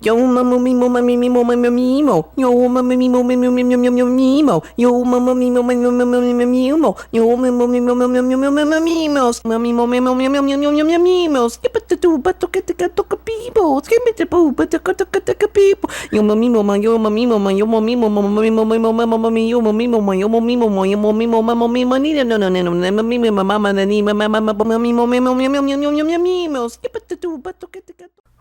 Yo mama mimo mama mimo mama mimo. Yo mama mimo mimo mimo mimo mimo. Yo mama mimo mimo mimo mimo mimo. Yo mama mimo mimo mimo mimo mimos. Mimo mimo mimo mimo mimo mimos. Skip it to but to get to people. Skip it to boo but to people. Yo mama mimo ma yo mama mimo ma yo mama mimo mama mimo mimo mama mimo mimo ma yo mama mimo ma yo mama mimo mama mimo ni no no no no mimo mama ni mama mama mimo mimo mimo mimo mimo. Skip it to but to get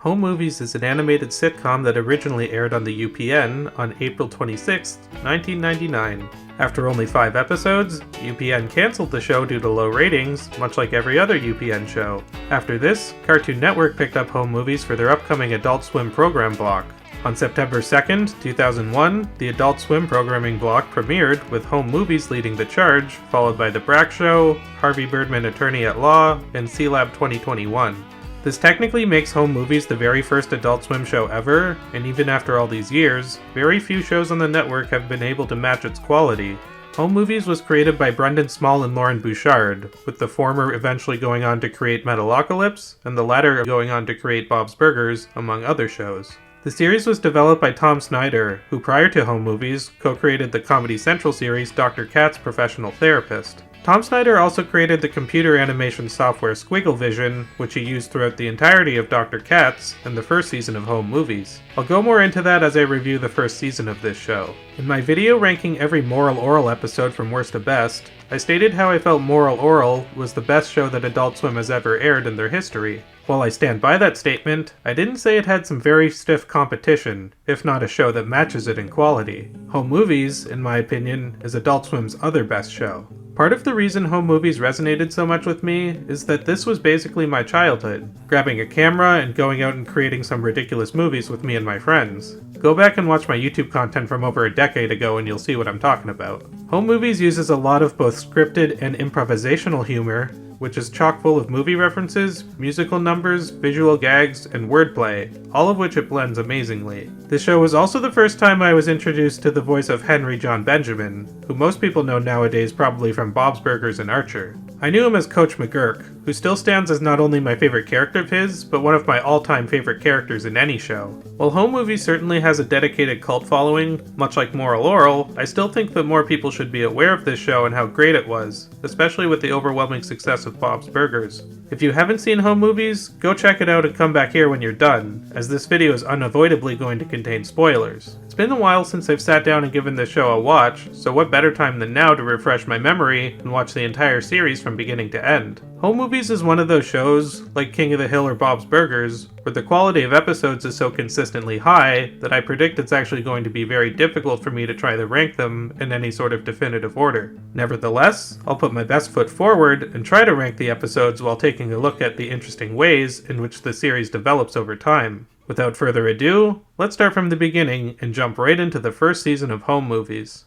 Home Movies is an animated sitcom that originally aired on the UPN on April 26, 1999. After only 5 episodes, UPN canceled the show due to low ratings, much like every other UPN show. After this, Cartoon Network picked up Home Movies for their upcoming Adult Swim program block. On September 2nd, 2001, the Adult Swim programming block premiered, with Home Movies leading the charge, followed by The Brack Show, Harvey Birdman Attorney at Law, and C-Lab 2021. This technically makes Home Movies the very first Adult Swim show ever, and even after all these years, very few shows on the network have been able to match its quality. Home Movies was created by Brendon Small and Lauren Bouchard, with the former eventually going on to create Metalocalypse, and the latter going on to create Bob's Burgers, among other shows. The series was developed by Tom Snyder, who prior to Home Movies, co-created the Comedy Central series Dr. Katz Professional Therapist. Tom Snyder also created the computer animation software Squigglevision, which he used throughout the entirety of Dr. Katz and the first season of Home Movies. I'll go more into that as I review the first season of this show. In my video ranking every Moral Oral episode from worst to best, I stated how I felt Moral Oral was the best show that Adult Swim has ever aired in their history. While I stand by that statement, I didn't say it had some very stiff competition, if not a show that matches it in quality. Home Movies, in my opinion, is Adult Swim's other best show. Part of the reason Home Movies resonated so much with me is that this was basically my childhood, grabbing a camera and going out and creating some ridiculous movies with me and my friends. Go back and watch my YouTube content from over a decade ago and you'll see what I'm talking about. Home Movies uses a lot of both scripted and improvisational humor, which is chock full of movie references, musical numbers, visual gags, and wordplay, all of which it blends amazingly. This show was also the first time I was introduced to the voice of Henry John Benjamin, who most people know nowadays probably from Bob's Burgers and Archer. I knew him as Coach McGurk, who still stands as not only my favorite character of his, but one of my all-time favorite characters in any show. While Home Movies certainly has a dedicated cult following, much like Moral Oral, I still think that more people should be aware of this show and how great it was, especially with the overwhelming success of Bob's Burgers. If you haven't seen Home Movies, go check it out and come back here when you're done, as this video is unavoidably going to contain spoilers. It's been a while since I've sat down and given this show a watch, so what better time than now to refresh my memory and watch the entire series from beginning to end. Home Movies is one of those shows, like King of the Hill or Bob's Burgers, where the quality of episodes is so consistently high that I predict it's actually going to be very difficult for me to try to rank them in any sort of definitive order. Nevertheless, I'll put my best foot forward and try to rank the episodes while taking a look at the interesting ways in which the series develops over time. Without further ado, let's start from the beginning and jump right into the first season of Home Movies.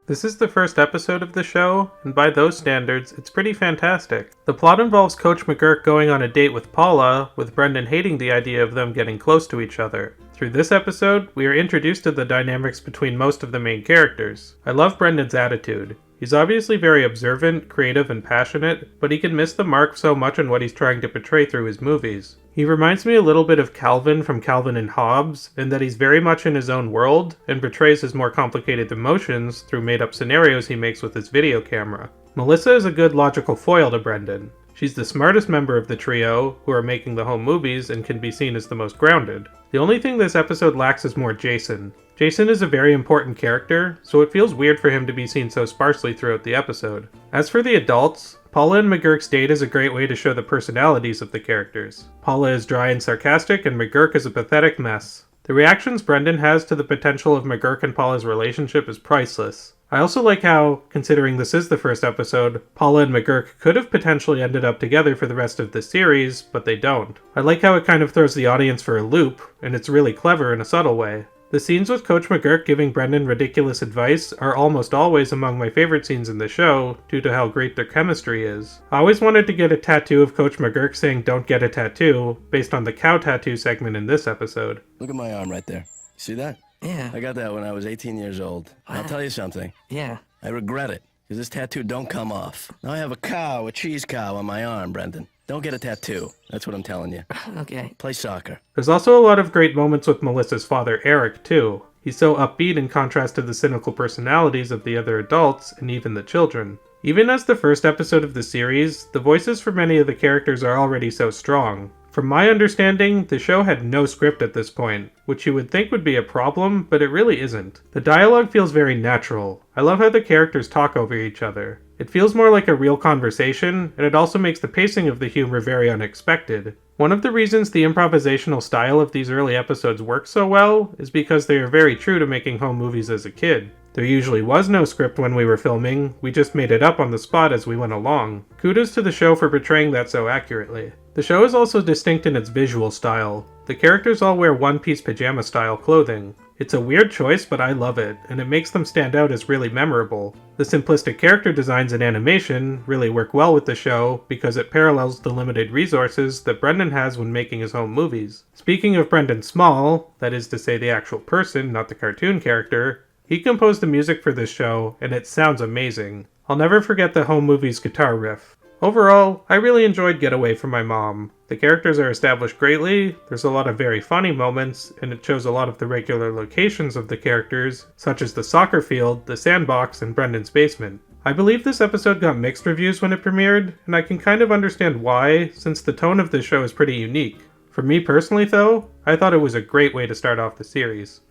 This is the first episode of the show, and by those standards, it's pretty fantastic. The plot involves Coach McGurk going on a date with Paula, with Brendon hating the idea of them getting close to each other. Through this episode, we are introduced to the dynamics between most of the main characters. I love Brendon's attitude. He's obviously very observant, creative, and passionate, but he can miss the mark so much on what he's trying to portray through his movies. He reminds me a little bit of Calvin from Calvin and Hobbes, in that he's very much in his own world, and portrays his more complicated emotions through made-up scenarios he makes with his video camera. Melissa is a good logical foil to Brendon. She's the smartest member of the trio, who are making the Home Movies and can be seen as the most grounded. The only thing this episode lacks is more Jason. Jason is a very important character, so it feels weird for him to be seen so sparsely throughout the episode. As for the adults, Paula and McGurk's date is a great way to show the personalities of the characters. Paula is dry and sarcastic, and McGurk is a pathetic mess. The reactions Brendon has to the potential of McGurk and Paula's relationship is priceless. I also like how, considering this is the first episode, Paula and McGurk could have potentially ended up together for the rest of the series, but they don't. I like how it kind of throws the audience for a loop, and it's really clever in a subtle way. The scenes with Coach McGurk giving Brendon ridiculous advice are almost always among my favorite scenes in the show, due to how great their chemistry is. I always wanted to get a tattoo of Coach McGurk saying "don't get a tattoo," based on the cow tattoo segment in this episode. Look at my arm right there. You see that? Yeah. I got that when I was 18 years old. I'll tell you something. Yeah. I regret it, because this tattoo don't come off. Now I have a cheese cow on my arm, Brendon. Don't get a tattoo. That's what I'm telling you. Okay. Play soccer. There's also a lot of great moments with Melissa's father, Eric, too. He's so upbeat in contrast to the cynical personalities of the other adults and even the children. Even as the first episode of the series, the voices for many of the characters are already so strong. From my understanding, the show had no script at this point, which you would think would be a problem, but it really isn't. The dialogue feels very natural. I love how the characters talk over each other. It feels more like a real conversation, and it also makes the pacing of the humor very unexpected. One of the reasons the improvisational style of these early episodes works so well is because they are very true to making home movies as a kid. There usually was no script when we were filming, we just made it up on the spot as we went along. Kudos to the show for portraying that so accurately. The show is also distinct in its visual style. The characters all wear one-piece pajama-style clothing. It's a weird choice, but I love it, and it makes them stand out as really memorable. The simplistic character designs and animation really work well with the show because it parallels the limited resources that Brendon has when making his home movies. Speaking of Brendon Small, that is to say the actual person, not the cartoon character, he composed the music for this show, and it sounds amazing. I'll never forget the home movie's guitar riff. Overall, I really enjoyed Get Away From My Mom. The characters are established greatly, there's a lot of very funny moments, and it shows a lot of the regular locations of the characters, such as the soccer field, the sandbox, and Brendon's basement. I believe this episode got mixed reviews when it premiered, and I can kind of understand why, since the tone of this show is pretty unique. For me personally though, I thought it was a great way to start off the series.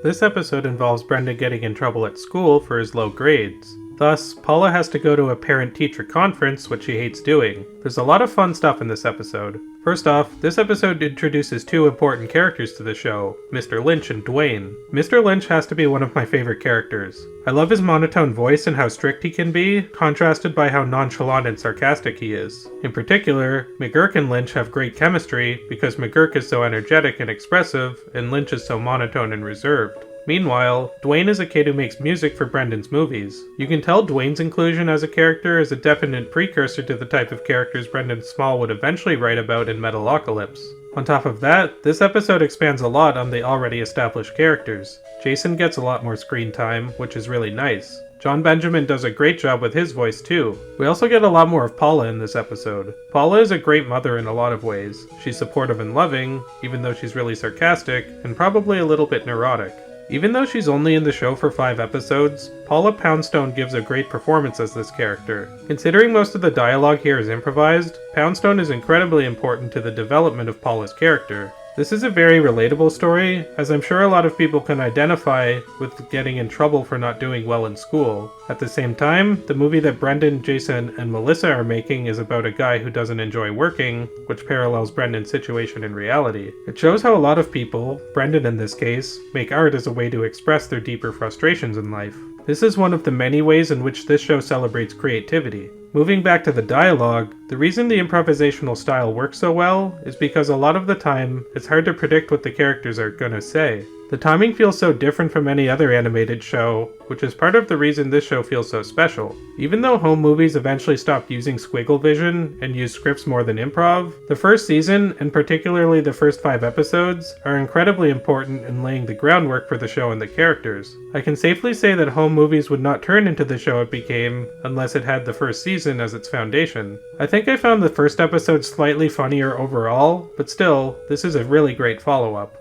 This episode involves Brendon getting in trouble at school for his low grades. Thus, Paula has to go to a parent-teacher conference, which she hates doing. There's a lot of fun stuff in this episode. First off, this episode introduces two important characters to the show, Mr. Lynch and Dwayne. Mr. Lynch has to be one of my favorite characters. I love his monotone voice and how strict he can be, contrasted by how nonchalant and sarcastic he is. In particular, McGurk and Lynch have great chemistry because McGurk is so energetic and expressive, and Lynch is so monotone and reserved. Meanwhile, Dwayne is a kid who makes music for Brendon's movies. You can tell Dwayne's inclusion as a character is a definite precursor to the type of characters Brendon Small would eventually write about in Metalocalypse. On top of that, this episode expands a lot on the already established characters. Jason gets a lot more screen time, which is really nice. John Benjamin does a great job with his voice too. We also get a lot more of Paula in this episode. Paula is a great mother in a lot of ways. She's supportive and loving, even though she's really sarcastic, and probably a little bit neurotic. Even though she's only in the show for 5 episodes, Paula Poundstone gives a great performance as this character. Considering most of the dialogue here is improvised, Poundstone is incredibly important to the development of Paula's character. This is a very relatable story, as I'm sure a lot of people can identify with getting in trouble for not doing well in school. At the same time, the movie that Brendon, Jason, and Melissa are making is about a guy who doesn't enjoy working, which parallels Brendon's situation in reality. It shows how a lot of people, Brendon in this case, make art as a way to express their deeper frustrations in life. This is one of the many ways in which this show celebrates creativity. Moving back to the dialogue, the reason the improvisational style works so well is because a lot of the time, it's hard to predict what the characters are gonna say. The timing feels so different from any other animated show, which is part of the reason this show feels so special. Even though home movies eventually stopped using squiggle vision and used scripts more than improv, the first season, and particularly the first 5 episodes, are incredibly important in laying the groundwork for the show and the characters. I can safely say that home movies would not turn into the show it became unless it had the first season as its foundation. I think I found the first episode slightly funnier overall, but still, this is a really great follow-up.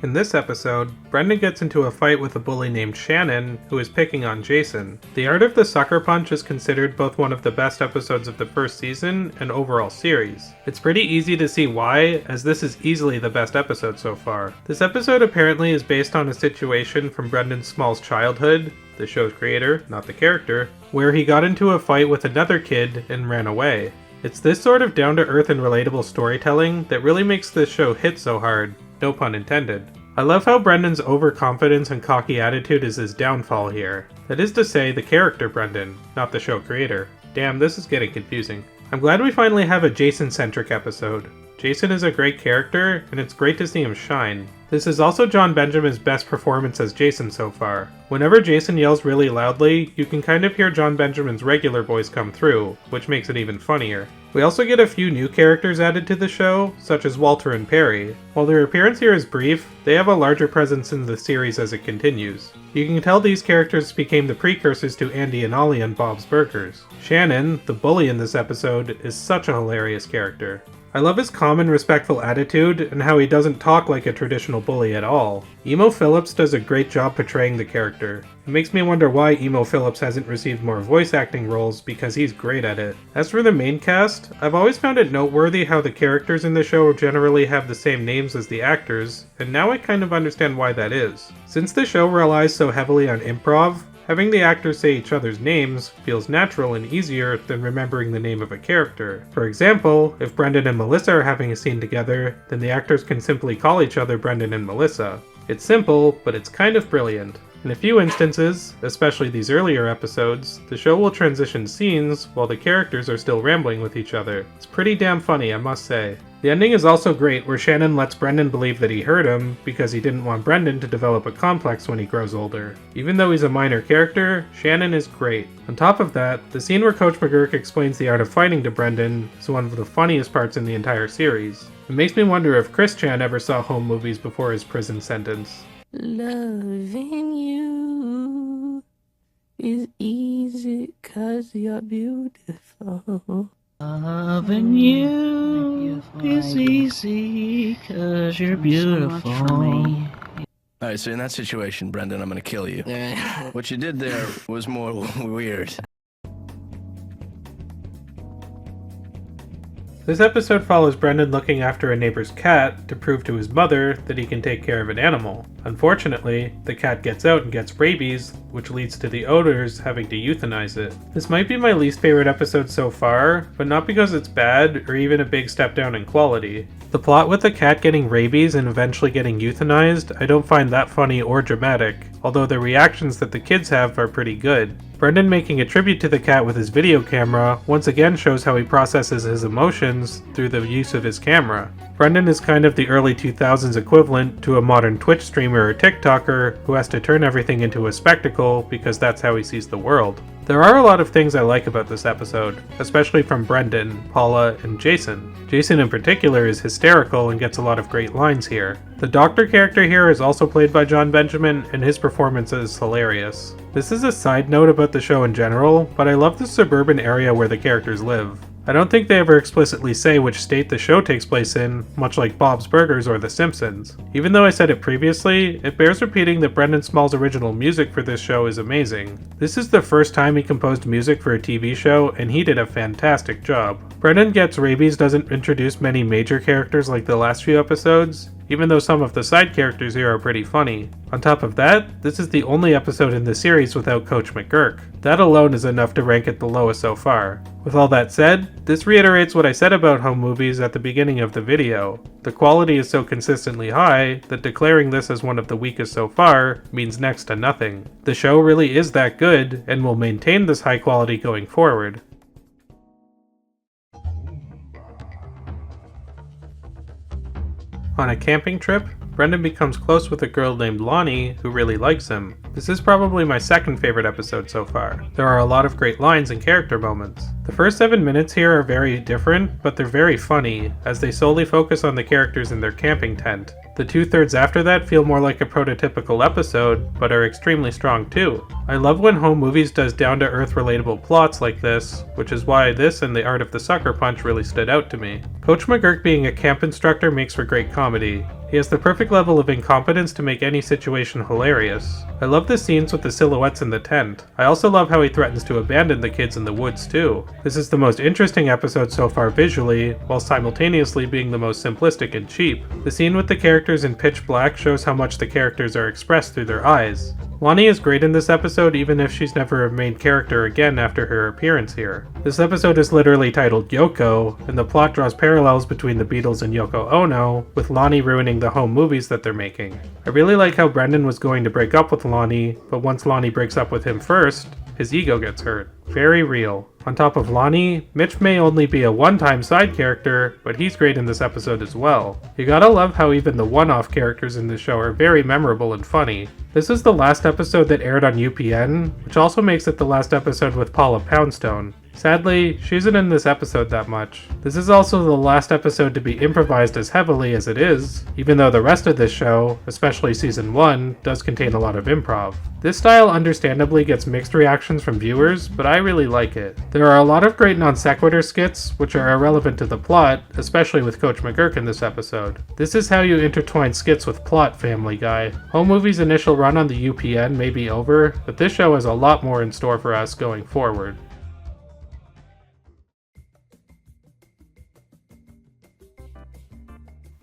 In this episode, Brendon gets into a fight with a bully named Shannon, who is picking on Jason. The art of the sucker punch is considered both one of the best episodes of the first season and overall series. It's pretty easy to see why, as this is easily the best episode so far. This episode apparently is based on a situation from Brendon Small's childhood, the show's creator, not the character, where he got into a fight with another kid and ran away. It's this sort of down-to-earth and relatable storytelling that really makes this show hit so hard. No pun intended. I love how Brendon's overconfidence and cocky attitude is his downfall here. That is to say, the character Brendon, not the show creator. Damn, this is getting confusing. I'm glad we finally have a Jason-centric episode. Jason is a great character, and it's great to see him shine. This is also John Benjamin's best performance as Jason so far. Whenever Jason yells really loudly, you can kind of hear John Benjamin's regular voice come through, which makes it even funnier. We also get a few new characters added to the show, such as Walter and Perry. While their appearance here is brief, they have a larger presence in the series as it continues. You can tell these characters became the precursors to Andy and Ollie on Bob's Burgers. Shannon, the bully in this episode, is such a hilarious character. I love his calm and respectful attitude and how he doesn't talk like a traditional bully at all. Emo Phillips does a great job portraying the character. It makes me wonder why Emo Phillips hasn't received more voice acting roles because he's great at it. As for the main cast, I've always found it noteworthy how the characters in the show generally have the same names as the actors, and now I kind of understand why that is. Since the show relies so heavily on improv, having the actors say each other's names feels natural and easier than remembering the name of a character. For example, if Brendon and Melissa are having a scene together, then the actors can simply call each other Brendon and Melissa. It's simple, but it's kind of brilliant. In a few instances, especially these earlier episodes, the show will transition scenes while the characters are still rambling with each other. It's pretty damn funny, I must say. The ending is also great, where Shannon lets Brendon believe that he hurt him because he didn't want Brendon to develop a complex when he grows older. Even though he's a minor character, Shannon is great. On top of that, the scene where Coach McGurk explains the art of fighting to Brendon is one of the funniest parts in the entire series. It makes me wonder if Chris Chan ever saw home movies before his prison sentence. Loving you is easy 'cause you're beautiful. Loving you is easy 'cause you're beautiful. Alright, so in that situation, Brendon, I'm gonna kill you. What you did there was more weird. This episode follows Brendon looking after a neighbor's cat to prove to his mother that he can take care of an animal. Unfortunately, the cat gets out and gets rabies, which leads to the owners having to euthanize it. This might be my least favorite episode so far, but not because it's bad or even a big step down in quality. The plot with the cat getting rabies and eventually getting euthanized I don't find that funny or dramatic, although the reactions that the kids have are pretty good. Brendon making a tribute to the cat with his video camera once again shows how he processes his emotions through the use of his camera. Brendon is kind of the early 2000s equivalent to a modern Twitch streamer or TikToker who has to turn everything into a spectacle because that's how he sees the world. There are a lot of things I like about this episode, especially from Brendon, Paula, and Jason. Jason in particular is hysterical and gets a lot of great lines here. The doctor character here is also played by John Benjamin, and his performance is hilarious. This is a side note about the show in general, but I love the suburban area where the characters live. I don't think they ever explicitly say which state the show takes place in, much like Bob's Burgers or The Simpsons. Even though I said it previously, it bears repeating that Brendon Small's original music for this show is amazing. This is the first time he composed music for a TV show, and he did a fantastic job. Brendon Gets Rabies doesn't introduce many major characters like the last few episodes, even though some of the side characters here are pretty funny. On top of that, this is the only episode in the series without Coach McGurk. That alone is enough to rank it the lowest so far. With all that said, this reiterates what I said about home movies at the beginning of the video. The quality is so consistently high that declaring this as one of the weakest so far means next to nothing. The show really is that good and will maintain this high quality going forward. On a camping trip, Brendon becomes close with a girl named Lonnie who really likes him. This is probably my second favorite episode so far. There are a lot of great lines and character moments. The first 7 minutes here are very different, but they're very funny, as they solely focus on the characters in their camping tent. The 2/3 after that feel more like a prototypical episode, but are extremely strong too. I love when home movies does down-to-earth relatable plots like this, which is why this and The Art of the Sucker Punch really stood out to me. Coach McGurk being a camp instructor makes for great comedy. He has the perfect level of incompetence to make any situation hilarious. I love the scenes with the silhouettes in the tent. I also love how he threatens to abandon the kids in the woods too. This is the most interesting episode so far visually, while simultaneously being the most simplistic and cheap. The scene with the characters in pitch black shows how much the characters are expressed through their eyes. Lonnie is great in this episode even if she's never a main character again after her appearance here. This episode is literally titled Yoko, and the plot draws parallels between the Beatles and Yoko Ono, with Lonnie ruining the home movies that they're making. I really like how Brendon was going to break up with Lonnie, but once Lonnie breaks up with him first, his ego gets hurt. Very real. On top of Lonnie, Mitch may only be a one-time side character, but he's great in this episode as well. You gotta love how even the one-off characters in this show are very memorable and funny. This is the last episode that aired on UPN, which also makes it the last episode with Paula Poundstone. Sadly, she isn't in this episode that much. This is also the last episode to be improvised as heavily as it is, even though the rest of this show, especially season 1, does contain a lot of improv. This style understandably gets mixed reactions from viewers, but I really like it. There are a lot of great non sequitur skits, which are irrelevant to the plot, especially with Coach McGurk in this episode. This is how you intertwine skits with plot, Family Guy. Home Movie's initial run on the UPN may be over, but this show has a lot more in store for us going forward.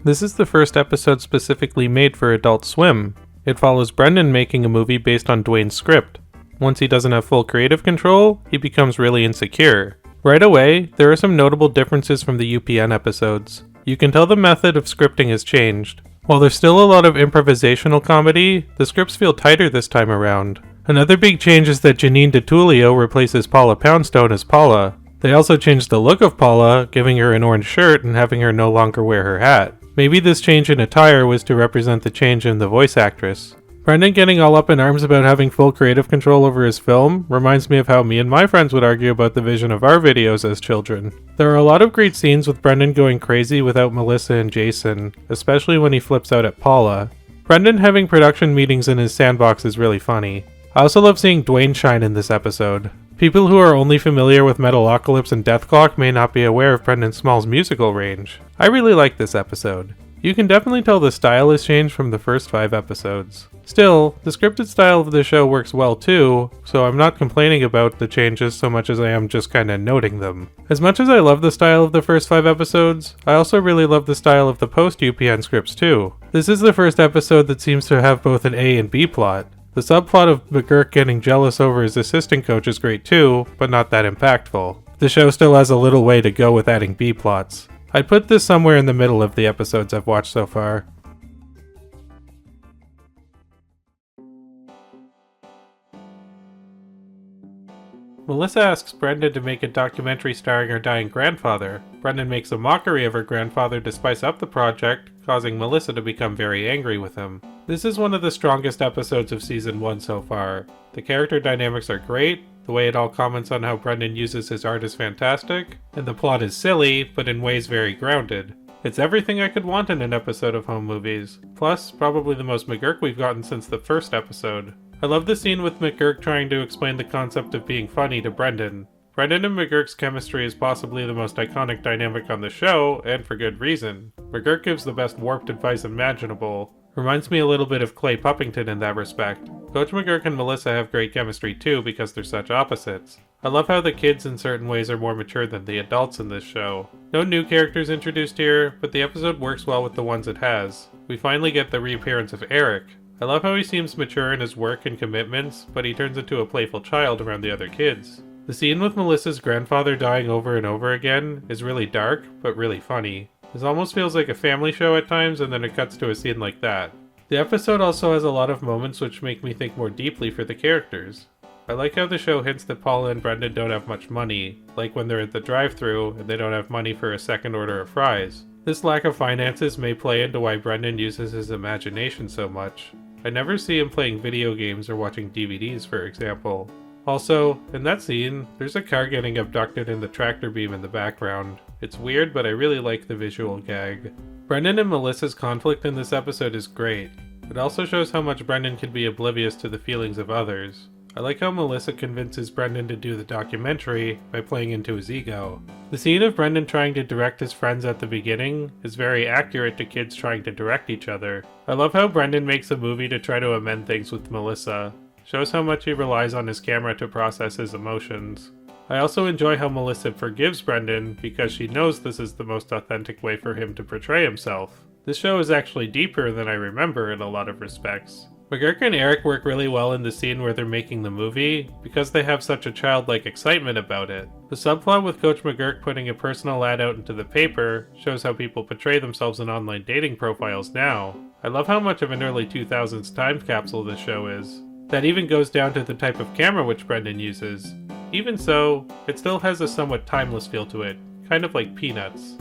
This is the first episode specifically made for Adult Swim. It follows Brendon making a movie based on Dwayne's script. Once he doesn't have full creative control, he becomes really insecure. Right away, there are some notable differences from the UPN episodes. You can tell the method of scripting has changed. While there's still a lot of improvisational comedy, the scripts feel tighter this time around. Another big change is that Janine DiTullio replaces Paula Poundstone as Paula. They also changed the look of Paula, giving her an orange shirt and having her no longer wear her hat. Maybe this change in attire was to represent the change in the voice actress. Brendon getting all up in arms about having full creative control over his film reminds me of how me and my friends would argue about the vision of our videos as children. There are a lot of great scenes with Brendon going crazy without Melissa and Jason, especially when he flips out at Paula. Brendon having production meetings in his sandbox is really funny. I also love seeing Dwayne shine in this episode. People who are only familiar with Metalocalypse and Deathclock may not be aware of Brendon Small's musical range. I really like this episode. You can definitely tell the style has changed from the first 5 episodes. Still, the scripted style of the show works well too, so I'm not complaining about the changes so much as I am just kinda noting them. As much as I love the style of the first 5 episodes, I also really love the style of the post-UPN scripts too. This is the first episode that seems to have both an A and B plot. The subplot of McGurk getting jealous over his assistant coach is great too, but not that impactful. The show still has a little way to go with adding B plots. I'd put this somewhere in the middle of the episodes I've watched so far. Melissa asks Brendon to make a documentary starring her dying grandfather. Brendon makes a mockery of her grandfather to spice up the project, causing Melissa to become very angry with him. This is one of the strongest episodes of season 1 so far. The character dynamics are great, the way it all comments on how Brendon uses his art is fantastic, and the plot is silly, but in ways very grounded. It's everything I could want in an episode of Home Movies. Plus, probably the most McGurk we've gotten since the first episode. I love the scene with McGurk trying to explain the concept of being funny to Brendon. Brendon and McGurk's chemistry is possibly the most iconic dynamic on the show, and for good reason. McGurk gives the best warped advice imaginable. Reminds me a little bit of Clay Puppington in that respect. Coach McGurk and Melissa have great chemistry too because they're such opposites. I love how the kids in certain ways are more mature than the adults in this show. No new characters introduced here, but the episode works well with the ones it has. We finally get the reappearance of Eric. I love how he seems mature in his work and commitments, but he turns into a playful child around the other kids. The scene with Melissa's grandfather dying over and over again is really dark, but really funny. This almost feels like a family show at times, and then it cuts to a scene like that. The episode also has a lot of moments which make me think more deeply for the characters. I like how the show hints that Paula and Brendon don't have much money, like when they're at the drive-thru and they don't have money for a second order of fries. This lack of finances may play into why Brendon uses his imagination so much. I never see him playing video games or watching DVDs, for example. Also, in that scene, there's a car getting abducted in the tractor beam in the background. It's weird, but I really like the visual gag. Brendon and Melissa's conflict in this episode is great. It also shows how much Brendon can be oblivious to the feelings of others. I like how Melissa convinces Brendon to do the documentary by playing into his ego. The scene of Brendon trying to direct his friends at the beginning is very accurate to kids trying to direct each other. I love how Brendon makes a movie to try to amend things with Melissa. Shows how much he relies on his camera to process his emotions. I also enjoy how Melissa forgives Brendon because she knows this is the most authentic way for him to portray himself. This show is actually deeper than I remember in a lot of respects. McGurk and Eric work really well in the scene where they're making the movie because they have such a childlike excitement about it. The subplot with Coach McGurk putting a personal ad out into the paper shows how people portray themselves in online dating profiles now. I love how much of an early 2000s time capsule this show is. That even goes down to the type of camera which Brendon uses. Even so, it still has a somewhat timeless feel to it, kind of like Peanuts.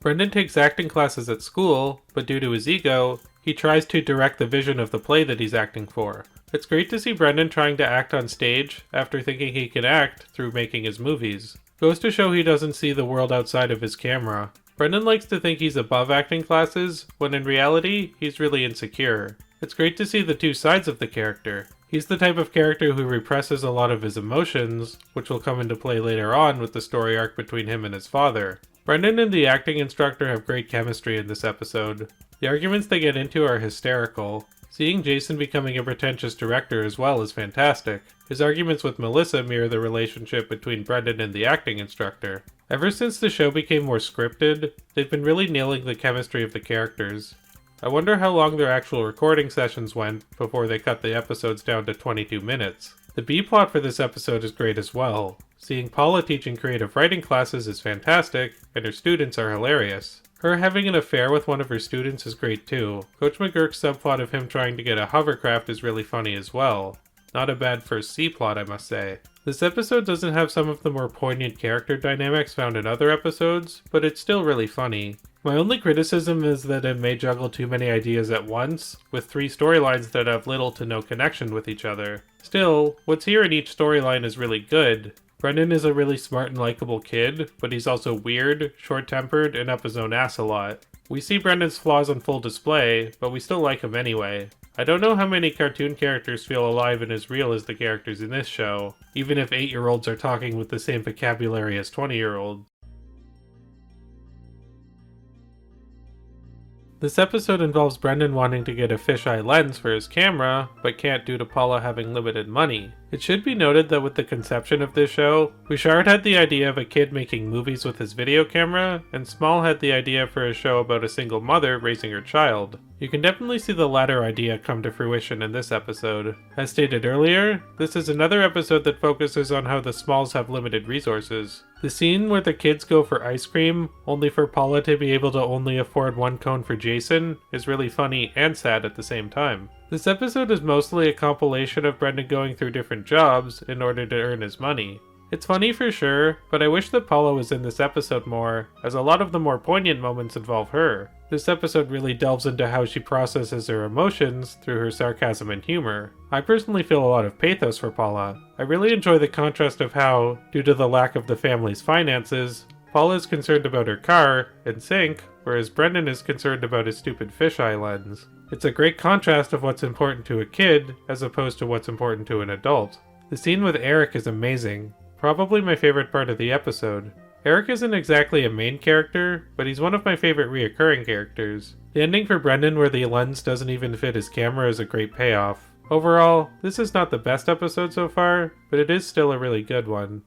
Brendon takes acting classes at school, but due to his ego, he tries to direct the vision of the play that he's acting for. It's great to see Brendon trying to act on stage after thinking he can act through making his movies. Goes to show he doesn't see the world outside of his camera. Brendon likes to think he's above acting classes, when in reality, he's really insecure. It's great to see the two sides of the character. He's the type of character who represses a lot of his emotions, which will come into play later on with the story arc between him and his father. Brendon and the acting instructor have great chemistry in this episode. The arguments they get into are hysterical. Seeing Jason becoming a pretentious director as well is fantastic. His arguments with Melissa mirror the relationship between Brendon and the acting instructor. Ever since the show became more scripted, they've been really nailing the chemistry of the characters. I wonder how long their actual recording sessions went before they cut the episodes down to 22 minutes. The B-plot for this episode is great as well. Seeing Paula teaching creative writing classes is fantastic, and her students are hilarious. Her having an affair with one of her students is great too. Coach McGurk's subplot of him trying to get a hovercraft is really funny as well. Not a bad first C-plot, I must say. This episode doesn't have some of the more poignant character dynamics found in other episodes, but it's still really funny. My only criticism is that it may juggle too many ideas at once, with 3 storylines that have little to no connection with each other. Still, what's here in each storyline is really good. Brendon is a really smart and likable kid, but he's also weird, short-tempered, and up his own ass a lot. We see Brendon's flaws on full display, but we still like him anyway. I don't know how many cartoon characters feel alive and as real as the characters in this show, even if 8-year-olds are talking with the same vocabulary as 20-year-olds. This episode involves Brendon wanting to get a fisheye lens for his camera, but can't due to Paula having limited money. It should be noted that with the conception of this show, Bouchard had the idea of a kid making movies with his video camera, and Small had the idea for a show about a single mother raising her child. You can definitely see the latter idea come to fruition in this episode. As stated earlier, this is another episode that focuses on how the Smalls have limited resources. The scene where the kids go for ice cream, only for Paula to be able to only afford 1 cone for Jason, is really funny and sad at the same time. This episode is mostly a compilation of Brendon going through different jobs in order to earn his money. It's funny for sure, but I wish that Paula was in this episode more, as a lot of the more poignant moments involve her. This episode really delves into how she processes her emotions through her sarcasm and humor. I personally feel a lot of pathos for Paula. I really enjoy the contrast of how, due to the lack of the family's finances, Paula is concerned about her car and sink, whereas Brendon is concerned about his stupid fisheye lens. It's a great contrast of what's important to a kid as opposed to what's important to an adult. The scene with Eric is amazing. Probably my favorite part of the episode. Eric isn't exactly a main character, but he's one of my favorite reoccurring characters. The ending for Brendon where the lens doesn't even fit his camera is a great payoff. Overall, this is not the best episode so far, but it is still a really good one.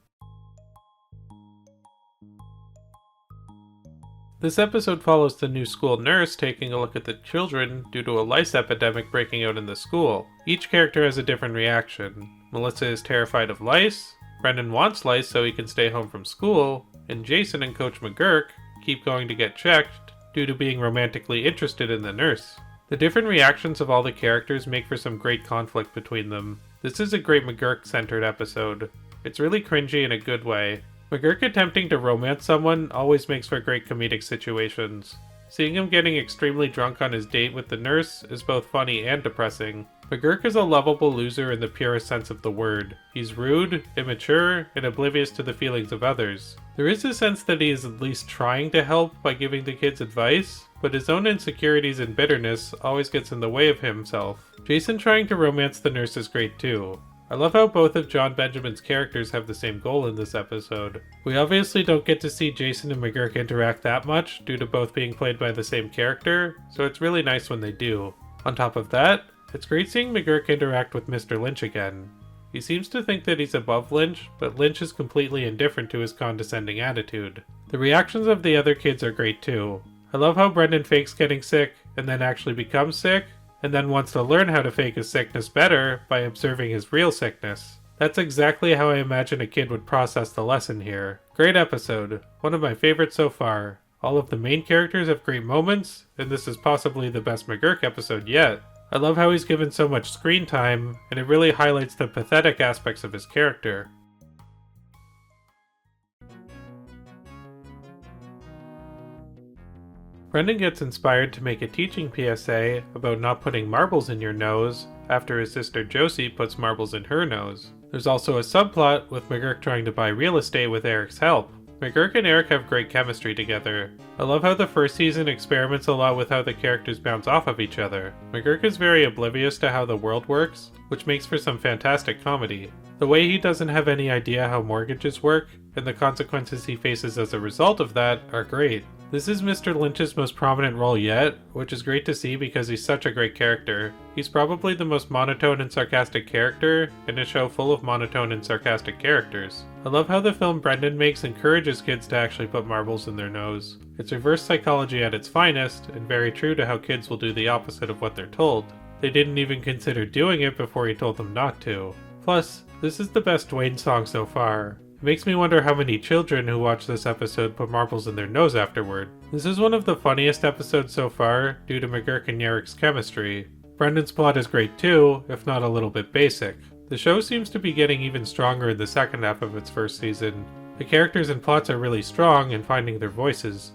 This episode follows the new school nurse taking a look at the children due to a lice epidemic breaking out in the school. Each character has a different reaction. Melissa is terrified of lice, Brendon wants lice so he can stay home from school, and Jason and Coach McGurk keep going to get checked due to being romantically interested in the nurse. The different reactions of all the characters make for some great conflict between them. This is a great McGurk-centered episode. It's really cringy in a good way. McGurk attempting to romance someone always makes for great comedic situations. Seeing him getting extremely drunk on his date with the nurse is both funny and depressing. McGurk is a lovable loser in the purest sense of the word. He's rude, immature, and oblivious to the feelings of others. There is a sense that he is at least trying to help by giving the kids advice, but his own insecurities and bitterness always gets in the way of himself. Jason trying to romance the nurse is great too. I love how both of John Benjamin's characters have the same goal in this episode. We obviously don't get to see Jason and McGurk interact that much due to both being played by the same character, so it's really nice when they do. On top of that, it's great seeing McGurk interact with Mr. Lynch again. He seems to think that he's above Lynch, but Lynch is completely indifferent to his condescending attitude. The reactions of the other kids are great too. I love how Brendon fakes getting sick and then actually becomes sick, and then wants to learn how to fake his sickness better by observing his real sickness. That's exactly how I imagine a kid would process the lesson here. Great episode. One of my favorites so far. All of the main characters have great moments, and this is possibly the best McGurk episode yet. I love how he's given so much screen time, and it really highlights the pathetic aspects of his character. Brendon gets inspired to make a teaching PSA about not putting marbles in your nose after his sister Josie puts marbles in her nose. There's also a subplot with McGurk trying to buy real estate with Eric's help. McGurk and Eric have great chemistry together. I love how the first season experiments a lot with how the characters bounce off of each other. McGurk is very oblivious to how the world works, which makes for some fantastic comedy. The way he doesn't have any idea how mortgages work, and the consequences he faces as a result of that, are great. This is Mr. Lynch's most prominent role yet, which is great to see because he's such a great character. He's probably the most monotone and sarcastic character in a show full of monotone and sarcastic characters. I love how the film Brendon makes encourages kids to actually put marbles in their nose. It's reverse psychology at its finest, and very true to how kids will do the opposite of what they're told. They didn't even consider doing it before he told them not to. Plus, this is the best Dwayne song so far. It makes me wonder how many children who watch this episode put marbles in their nose afterward. This is one of the funniest episodes so far, due to McGurk and Yarek's chemistry. Brendon's plot is great too, if not a little bit basic. The show seems to be getting even stronger in the second half of its first season. The characters and plots are really strong in finding their voices.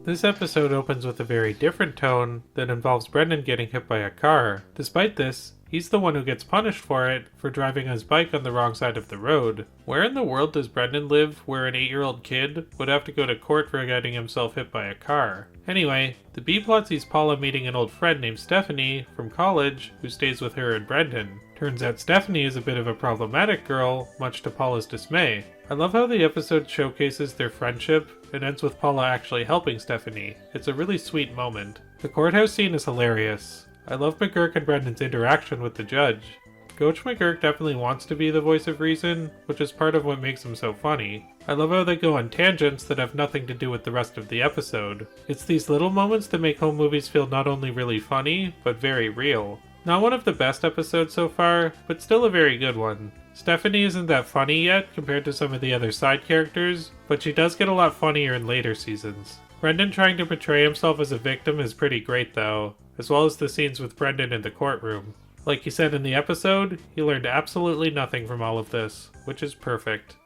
This episode opens with a very different tone that involves Brendon getting hit by a car. Despite this, he's the one who gets punished for it for driving his bike on the wrong side of the road. Where in the world does Brendon live where an 8-year-old kid would have to go to court for getting himself hit by a car? Anyway, the B-plot sees Paula meeting an old friend named Stephanie from college who stays with her and Brendon. Turns out Stephanie is a bit of a problematic girl, much to Paula's dismay. I love how the episode showcases their friendship and ends with Paula actually helping Stephanie. It's a really sweet moment. The courthouse scene is hilarious. I love McGurk and Brendon's interaction with the judge. Coach McGurk definitely wants to be the voice of reason, which is part of what makes him so funny. I love how they go on tangents that have nothing to do with the rest of the episode. It's these little moments that make home movies feel not only really funny, but very real. Not one of the best episodes so far, but still a very good one. Stephanie isn't that funny yet compared to some of the other side characters, but she does get a lot funnier in later seasons. Brendon trying to portray himself as a victim is pretty great though, as well as the scenes with Brendon in the courtroom. Like he said in the episode, he learned absolutely nothing from all of this, which is perfect.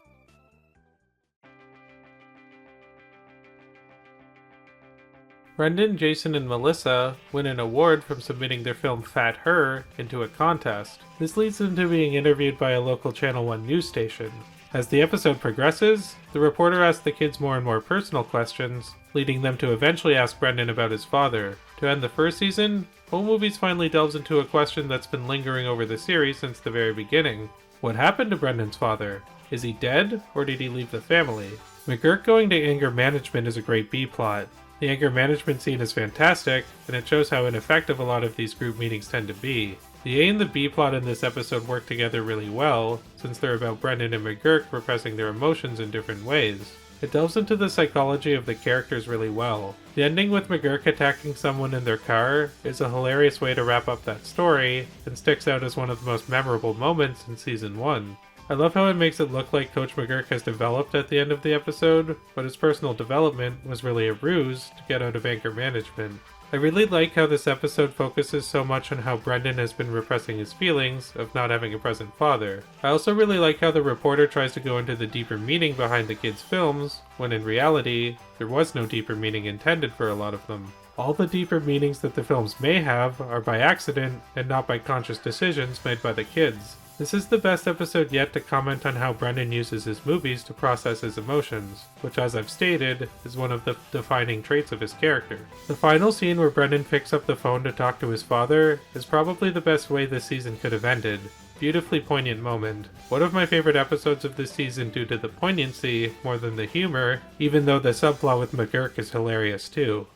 Brendon, Jason, and Melissa win an award from submitting their film Fat Her into a contest. This leads them to being interviewed by a local Channel 1 news station. As the episode progresses, the reporter asks the kids more and more personal questions, leading them to eventually ask Brendon about his father. To end the first season, Home Movies finally delves into a question that's been lingering over the series since the very beginning. What happened to Brendon's father? Is he dead, or did he leave the family? McGurk going to anger management is a great B-plot. The anger management scene is fantastic, and it shows how ineffective a lot of these group meetings tend to be. The A and the B plot in this episode work together really well, since they're about Brendon and McGurk repressing their emotions in different ways. It delves into the psychology of the characters really well. The ending with McGurk attacking someone in their car is a hilarious way to wrap up that story, and sticks out as one of the most memorable moments in Season 1. I love how it makes it look like Coach McGurk has developed at the end of the episode, but his personal development was really a ruse to get out of anger management. I really like how this episode focuses so much on how Brendon has been repressing his feelings of not having a present father. I also really like how the reporter tries to go into the deeper meaning behind the kids' films, when in reality, there was no deeper meaning intended for a lot of them. All the deeper meanings that the films may have are by accident and not by conscious decisions made by the kids. This is the best episode yet to comment on how Brendon uses his movies to process his emotions, which as I've stated, is one of the defining traits of his character. The final scene where Brendon picks up the phone to talk to his father is probably the best way this season could have ended. Beautifully poignant moment. One of my favorite episodes of this season due to the poignancy more than the humor, even though the subplot with McGurk is hilarious too.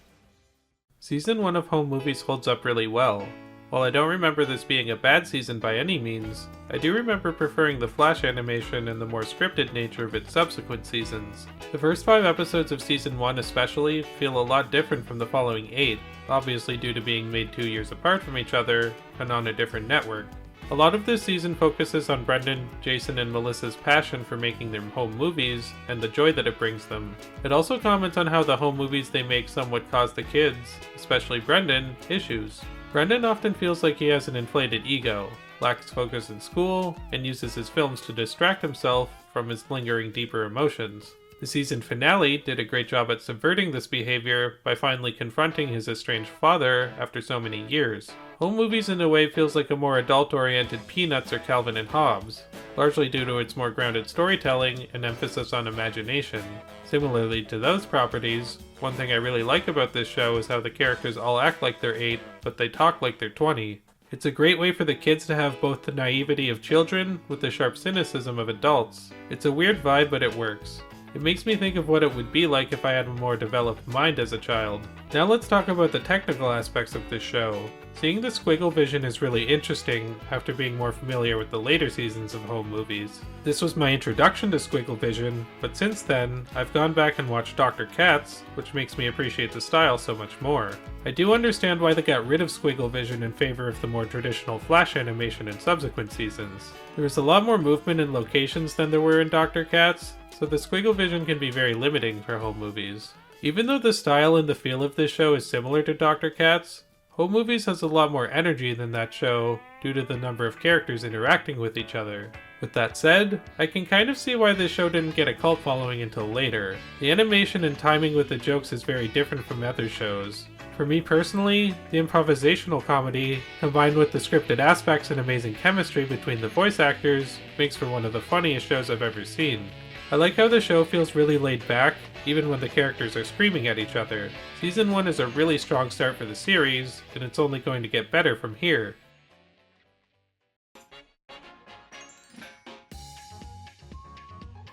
Season 1 of Home Movies holds up really well. While I don't remember this being a bad season by any means, I do remember preferring the flash animation and the more scripted nature of its subsequent seasons. The first 5 episodes of Season 1 especially feel a lot different from the following 8, obviously due to being made 2 years apart from each other and on a different network. A lot of this season focuses on Brendon, Jason, and Melissa's passion for making their home movies and the joy that it brings them. It also comments on how the home movies they make somewhat cause the kids, especially Brendon, issues. Brendon often feels like he has an inflated ego. lacks focus in school, and uses his films to distract himself from his lingering deeper emotions. The season finale did a great job at subverting this behavior by finally confronting his estranged father after so many years. Home Movies in a way feels like a more adult-oriented Peanuts or Calvin and Hobbes, largely due to its more grounded storytelling and emphasis on imagination. Similarly to those properties, one thing I really like about this show is how the characters all act like they're 8, but they talk like they're 20. It's a great way for the kids to have both the naivety of children with the sharp cynicism of adults. It's a weird vibe, but it works. It makes me think of what it would be like if I had a more developed mind as a child. Now let's talk about the technical aspects of this show. Seeing the squiggle vision is really interesting after being more familiar with the later seasons of Home Movies. This was my introduction to squiggle vision, but since then, I've gone back and watched Dr. Katz, which makes me appreciate the style so much more. I do understand why they got rid of squiggle vision in favor of the more traditional flash animation in subsequent seasons. There is a lot more movement and locations than there were in Dr. Katz, so the squiggle vision can be very limiting for Home Movies. Even though the style and the feel of this show is similar to Dr. Katz, Home Movies has a lot more energy than that show due to the number of characters interacting with each other. With that said, I can kind of see why this show didn't get a cult following until later. The animation and timing with the jokes is very different from other shows. For me personally, the improvisational comedy, combined with the scripted aspects and amazing chemistry between the voice actors, makes for one of the funniest shows I've ever seen. I like how the show feels really laid back, even when the characters are screaming at each other. Season 1 is a really strong start for the series, and it's only going to get better from here.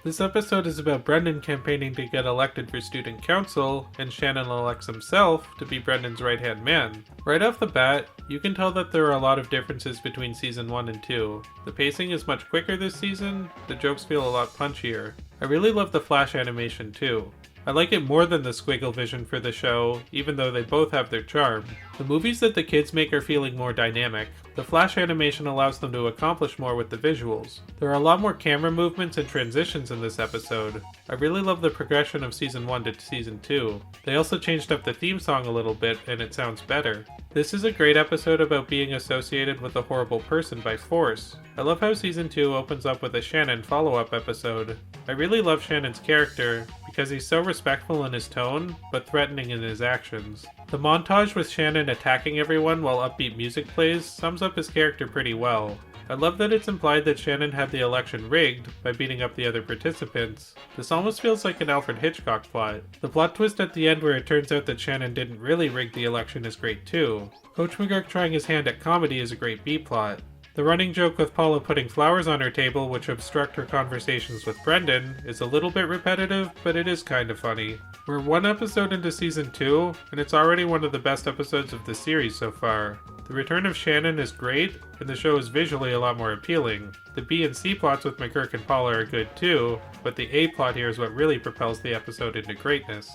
This episode is about Brendon campaigning to get elected for student council, and Shannon elects himself to be Brendon's right-hand man. Right off the bat, you can tell that there are a lot of differences between Season 1 and 2. The pacing is much quicker this season, the jokes feel a lot punchier. I really love the flash animation too. I like it more than the squiggle vision for the show, even though they both have their charm. The movies that the kids make are feeling more dynamic. The flash animation allows them to accomplish more with the visuals. There are a lot more camera movements and transitions in this episode. I really love the progression of Season 1 to Season 2. They also changed up the theme song a little bit and it sounds better. This is a great episode about being associated with a horrible person by force. I love how Season 2 opens up with a Shannon follow-up episode. I really love Shannon's character because he's so respectful in his tone, but threatening in his actions. The montage with Shannon attacking everyone while upbeat music plays sums up his character pretty well. I love that it's implied that Shannon had the election rigged by beating up the other participants. This almost feels like an Alfred Hitchcock plot. The plot twist at the end where it turns out that Shannon didn't really rig the election is great too. Coach McGurk trying his hand at comedy is a great B-plot. The running joke with Paula putting flowers on her table which obstruct her conversations with Brendon is a little bit repetitive, but it is kind of funny. We're one episode into Season 2, and it's already one of the best episodes of the series so far. The return of Shannon is great, and the show is visually a lot more appealing. The B and C plots with McGurk and Paula are good too, but the A plot here is what really propels the episode into greatness.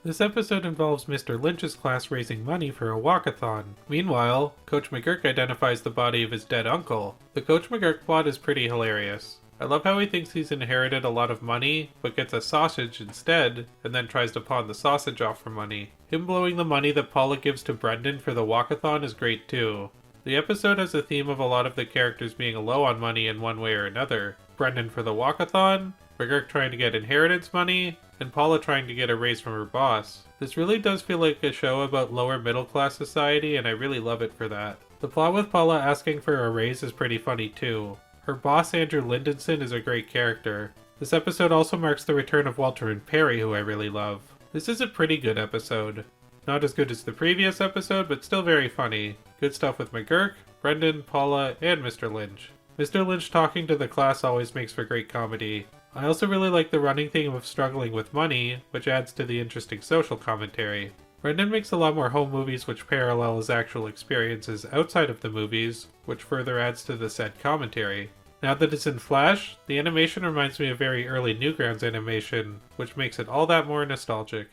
This episode involves Mr. Lynch's class raising money for a walkathon. Meanwhile, Coach McGurk identifies the body of his dead uncle. The Coach McGurk plot is pretty hilarious. I love how he thinks he's inherited a lot of money, but gets a sausage instead, and then tries to pawn the sausage off for money. Him blowing the money that Paula gives to Brendon for the walkathon is great too. The episode has a theme of a lot of the characters being low on money in one way or another. Brendon for the walkathon, McGurk trying to get inheritance money, and Paula trying to get a raise from her boss. This really does feel like a show about lower middle class society, and I really love it for that. The plot with Paula asking for a raise is pretty funny too. Her boss Andrew Lindenson is a great character. This episode also marks the return of Walter and Perry, who I really love. This is a pretty good episode. Not as good as the previous episode, but still very funny. Good stuff with McGurk, Brendon, Paula, and Mr. Lynch. Mr. Lynch talking to the class always makes for great comedy. I also really like the running theme of struggling with money, which adds to the interesting social commentary. Brendon makes a lot more home movies which parallel his actual experiences outside of the movies, which further adds to the said commentary. Now that it's in Flash, the animation reminds me of very early Newgrounds animation, which makes it all that more nostalgic.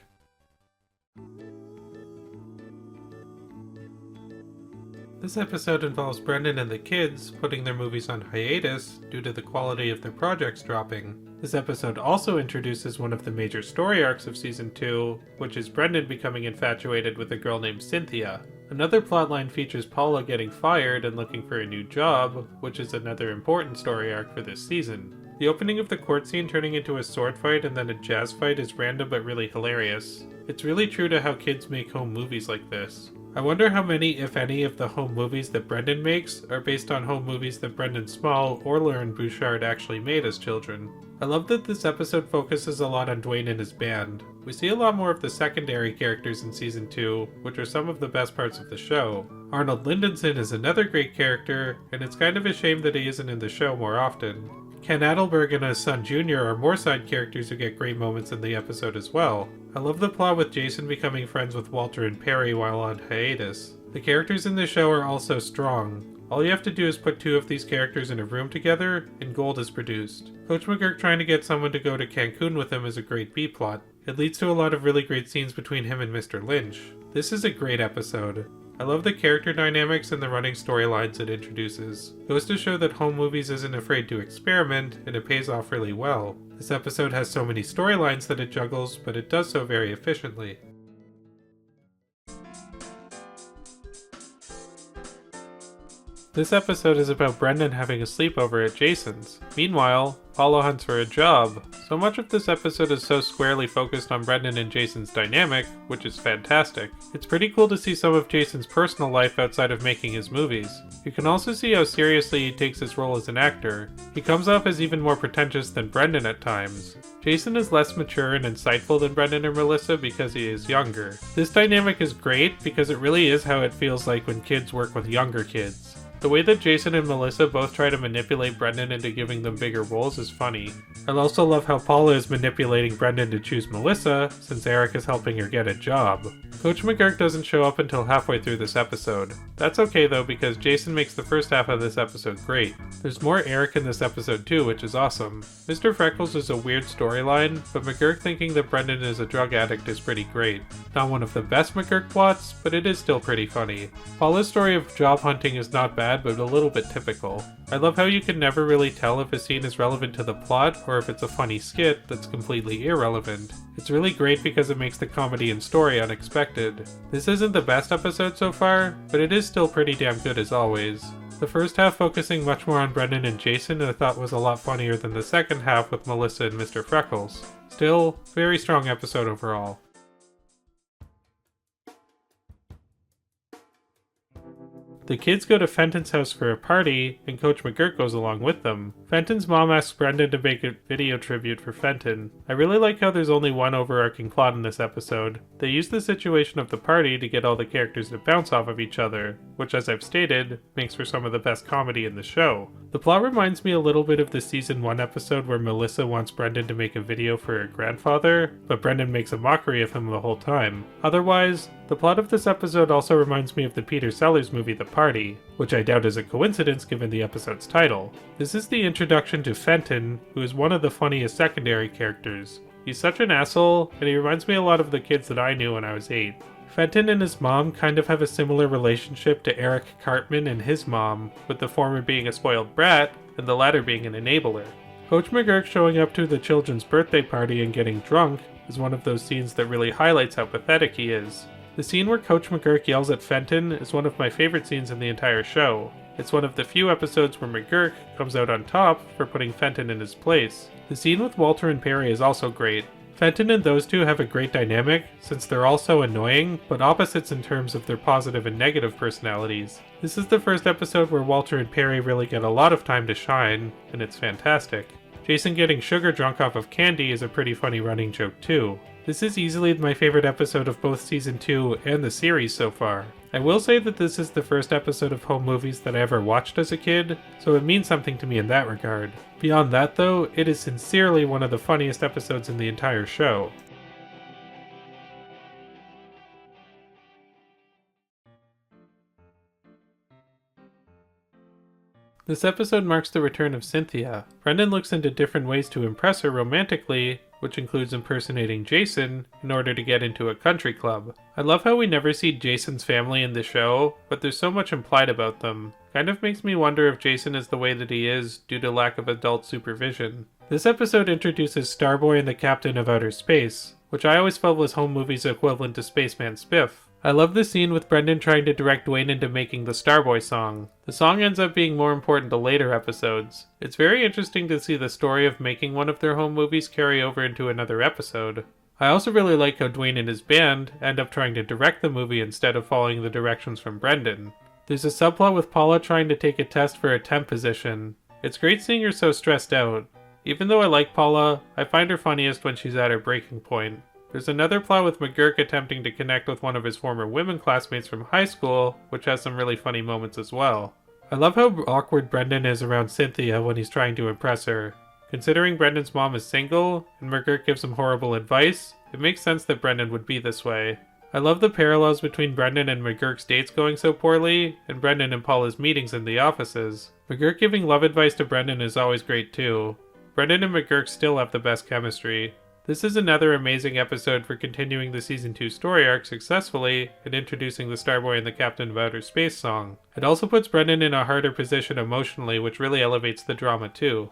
This episode involves Brendon and the kids putting their movies on hiatus due to the quality of their projects dropping. This episode also introduces one of the major story arcs of Season 2, which is Brendon becoming infatuated with a girl named Cynthia. Another plotline features Paula getting fired and looking for a new job, which is another important story arc for this season. The opening of the court scene turning into a sword fight and then a jazz fight is random but really hilarious. It's really true to how kids make home movies like this. I wonder how many, if any, of the home movies that Brendon makes are based on home movies that Brendon Small or Lauren Bouchard actually made as children. I love that this episode focuses a lot on Dwayne and his band. We see a lot more of the secondary characters in Season 2, which are some of the best parts of the show. Arnold Lindenson is another great character, and it's kind of a shame that he isn't in the show more often. Ken Adelberg and his son Junior are more side characters who get great moments in the episode as well. I love the plot with Jason becoming friends with Walter and Perry while on hiatus. The characters in the show are also strong. All you have to do is put two of these characters in a room together, and gold is produced. Coach McGurk trying to get someone to go to Cancun with him is a great B-plot. It leads to a lot of really great scenes between him and Mr. Lynch. This is a great episode. I love the character dynamics and the running storylines it introduces. It goes to show that home movies isn't afraid to experiment, and it pays off really well. This episode has so many storylines that it juggles, but it does so very efficiently. This episode is about Brendon having a sleepover at Jason's. Meanwhile, Paula hunts for a job. So much of this episode is so squarely focused on Brendon and Jason's dynamic, which is fantastic. It's pretty cool to see some of Jason's personal life outside of making his movies. You can also see how seriously he takes his role as an actor. He comes off as even more pretentious than Brendon at times. Jason is less mature and insightful than Brendon or Melissa because he is younger. This dynamic is great because it really is how it feels like when kids work with younger kids. The way that Jason and Melissa both try to manipulate Brendon into giving them bigger roles is funny. I also love how Paula is manipulating Brendon to choose Melissa, since Eric is helping her get a job. Coach McGurk doesn't show up until halfway through this episode. That's okay though, because Jason makes the first half of this episode great. There's more Eric in this episode too, which is awesome. Mr. Freckles is a weird storyline, but McGurk thinking that Brendon is a drug addict is pretty great. Not one of the best McGurk plots, but it is still pretty funny. Paula's story of job hunting is not bad, but a little bit typical. I love how you can never really tell if a scene is relevant to the plot or if it's a funny skit that's completely irrelevant. It's really great because it makes the comedy and story unexpected. This isn't the best episode so far, but it is still pretty damn good as always. The first half focusing much more on Brendon and Jason I thought was a lot funnier than the second half with Melissa and Mr. Freckles. Still, very strong episode overall. The kids go to Fenton's house for a party, and Coach McGurk goes along with them. Fenton's mom asks Brendon to make a video tribute for Fenton. I really like how there's only one overarching plot in this episode. They use the situation of the party to get all the characters to bounce off of each other, which as I've stated, makes for some of the best comedy in the show. The plot reminds me a little bit of the season 1 episode where Melissa wants Brendon to make a video for her grandfather, but Brendon makes a mockery of him the whole time. Otherwise, the plot of this episode also reminds me of the Peter Sellers movie The Party, which I doubt is a coincidence given the episode's title. This is the introduction to Fenton, who is one of the funniest secondary characters. He's such an asshole, and he reminds me a lot of the kids that I knew when I was 8. Fenton and his mom kind of have a similar relationship to Eric Cartman and his mom, with the former being a spoiled brat, and the latter being an enabler. Coach McGurk showing up to the children's birthday party and getting drunk is one of those scenes that really highlights how pathetic he is. The scene where Coach McGurk yells at Fenton is one of my favorite scenes in the entire show. It's one of the few episodes where McGurk comes out on top for putting Fenton in his place. The scene with Walter and Perry is also great. Fenton and those two have a great dynamic, since they're all so annoying, but opposites in terms of their positive and negative personalities. This is the first episode where Walter and Perry really get a lot of time to shine, and it's fantastic. Jason getting sugar drunk off of candy is a pretty funny running joke too. This is easily my favorite episode of both Season 2 and the series so far. I will say that this is the first episode of home movies that I ever watched as a kid, so it means something to me in that regard. Beyond that though, it is sincerely one of the funniest episodes in the entire show. This episode marks the return of Cynthia. Brendon looks into different ways to impress her romantically, which includes impersonating Jason, in order to get into a country club. I love how we never see Jason's family in the show, but there's so much implied about them. Kind of makes me wonder if Jason is the way that he is due to lack of adult supervision. This episode introduces Starboy and the Captain of Outer Space, which I always felt was home movie's equivalent to Spaceman Spiff. I love the scene with Brendon trying to direct Dwayne into making the Starboy song. The song ends up being more important to later episodes. It's very interesting to see the story of making one of their home movies carry over into another episode. I also really like how Dwayne and his band end up trying to direct the movie instead of following the directions from Brendon. There's a subplot with Paula trying to take a test for a temp position. It's great seeing her so stressed out. Even though I like Paula, I find her funniest when she's at her breaking point. There's another plot with McGurk attempting to connect with one of his former women classmates from high school, which has some really funny moments as well. I love how awkward Brendon is around Cynthia when he's trying to impress her. Considering Brendon's mom is single, and McGurk gives him horrible advice, it makes sense that Brendon would be this way. I love the parallels between Brendon and McGurk's dates going so poorly, and Brendon and Paula's meetings in the offices. McGurk giving love advice to Brendon is always great too. Brendon and McGurk still have the best chemistry. This is another amazing episode for continuing the Season 2 story arc successfully and introducing the Starboy and the Captain of Outer Space song. It also puts Brendon in a harder position emotionally, which really elevates the drama too.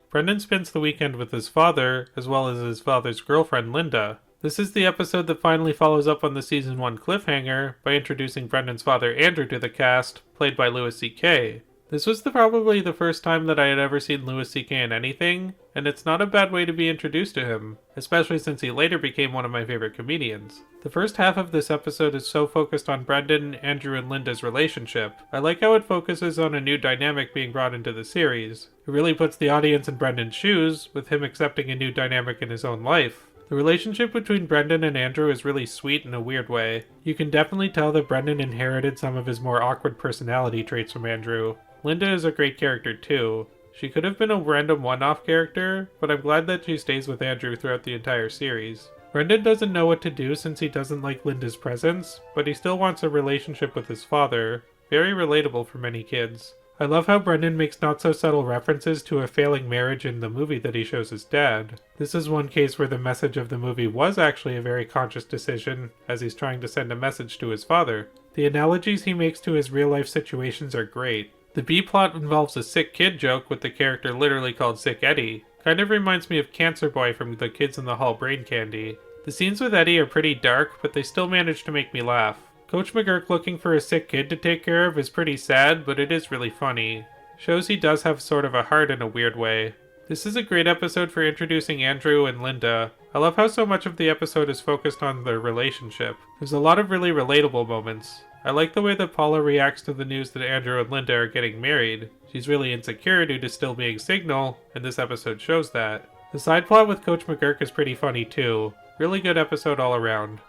Brendon spends the weekend with his father, as well as his father's girlfriend Linda. This is the episode that finally follows up on the Season 1 cliffhanger by introducing Brendon's father Andrew to the cast, played by Louis C.K. This was probably the first time that I had ever seen Louis C.K. in anything, and it's not a bad way to be introduced to him, especially since he later became one of my favorite comedians. The first half of this episode is so focused on Brendon, Andrew, and Linda's relationship. I like how it focuses on a new dynamic being brought into the series. It really puts the audience in Brendon's shoes, with him accepting a new dynamic in his own life. The relationship between Brendon and Andrew is really sweet in a weird way. You can definitely tell that Brendon inherited some of his more awkward personality traits from Andrew. Linda is a great character too. She could have been a random one-off character, but I'm glad that she stays with Andrew throughout the entire series. Brendon doesn't know what to do since he doesn't like Linda's presence, but he still wants a relationship with his father. Very relatable for many kids. I love how Brendon makes not-so-subtle references to a failing marriage in the movie that he shows his dad. This is one case where the message of the movie was actually a very conscious decision, as he's trying to send a message to his father. The analogies he makes to his real-life situations are great. The B-plot involves a sick kid joke with the character literally called Sick Eddie. Kind of reminds me of Cancer Boy from the Kids in the Hall Brain Candy. The scenes with Eddie are pretty dark, but they still manage to make me laugh. Coach McGurk looking for a sick kid to take care of is pretty sad, but it is really funny. Shows he does have sort of a heart in a weird way. This is a great episode for introducing Andrew and Linda. I love how so much of the episode is focused on their relationship. There's a lot of really relatable moments. I like the way that Paula reacts to the news that Andrew and Linda are getting married. She's really insecure due to still being Signal, and this episode shows that. The side plot with Coach McGurk is pretty funny too. Really good episode all around.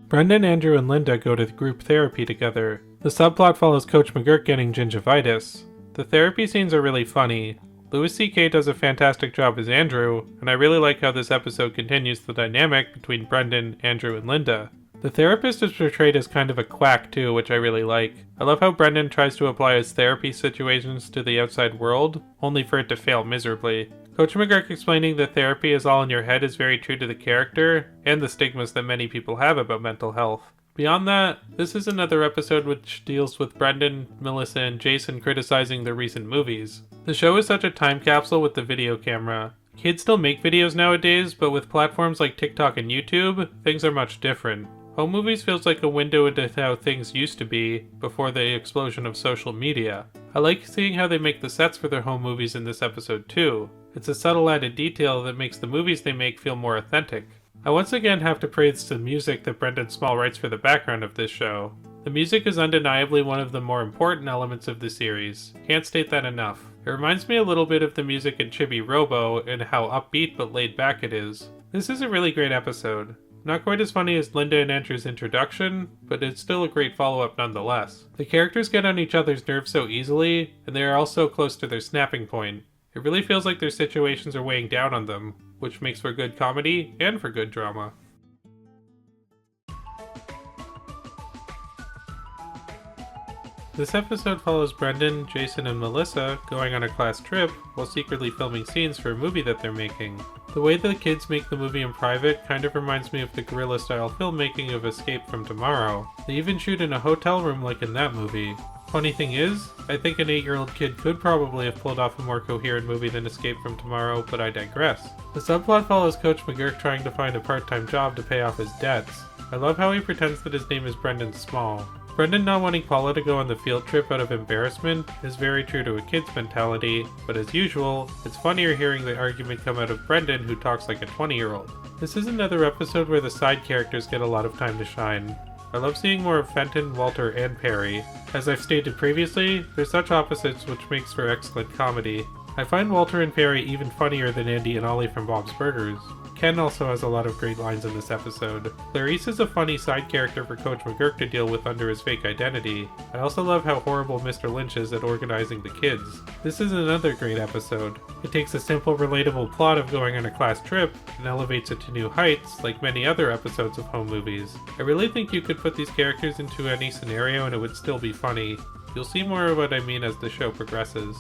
Brendon, Andrew, and Linda go to group therapy together. The subplot follows Coach McGurk getting gingivitis. The therapy scenes are really funny. Louis C.K. does a fantastic job as Andrew, and I really like how this episode continues the dynamic between Brendon, Andrew, and Linda. The therapist is portrayed as kind of a quack too, which I really like. I love how Brendon tries to apply his therapy situations to the outside world, only for it to fail miserably. Coach McGurk explaining that therapy is all in your head is very true to the character, and the stigmas that many people have about mental health. Beyond that, this is another episode which deals with Brendon, Melissa, and Jason criticizing their recent movies. The show is such a time capsule with the video camera. Kids still make videos nowadays, but with platforms like TikTok and YouTube, things are much different. Home movies feels like a window into how things used to be before the explosion of social media. I like seeing how they make the sets for their home movies in this episode too. It's a subtle added detail that makes the movies they make feel more authentic. I once again have to praise the music that Brendon Small writes for the background of this show. The music is undeniably one of the more important elements of the series. Can't state that enough. It reminds me a little bit of the music in Chibi Robo and how upbeat but laid back it is. This is a really great episode. Not quite as funny as Linda and Andrew's introduction, but it's still a great follow-up nonetheless. The characters get on each other's nerves so easily, and they are all so close to their snapping point. It really feels like their situations are weighing down on them, which makes for good comedy and for good drama. This episode follows Brendon, Jason, and Melissa going on a class trip while secretly filming scenes for a movie that they're making. The way the kids make the movie in private kind of reminds me of the guerrilla-style filmmaking of Escape from Tomorrow. They even shoot in a hotel room like in that movie. Funny thing is, I think an 8-year-old kid could probably have pulled off a more coherent movie than Escape from Tomorrow, but I digress. The subplot follows Coach McGurk trying to find a part-time job to pay off his debts. I love how he pretends that his name is Brendon Small. Brendon not wanting Paula to go on the field trip out of embarrassment is very true to a kid's mentality, but as usual, it's funnier hearing the argument come out of Brendon who talks like a 20-year-old. This is another episode where the side characters get a lot of time to shine. I love seeing more of Fenton, Walter, and Perry. As I've stated previously, they're such opposites which makes for excellent comedy. I find Walter and Perry even funnier than Andy and Ollie from Bob's Burgers. Ken also has a lot of great lines in this episode. Clarice is a funny side character for Coach McGurk to deal with under his fake identity. I also love how horrible Mr. Lynch is at organizing the kids. This is another great episode. It takes a simple, relatable plot of going on a class trip and elevates it to new heights, like many other episodes of home movies. I really think you could put these characters into any scenario and it would still be funny. You'll see more of what I mean as the show progresses.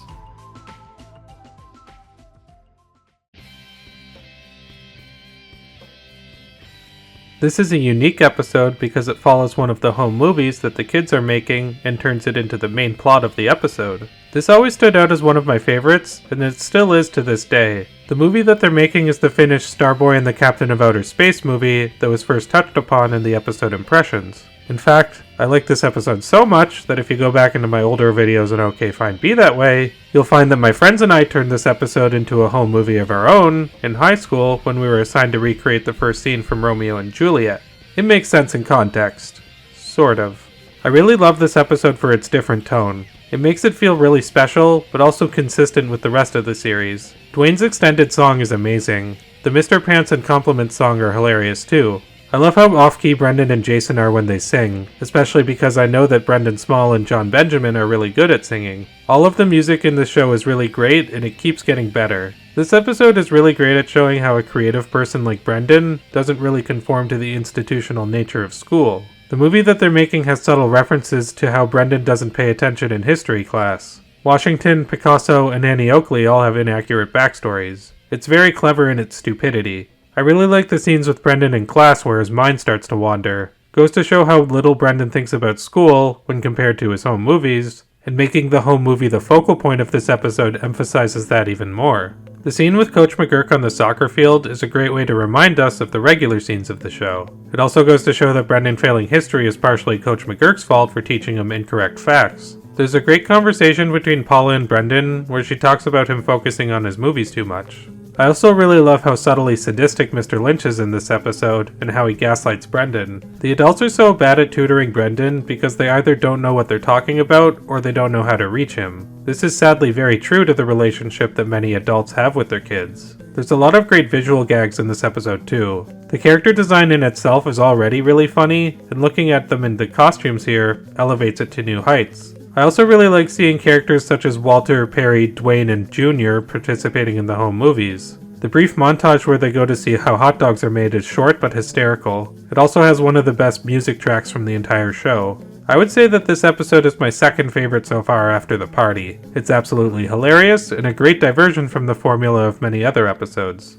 This is a unique episode because it follows one of the home movies that the kids are making and turns it into the main plot of the episode. This always stood out as one of my favorites, and it still is to this day. The movie that they're making is the Finnish Starboy and the Captain of Outer Space movie that was first touched upon in the episode Impressions. In fact, I like this episode so much that if you go back into my older videos on OK Fine Be That Way, you'll find that my friends and I turned this episode into a home movie of our own in high school when we were assigned to recreate the first scene from Romeo and Juliet. It makes sense in context. Sort of. I really love this episode for its different tone. It makes it feel really special, but also consistent with the rest of the series. Dwayne's extended song is amazing. The Mr. Pants and Compliments song are hilarious too. I love how off-key Brendon and Jason are when they sing, especially because I know that Brendon Small and John Benjamin are really good at singing. All of the music in the show is really great, and it keeps getting better. This episode is really great at showing how a creative person like Brendon doesn't really conform to the institutional nature of school. The movie that they're making has subtle references to how Brendon doesn't pay attention in history class. Washington, Picasso, and Annie Oakley all have inaccurate backstories. It's very clever in its stupidity. I really like the scenes with Brendon in class where his mind starts to wander. Goes to show how little Brendon thinks about school when compared to his home movies, and making the home movie the focal point of this episode emphasizes that even more. The scene with Coach McGurk on the soccer field is a great way to remind us of the regular scenes of the show. It also goes to show that Brendon failing history is partially Coach McGurk's fault for teaching him incorrect facts. There's a great conversation between Paula and Brendon where she talks about him focusing on his movies too much. I also really love how subtly sadistic Mr. Lynch is in this episode, and how he gaslights Brendon. The adults are so bad at tutoring Brendon because they either don't know what they're talking about, or they don't know how to reach him. This is sadly very true to the relationship that many adults have with their kids. There's a lot of great visual gags in this episode too. The character design in itself is already really funny, and looking at them in the costumes here elevates it to new heights. I also really like seeing characters such as Walter, Perry, Dwayne, and Jr. participating in the home movies. The brief montage where they go to see how hot dogs are made is short but hysterical. It also has one of the best music tracks from the entire show. I would say that this episode is my second favorite so far after the party. It's absolutely hilarious and a great diversion from the formula of many other episodes.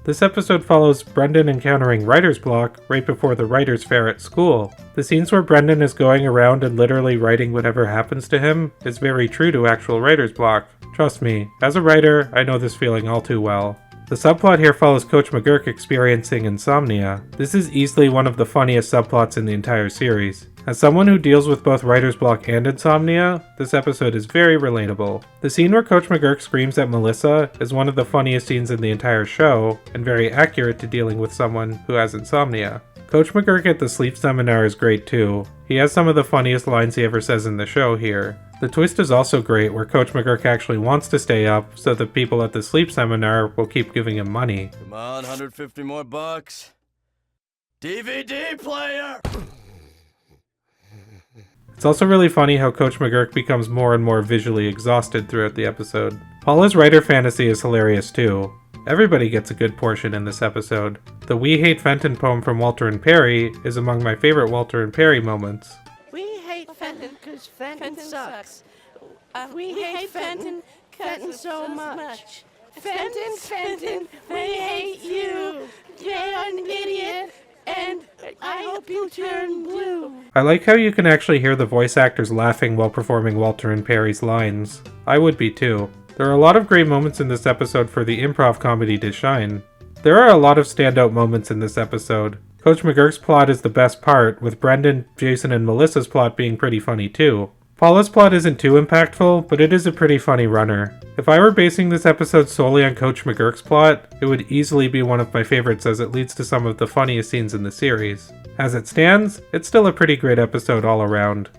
This episode follows Brendon encountering writer's block right before the writer's fair at school. The scenes where Brendon is going around and literally writing whatever happens to him is very true to actual writer's block. Trust me, as a writer, I know this feeling all too well. The subplot here follows Coach McGurk experiencing insomnia. This is easily one of the funniest subplots in the entire series. As someone who deals with both writer's block and insomnia, this episode is very relatable. The scene where Coach McGurk screams at Melissa is one of the funniest scenes in the entire show, and very accurate to dealing with someone who has insomnia. Coach McGurk at the sleep seminar is great too. He has some of the funniest lines he ever says in the show here. The twist is also great where Coach McGurk actually wants to stay up so the people at the sleep seminar will keep giving him money. Come on, 150 more bucks. DVD player! It's also really funny how Coach McGurk becomes more and more visually exhausted throughout the episode. Paula's writer fantasy is hilarious too. Everybody gets a good portion in this episode. The We Hate Fenton poem from Walter and Perry is among my favorite Walter and Perry moments. We hate Fenton because Fenton sucks. We hate Fenton so much. Fenton, we hate you. You're an idiot, and I hope you turn blue. I like how you can actually hear the voice actors laughing while performing Walter and Perry's lines. I would be too. There are a lot of great moments in this episode for the improv comedy to shine. There are a lot of standout moments in this episode. Coach McGurk's plot is the best part, with Brendon, Jason, and Melissa's plot being pretty funny too. Paula's plot isn't too impactful, but it is a pretty funny runner. If I were basing this episode solely on Coach McGurk's plot, it would easily be one of my favorites as it leads to some of the funniest scenes in the series. As it stands, it's still a pretty great episode all around.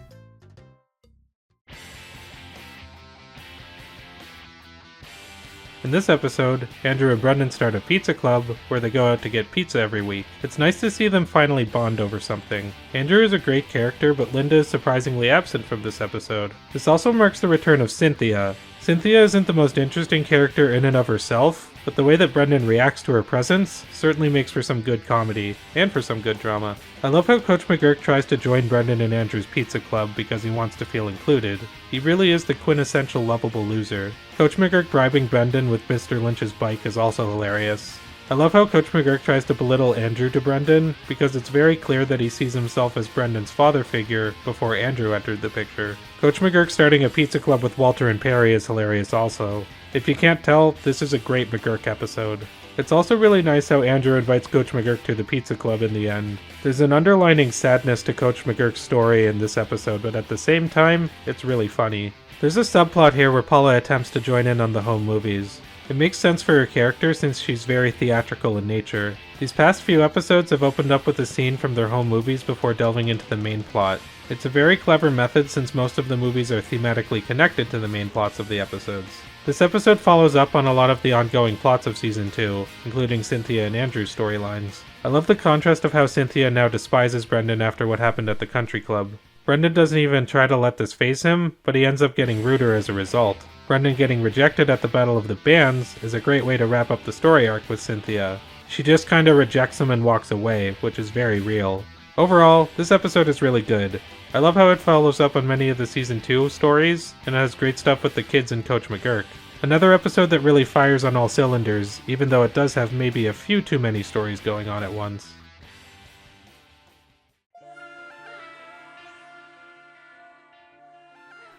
In this episode, Andrew and Brendon start a pizza club where they go out to get pizza every week. It's nice to see them finally bond over something. Andrew is a great character, but Linda is surprisingly absent from this episode. This also marks the return of Cynthia. Cynthia isn't the most interesting character in and of herself, but the way that Brendon reacts to her presence certainly makes for some good comedy, and for some good drama. I love how Coach McGurk tries to join Brendon and Andrew's pizza club because he wants to feel included. He really is the quintessential lovable loser. Coach McGurk bribing Brendon with Mr. Lynch's bike is also hilarious. I love how Coach McGurk tries to belittle Andrew to Brendon, because it's very clear that he sees himself as Brendon's father figure before Andrew entered the picture. Coach McGurk starting a pizza club with Walter and Perry is hilarious also. If you can't tell, this is a great McGurk episode. It's also really nice how Andrew invites Coach McGurk to the pizza club in the end. There's an underlining sadness to Coach McGurk's story in this episode, but at the same time, it's really funny. There's a subplot here where Paula attempts to join in on the home movies. It makes sense for her character since she's very theatrical in nature. These past few episodes have opened up with a scene from their home movies before delving into the main plot. It's a very clever method since most of the movies are thematically connected to the main plots of the episodes. This episode follows up on a lot of the ongoing plots of Season 2, including Cynthia and Andrew's storylines. I love the contrast of how Cynthia now despises Brendon after what happened at the country club. Brendon doesn't even try to let this faze him, but he ends up getting ruder as a result. Brendon getting rejected at the Battle of the Bands is a great way to wrap up the story arc with Cynthia. She just kinda rejects him and walks away, which is very real. Overall, this episode is really good. I love how it follows up on many of the Season 2 stories, and it has great stuff with the kids and Coach McGurk. Another episode that really fires on all cylinders, even though it does have maybe a few too many stories going on at once.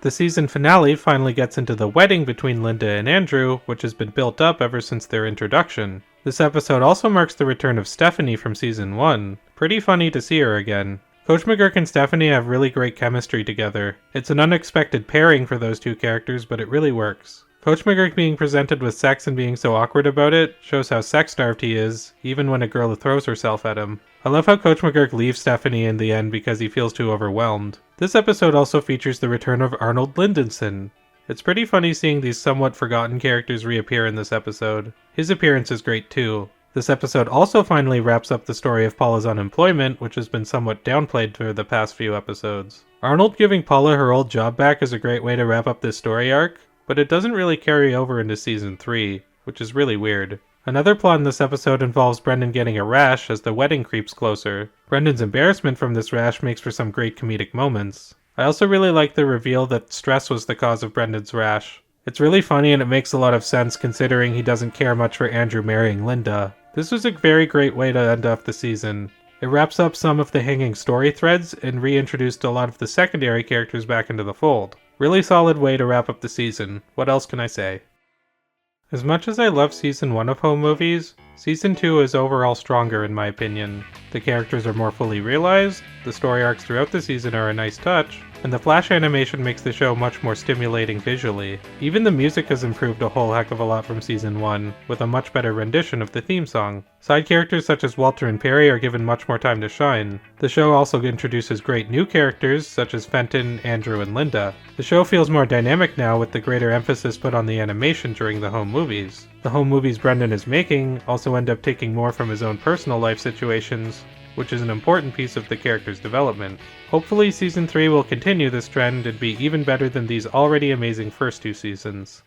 The season finale finally gets into the wedding between Linda and Andrew, which has been built up ever since their introduction. This episode also marks the return of Stephanie from Season 1. Pretty funny to see her again. Coach McGurk and Stephanie have really great chemistry together. It's an unexpected pairing for those two characters, but it really works. Coach McGurk being presented with sex and being so awkward about it shows how sex-starved he is, even when a girl throws herself at him. I love how Coach McGurk leaves Stephanie in the end because he feels too overwhelmed. This episode also features the return of Arnold Lindensson. It's pretty funny seeing these somewhat forgotten characters reappear in this episode. His appearance is great too. This episode also finally wraps up the story of Paula's unemployment, which has been somewhat downplayed for the past few episodes. Arnold giving Paula her old job back is a great way to wrap up this story arc, but it doesn't really carry over into Season 3, which is really weird. Another plot in this episode involves Brendon getting a rash as the wedding creeps closer. Brendon's embarrassment from this rash makes for some great comedic moments. I also really like the reveal that stress was the cause of Brendon's rash. It's really funny and it makes a lot of sense considering he doesn't care much for Andrew marrying Linda. This was a very great way to end off the season. It wraps up some of the hanging story threads and reintroduced a lot of the secondary characters back into the fold. Really solid way to wrap up the season. What else can I say? As much as I love Season 1 of home movies, Season 2 is overall stronger in my opinion. The characters are more fully realized, the story arcs throughout the season are a nice touch, and the flash animation makes the show much more stimulating visually. Even the music has improved a whole heck of a lot from Season 1, with a much better rendition of the theme song. Side characters such as Walter and Perry are given much more time to shine. The show also introduces great new characters such as Fenton, Andrew, and Linda. The show feels more dynamic now with the greater emphasis put on the animation during the home movies. The home movies Brendon is making also end up taking more from his own personal life situations, which is an important piece of the character's development. Hopefully Season 3 will continue this trend and be even better than these already amazing first two seasons.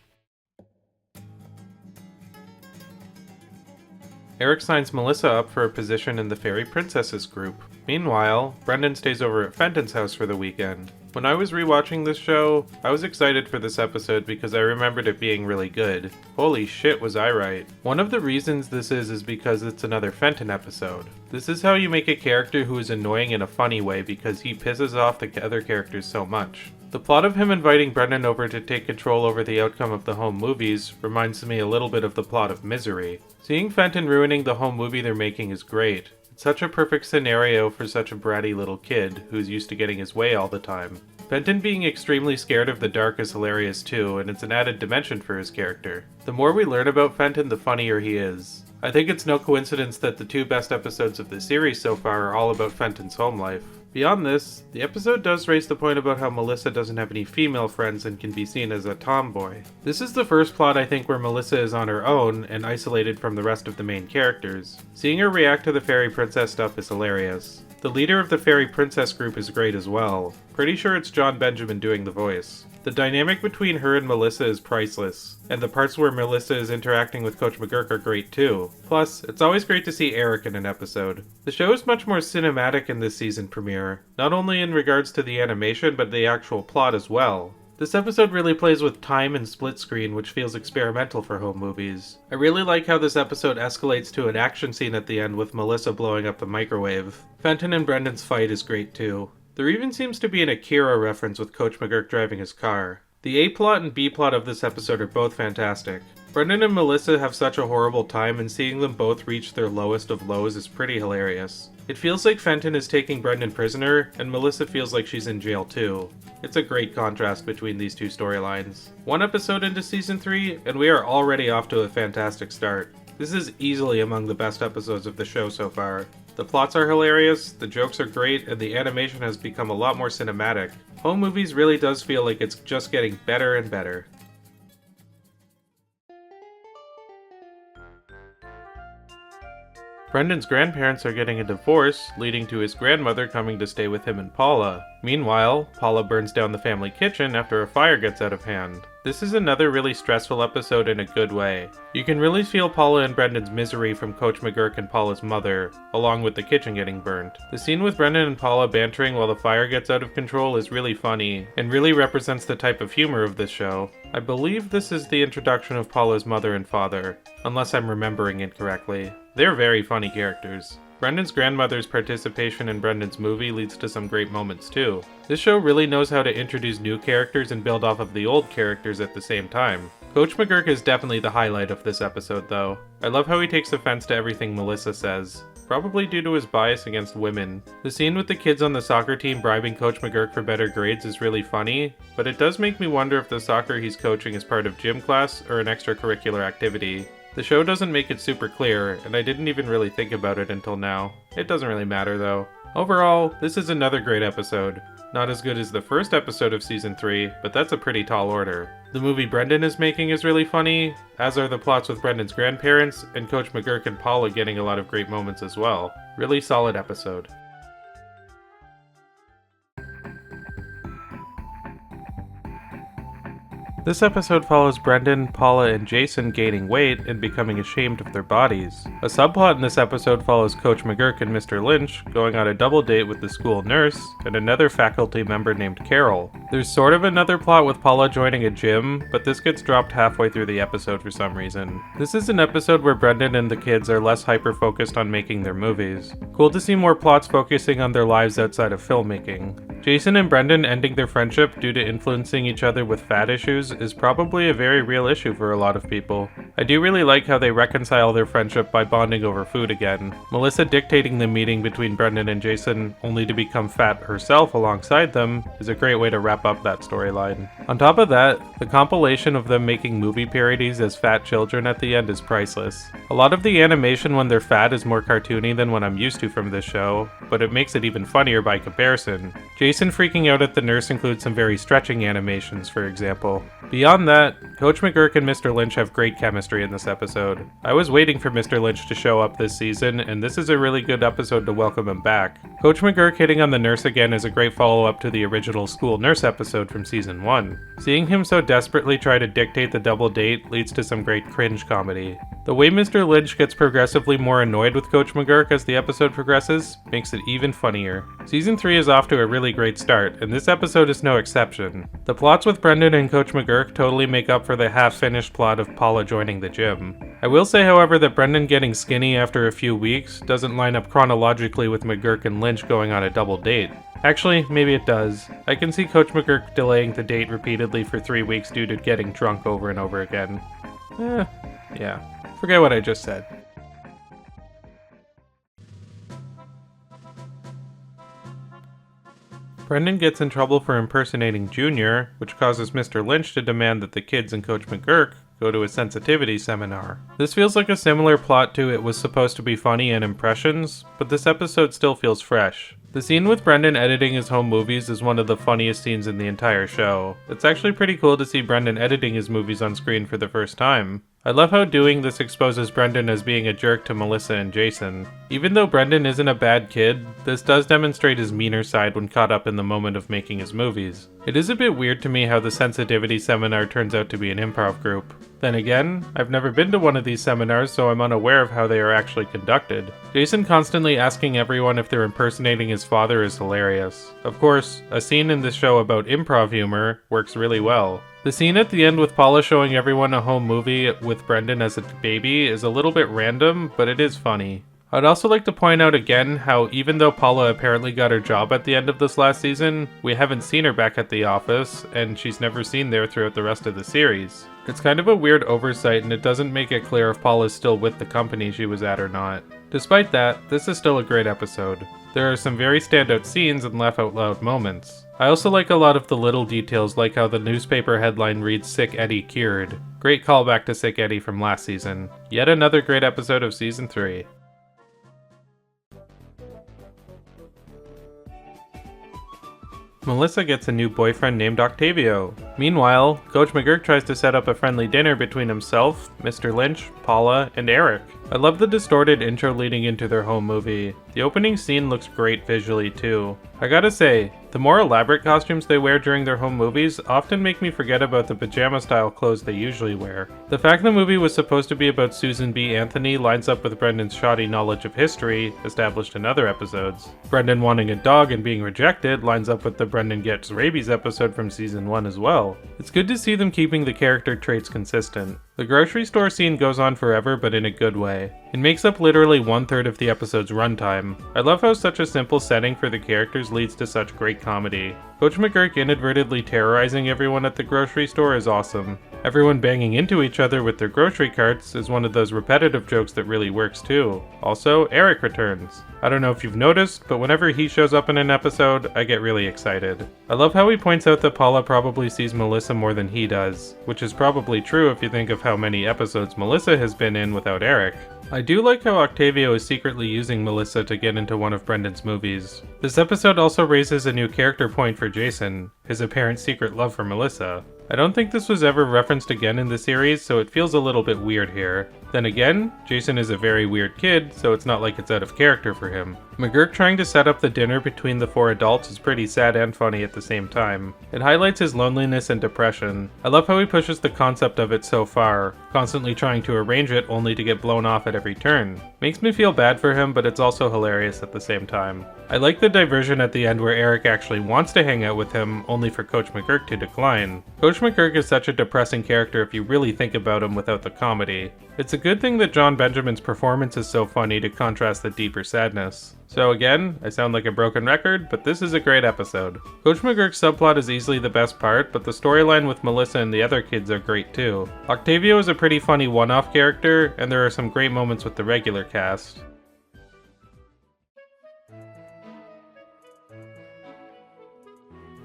Eric signs Melissa up for a position in the Fairy Princesses group. Meanwhile, Brendon stays over at Fenton's house for the weekend. When I was rewatching this show, I was excited for this episode because I remembered it being really good. Holy shit was I right. One of the reasons this is because it's another Fenton episode. This is how you make a character who is annoying in a funny way because he pisses off the other characters so much. The plot of him inviting Brendon over to take control over the outcome of the home movies reminds me a little bit of the plot of Misery. Seeing Fenton ruining the home movie they're making is great. It's such a perfect scenario for such a bratty little kid who's used to getting his way all the time. Fenton being extremely scared of the dark is hilarious too, and it's an added dimension for his character. The more we learn about Fenton, the funnier he is. I think it's no coincidence that the 2 best episodes of the series so far are all about Fenton's home life. Beyond this, the episode does raise the point about how Melissa doesn't have any female friends and can be seen as a tomboy. This is the first plot I think where Melissa is on her own and isolated from the rest of the main characters. Seeing her react to the fairy princess stuff is hilarious. The leader of the fairy princess group is great as well. Pretty sure it's John Benjamin doing the voice. The dynamic between her and Melissa is priceless, and the parts where Melissa is interacting with Coach McGurk are great too. Plus, it's always great to see Eric in an episode. The show is much more cinematic in this season premiere, not only in regards to the animation but the actual plot as well. This episode really plays with time and split screen, which feels experimental for home movies. I really like how this episode escalates to an action scene at the end with Melissa blowing up the microwave. Fenton and Brendon's fight is great too. There even seems to be an Akira reference with Coach McGurk driving his car. The A-plot and B-plot of this episode are both fantastic. Brendon and Melissa have such a horrible time, and seeing them both reach their lowest of lows is pretty hilarious. It feels like Fenton is taking Brendon prisoner, and Melissa feels like she's in jail too. It's a great contrast between these two storylines. 1 episode into season 3, and we are already off to a fantastic start. This is easily among the best episodes of the show so far. The plots are hilarious, the jokes are great, and the animation has become a lot more cinematic. Home movies really does feel like it's just getting better and better. Brendon's grandparents are getting a divorce, leading to his grandmother coming to stay with him and Paula. Meanwhile, Paula burns down the family kitchen after a fire gets out of hand. This is another really stressful episode in a good way. You can really feel Paula and Brendon's misery from Coach McGurk and Paula's mother, along with the kitchen getting burnt. The scene with Brendon and Paula bantering while the fire gets out of control is really funny, and really represents the type of humor of this show. I believe this is the introduction of Paula's mother and father, unless I'm remembering incorrectly. They're very funny characters. Brendon's grandmother's participation in Brendon's movie leads to some great moments too. This show really knows how to introduce new characters and build off of the old characters at the same time. Coach McGurk is definitely the highlight of this episode though. I love how he takes offense to everything Melissa says, probably due to his bias against women. The scene with the kids on the soccer team bribing Coach McGurk for better grades is really funny, but it does make me wonder if the soccer he's coaching is part of gym class or an extracurricular activity. The show doesn't make it super clear, and I didn't even really think about it until now. It doesn't really matter though. Overall, this is another great episode. Not as good as the first episode of season 3, but that's a pretty tall order. The movie Brendon is making is really funny, as are the plots with Brendon's grandparents, and Coach McGurk and Paula getting a lot of great moments as well. Really solid episode. This episode follows Brendon, Paula, and Jason gaining weight and becoming ashamed of their bodies. A subplot in this episode follows Coach McGurk and Mr. Lynch going on a double date with the school nurse and another faculty member named Carol. There's sort of another plot with Paula joining a gym, but this gets dropped halfway through the episode for some reason. This is an episode where Brendon and the kids are less hyper-focused on making their movies. Cool to see more plots focusing on their lives outside of filmmaking. Jason and Brendon ending their friendship due to influencing each other with fat issues is probably a very real issue for a lot of people. I do really like how they reconcile their friendship by bonding over food again. Melissa dictating the meeting between Brendon and Jason only to become fat herself alongside them is a great way to wrap up that storyline. On top of that, the compilation of them making movie parodies as fat children at the end is priceless. A lot of the animation when they're fat is more cartoony than what I'm used to from this show, but it makes it even funnier by comparison. Jason freaking out at the nurse includes some very stretching animations, for example. Beyond that, Coach McGurk and Mr. Lynch have great chemistry in this episode. I was waiting for Mr. Lynch to show up this season, and this is a really good episode to welcome him back. Coach McGurk hitting on the nurse again is a great follow-up to the original school nurse episode from season 1. Seeing him so desperately try to dictate the double date leads to some great cringe comedy. The way Mr. Lynch gets progressively more annoyed with Coach McGurk as the episode progresses makes it even funnier. Season 3 is off to a really great start, and this episode is no exception. The plots with Brendon and Coach McGurk totally make up for the half-finished plot of Paula joining the gym. I will say, however, that Brendon getting skinny after a few weeks doesn't line up chronologically with McGurk and Lynch going on a double date. Actually, maybe it does. I can see Coach McGurk delaying the date repeatedly for 3 weeks due to getting drunk over and over again. Yeah. Forget what I just said. Brendon gets in trouble for impersonating Junior, which causes Mr. Lynch to demand that the kids and Coach McGurk go to a sensitivity seminar. This feels like a similar plot to It Was Supposed to Be Funny and Impressions, but this episode still feels fresh. The scene with Brendon editing his home movies is one of the funniest scenes in the entire show. It's actually pretty cool to see Brendon editing his movies on screen for the first time. I love how doing this exposes Brendon as being a jerk to Melissa and Jason. Even though Brendon isn't a bad kid, this does demonstrate his meaner side when caught up in the moment of making his movies. It is a bit weird to me how the sensitivity seminar turns out to be an improv group. Then again, I've never been to one of these seminars, so I'm unaware of how they are actually conducted. Jason constantly asking everyone if they're impersonating his father is hilarious. Of course, a scene in this show about improv humor works really well. The scene at the end with Paula showing everyone a home movie with Brendon as a baby is a little bit random, but it is funny. I'd also like to point out again how even though Paula apparently got her job at the end of this last season, we haven't seen her back at the office, and she's never seen there throughout the rest of the series. It's kind of a weird oversight, and it doesn't make it clear if Paula's still with the company she was at or not. Despite that, this is still a great episode. There are some very standout scenes and laugh-out-loud moments. I also like a lot of the little details, like how the newspaper headline reads "Sick Eddie Cured." Great callback to Sick Eddie from last season. Yet another great episode of Season 3. Melissa gets a new boyfriend named Octavio. Meanwhile, Coach McGurk tries to set up a friendly dinner between himself, Mr. Lynch, Paula, and Eric. I love the distorted intro leading into their home movie. The opening scene looks great visually too. I gotta say, the more elaborate costumes they wear during their home movies often make me forget about the pajama-style clothes they usually wear. The fact the movie was supposed to be about Susan B. Anthony lines up with Brendon's shoddy knowledge of history, established in other episodes. Brendon wanting a dog and being rejected lines up with the Brendon Gets Rabies episode from Season 1 as well. It's good to see them keeping the character traits consistent. The grocery store scene goes on forever, but in a good way. It makes up literally 1/3 of the episode's runtime. I love how such a simple setting for the characters leads to such great comedy. Coach McGurk inadvertently terrorizing everyone at the grocery store is awesome. Everyone banging into each other with their grocery carts is one of those repetitive jokes that really works too. Also, Eric returns. I don't know if you've noticed, but whenever he shows up in an episode, I get really excited. I love how he points out that Paula probably sees Melissa more than he does, which is probably true if you think of how many episodes Melissa has been in without Eric. I do like how Octavio is secretly using Melissa to get into one of Brendon's movies. This episode also raises a new character point for Jason, his apparent secret love for Melissa. I don't think this was ever referenced again in the series, so it feels a little bit weird here. Then again, Jason is a very weird kid, so it's not like it's out of character for him. McGurk trying to set up the dinner between the 4 adults is pretty sad and funny at the same time. It highlights his loneliness and depression. I love how he pushes the concept of it so far, constantly trying to arrange it only to get blown off at every turn. Makes me feel bad for him, but it's also hilarious at the same time. I like the diversion at the end where Eric actually wants to hang out with him, only for Coach McGurk to decline. Coach McGurk is such a depressing character if you really think about him without the comedy. It's a good thing that John Benjamin's performance is so funny to contrast the deeper sadness. So again, I sound like a broken record, but this is a great episode. Coach McGurk's subplot is easily the best part, but the storyline with Melissa and the other kids are great too. Octavio is a pretty funny one-off character, and there are some great moments with the regular cast.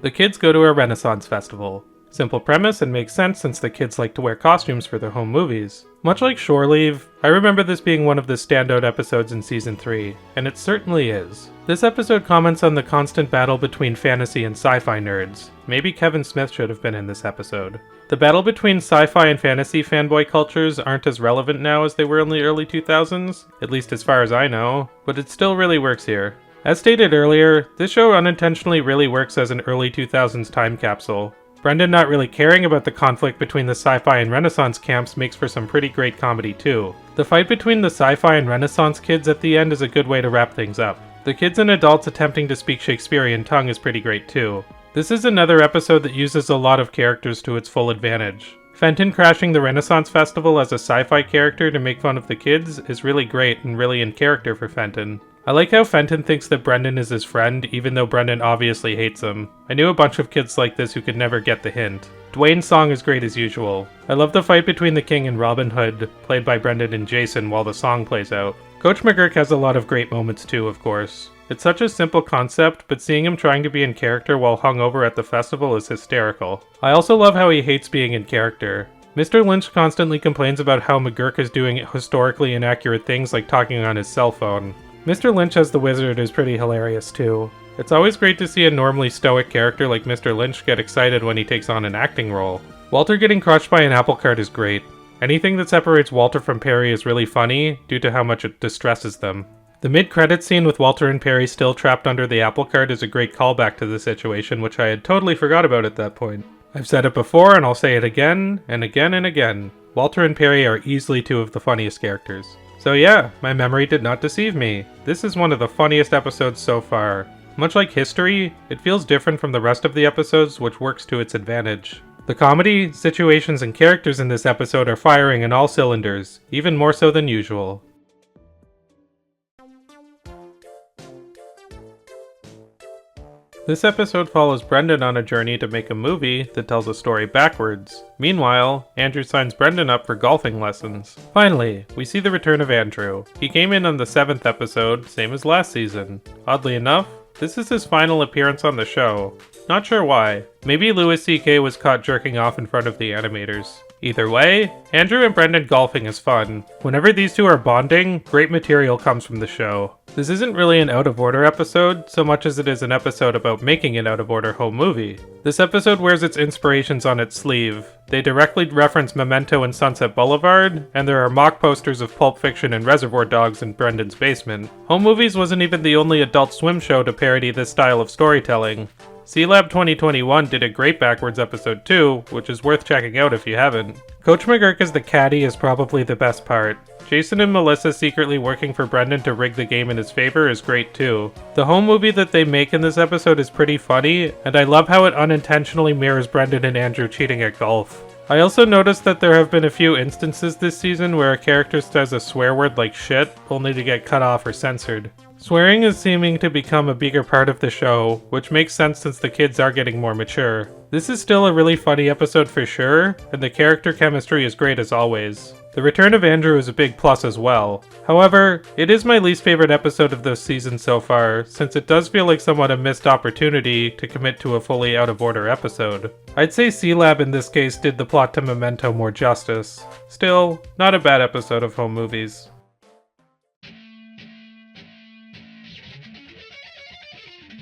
The kids go to a Renaissance festival. Simple premise and makes sense since the kids like to wear costumes for their home movies. Much like Shore Leave, I remember this being one of the standout episodes in Season 3, and it certainly is. This episode comments on the constant battle between fantasy and sci-fi nerds. Maybe Kevin Smith should have been in this episode. The battle between sci-fi and fantasy fanboy cultures aren't as relevant now as they were in the early 2000s, at least as far as I know, but it still really works here. As stated earlier, this show unintentionally really works as an early 2000s time capsule. Brendon not really caring about the conflict between the sci-fi and Renaissance camps makes for some pretty great comedy too. The fight between the sci-fi and Renaissance kids at the end is a good way to wrap things up. The kids and adults attempting to speak Shakespearean tongue is pretty great too. This is another episode that uses a lot of characters to its full advantage. Fenton crashing the Renaissance Festival as a sci-fi character to make fun of the kids is really great and really in character for Fenton. I like how Fenton thinks that Brendon is his friend, even though Brendon obviously hates him. I knew a bunch of kids like this who could never get the hint. Dwayne's song is great as usual. I love the fight between the King and Robin Hood, played by Brendon and Jason while the song plays out. Coach McGurk has a lot of great moments too, of course. It's such a simple concept, but seeing him trying to be in character while hungover at the festival is hysterical. I also love how he hates being in character. Mr. Lynch constantly complains about how McGurk is doing historically inaccurate things like talking on his cell phone. Mr. Lynch as the wizard is pretty hilarious too. It's always great to see a normally stoic character like Mr. Lynch get excited when he takes on an acting role. Walter getting crushed by an apple cart is great. Anything that separates Walter from Perry is really funny due to how much it distresses them. The mid-credits scene with Walter and Perry still trapped under the apple cart is a great callback to the situation, which I had totally forgot about at that point. I've said it before and I'll say it again and again and again. Walter and Perry are easily two of the funniest characters. So yeah, my memory did not deceive me. This is one of the funniest episodes so far. Much like History, it feels different from the rest of the episodes, which works to its advantage. The comedy, situations, and characters in this episode are firing on all cylinders, even more so than usual. This episode follows Brendon on a journey to make a movie that tells a story backwards. Meanwhile, Andrew signs Brendon up for golfing lessons. Finally, we see the return of Andrew. He came in on the 7th episode, same as last season. Oddly enough, this is his final appearance on the show. Not sure why. Maybe Louis C.K. was caught jerking off in front of the animators. Either way, Andrew and Brendon golfing is fun. Whenever these two are bonding, great material comes from the show. This isn't really an out-of-order episode, so much as it is an episode about making an out-of-order home movie. This episode wears its inspirations on its sleeve. They directly reference Memento and Sunset Boulevard, and there are mock posters of Pulp Fiction and Reservoir Dogs in Brendon's basement. Home Movies wasn't even the only Adult Swim show to parody this style of storytelling. C-Lab 2021 did a great backwards episode too, which is worth checking out if you haven't. Coach McGurk as the caddy is probably the best part. Jason and Melissa secretly working for Brendon to rig the game in his favor is great too. The home movie that they make in this episode is pretty funny, and I love how it unintentionally mirrors Brendon and Andrew cheating at golf. I also noticed that there have been a few instances this season where a character says a swear word like shit, only to get cut off or censored. Swearing is seeming to become a bigger part of the show, which makes sense since the kids are getting more mature. This is still a really funny episode for sure, and the character chemistry is great as always. The return of Andrew is a big plus as well. However, it is my least favorite episode of this season so far, since it does feel like somewhat a missed opportunity to commit to a fully out-of-order episode. I'd say C-Lab in this case did the plot to Memento more justice. Still, not a bad episode of Home Movies.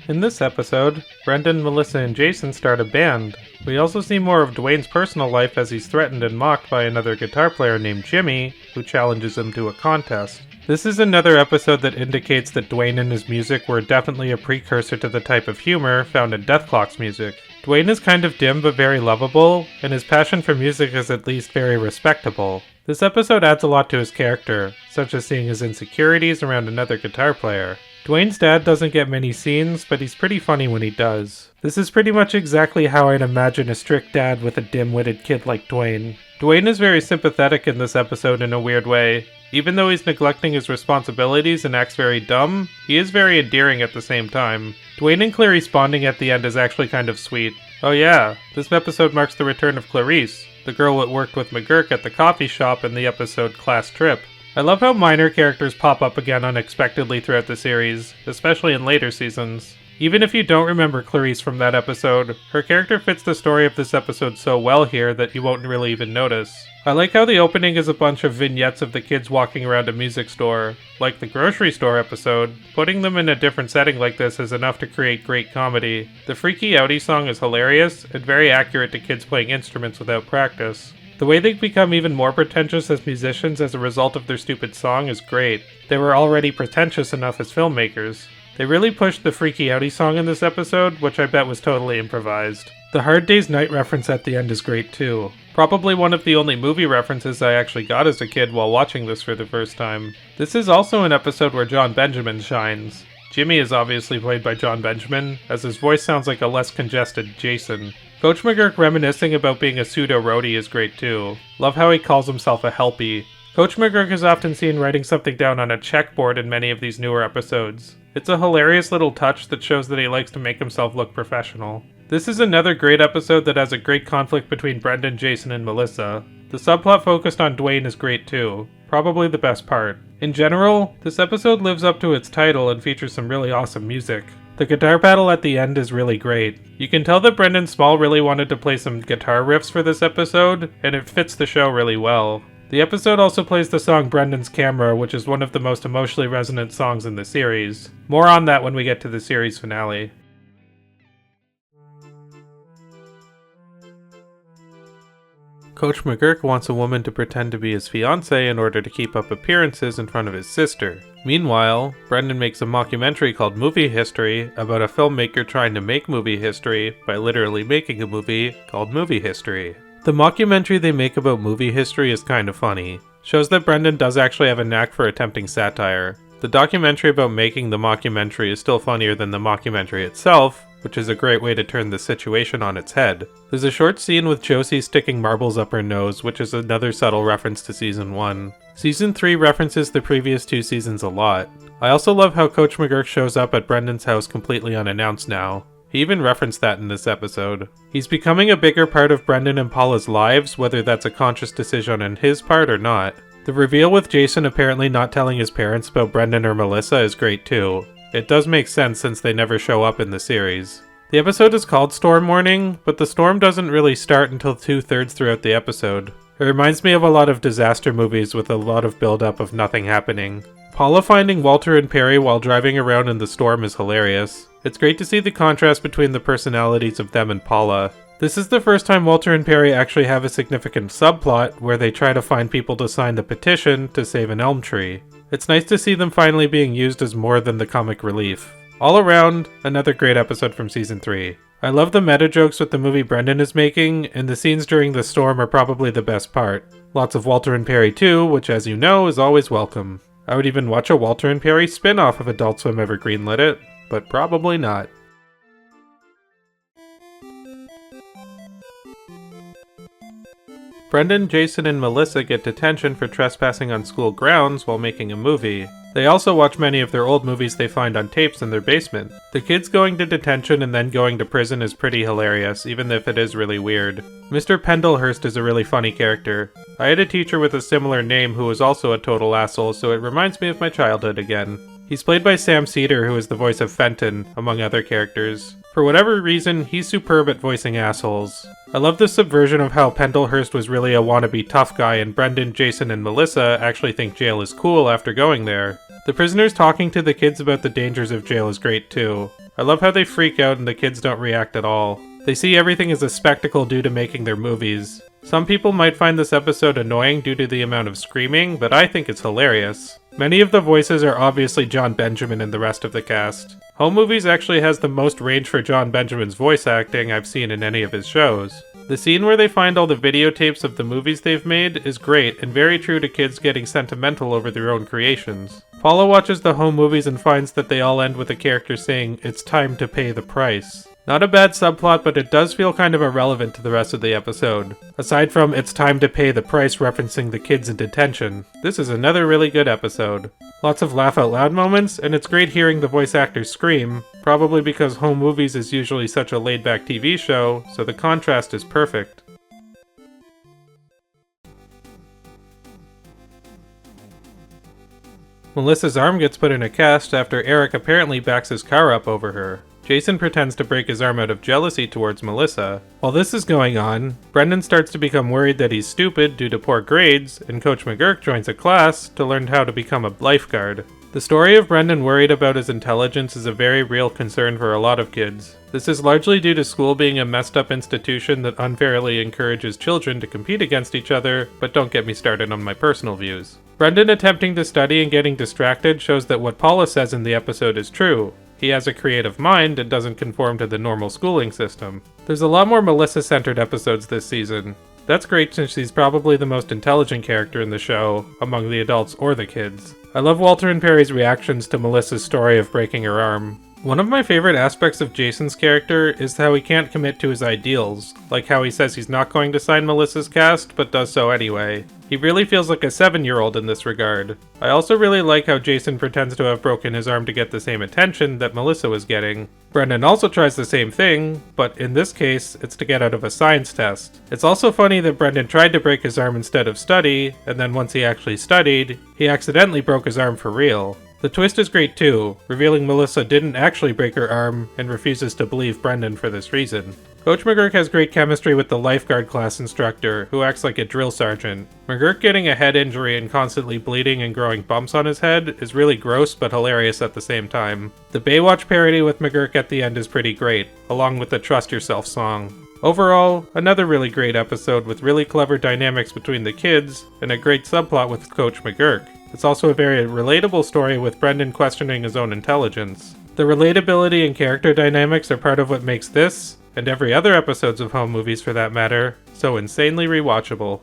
In this episode, Brendon, Melissa, and Jason start a band. We also see more of Dwayne's personal life as he's threatened and mocked by another guitar player named Jimmy, who challenges him to a contest. This is another episode that indicates that Dwayne and his music were definitely a precursor to the type of humor found in Deathclock's music. Dwayne is kind of dim but very lovable, and his passion for music is at least very respectable. This episode adds a lot to his character, such as seeing his insecurities around another guitar player. Dwayne's dad doesn't get many scenes, but he's pretty funny when he does. This is pretty much exactly how I'd imagine a strict dad with a dim-witted kid like Dwayne. Dwayne is very sympathetic in this episode in a weird way. Even though he's neglecting his responsibilities and acts very dumb, he is very endearing at the same time. Dwayne and Clarice bonding at the end is actually kind of sweet. Oh yeah, this episode marks the return of Clarice, the girl that worked with McGurk at the coffee shop in the episode Class Trip. I love how minor characters pop up again unexpectedly throughout the series, especially in later seasons. Even if you don't remember Clarice from that episode, her character fits the story of this episode so well here that you won't really even notice. I like how the opening is a bunch of vignettes of the kids walking around a music store. Like the grocery store episode, putting them in a different setting like this is enough to create great comedy. The Freaky Outie song is hilarious and very accurate to kids playing instruments without practice. The way they become even more pretentious as musicians as a result of their stupid song is great. They were already pretentious enough as filmmakers. They really pushed the Freaky Outie song in this episode, which I bet was totally improvised. The Hard Day's Night reference at the end is great too. Probably one of the only movie references I actually got as a kid while watching this for the first time. This is also an episode where John Benjamin shines. Jimmy is obviously played by John Benjamin, as his voice sounds like a less congested Jason. Coach McGurk reminiscing about being a pseudo-roadie is great too. Love how he calls himself a helpie. Coach McGurk is often seen writing something down on a checkboard in many of these newer episodes. It's a hilarious little touch that shows that he likes to make himself look professional. This is another great episode that has a great conflict between Brendon, Jason, and Melissa. The subplot focused on Dwayne is great too. Probably the best part. In general, this episode lives up to its title and features some really awesome music. The guitar battle at the end is really great. You can tell that Brendon Small really wanted to play some guitar riffs for this episode, and it fits the show really well. The episode also plays the song Brendon's Camera, which is one of the most emotionally resonant songs in the series. More on that when we get to the series finale. Coach McGurk wants a woman to pretend to be his fiancée in order to keep up appearances in front of his sister. Meanwhile, Brendon makes a mockumentary called Movie History about a filmmaker trying to make movie history by literally making a movie called Movie History. The mockumentary they make about movie history is kind of funny. Shows that Brendon does actually have a knack for attempting satire. The documentary about making the mockumentary is still funnier than the mockumentary itself, which is a great way to turn the situation on its head. There's a short scene with Josie sticking marbles up her nose, which is another subtle reference to Season 1. Season 3 references the previous 2 seasons a lot. I also love how Coach McGurk shows up at Brendon's house completely unannounced now. He even referenced that in this episode. He's becoming a bigger part of Brendon and Paula's lives, whether that's a conscious decision on his part or not. The reveal with Jason apparently not telling his parents about Brendon or Melissa is great too. It does make sense since they never show up in the series. The episode is called Storm Warning, but the storm doesn't really start until 2/3 throughout the episode. It reminds me of a lot of disaster movies with a lot of build-up of nothing happening. Paula finding Walter and Perry while driving around in the storm is hilarious. It's great to see the contrast between the personalities of them and Paula. This is the first time Walter and Perry actually have a significant subplot where they try to find people to sign the petition to save an elm tree. It's nice to see them finally being used as more than the comic relief. All around, another great episode from Season 3. I love the meta jokes with the movie Brendon is making, and the scenes during the storm are probably the best part. Lots of Walter and Perry too, which as you know is always welcome. I would even watch a Walter and Perry spin-off if Adult Swim ever greenlit it, but probably not. Brendon, Jason, and Melissa get detention for trespassing on school grounds while making a movie. They also watch many of their old movies they find on tapes in their basement. The kids going to detention and then going to prison is pretty hilarious, even if it is really weird. Mr. Pendlehurst is a really funny character. I had a teacher with a similar name who was also a total asshole, so it reminds me of my childhood again. He's played by Sam Cedar, who is the voice of Fenton, among other characters. For whatever reason, he's superb at voicing assholes. I love the subversion of how Pendlehurst was really a wannabe tough guy and Brendon, Jason, and Melissa actually think jail is cool after going there. The prisoners talking to the kids about the dangers of jail is great too. I love how they freak out and the kids don't react at all. They see everything as a spectacle due to making their movies. Some people might find this episode annoying due to the amount of screaming, but I think it's hilarious. Many of the voices are obviously John Benjamin and the rest of the cast. Home Movies actually has the most range for John Benjamin's voice acting I've seen in any of his shows. The scene where they find all the videotapes of the movies they've made is great and very true to kids getting sentimental over their own creations. Paula watches the Home Movies and finds that they all end with a character saying, "It's time to pay the price." Not a bad subplot, but it does feel kind of irrelevant to the rest of the episode. Aside from "it's time to pay the price" referencing the kids in detention, this is another really good episode. Lots of laugh out loud moments, and it's great hearing the voice actors scream, probably because Home Movies is usually such a laid-back TV show, so the contrast is perfect. Melissa's arm gets put in a cast after Eric apparently backs his car up over her. Jason pretends to break his arm out of jealousy towards Melissa. While this is going on, Brendon starts to become worried that he's stupid due to poor grades, and Coach McGurk joins a class to learn how to become a lifeguard. The story of Brendon worried about his intelligence is a very real concern for a lot of kids. This is largely due to school being a messed up institution that unfairly encourages children to compete against each other, but don't get me started on my personal views. Brendon attempting to study and getting distracted shows that what Paula says in the episode is true. He has a creative mind and doesn't conform to the normal schooling system. There's a lot more Melissa-centered episodes this season. That's great since she's probably the most intelligent character in the show, among the adults or the kids. I love Walter and Perry's reactions to Melissa's story of breaking her arm. One of my favorite aspects of Jason's character is how he can't commit to his ideals, like how he says he's not going to sign Melissa's cast, but does so anyway. He really feels like a 7-year-old in this regard. I also really like how Jason pretends to have broken his arm to get the same attention that Melissa was getting. Brendon also tries the same thing, but in this case, it's to get out of a science test. It's also funny that Brendon tried to break his arm instead of study, and then once he actually studied, he accidentally broke his arm for real. The twist is great too, revealing Melissa didn't actually break her arm and refuses to believe Brendon for this reason. Coach McGurk has great chemistry with the lifeguard class instructor, who acts like a drill sergeant. McGurk getting a head injury and constantly bleeding and growing bumps on his head is really gross but hilarious at the same time. The Baywatch parody with McGurk at the end is pretty great, along with the Trust Yourself song. Overall, another really great episode with really clever dynamics between the kids, and a great subplot with Coach McGurk. It's also a very relatable story with Brendon questioning his own intelligence. The relatability and character dynamics are part of what makes this, and every other episodes of home movies for that matter, so insanely rewatchable.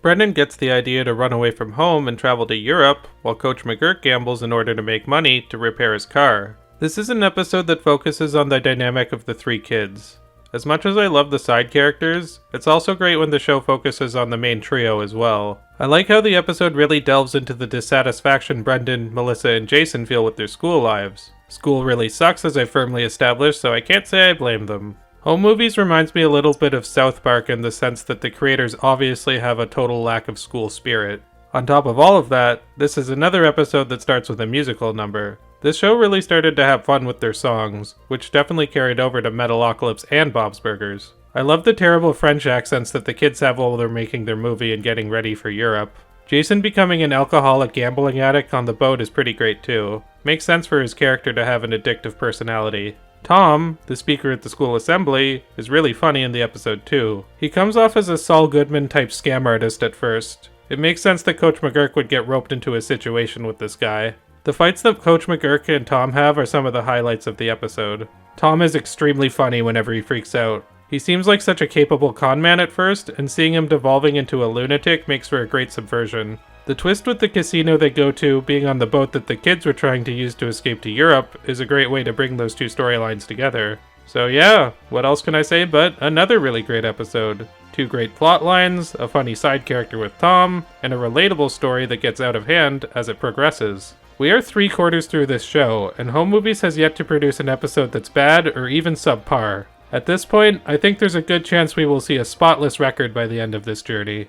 Brendon gets the idea to run away from home and travel to Europe, while Coach McGurk gambles in order to make money to repair his car. This is an episode that focuses on the dynamic of the three kids. As much as I love the side characters, it's also great when the show focuses on the main trio as well. I like how the episode really delves into the dissatisfaction Brendon, Melissa, and Jason feel with their school lives. School really sucks, as I firmly established, so I can't say I blame them. Home movies reminds me a little bit of South Park in the sense that the creators obviously have a total lack of school spirit. On top of all of that, this is another episode that starts with a musical number. This show really started to have fun with their songs, which definitely carried over to Metalocalypse and Bob's Burgers. I love the terrible French accents that the kids have while they're making their movie and getting ready for Europe. Jason becoming an alcoholic gambling addict on the boat is pretty great too. Makes sense for his character to have an addictive personality. Tom, the speaker at the school assembly, is really funny in the episode too. He comes off as a Saul Goodman type scam artist at first. It makes sense that Coach McGurk would get roped into a situation with this guy. The fights that Coach McGurk and Tom have are some of the highlights of the episode. Tom is extremely funny whenever he freaks out. He seems like such a capable con man at first, and seeing him devolving into a lunatic makes for a great subversion. The twist with the casino they go to being on the boat that the kids were trying to use to escape to Europe is a great way to bring those two storylines together. So yeah, what else can I say but another really great episode. Two great plot lines, a funny side character with Tom, and a relatable story that gets out of hand as it progresses. We are 3/4 through this show, and Home Movies has yet to produce an episode that's bad or even subpar. At this point, I think there's a good chance we will see a spotless record by the end of this journey.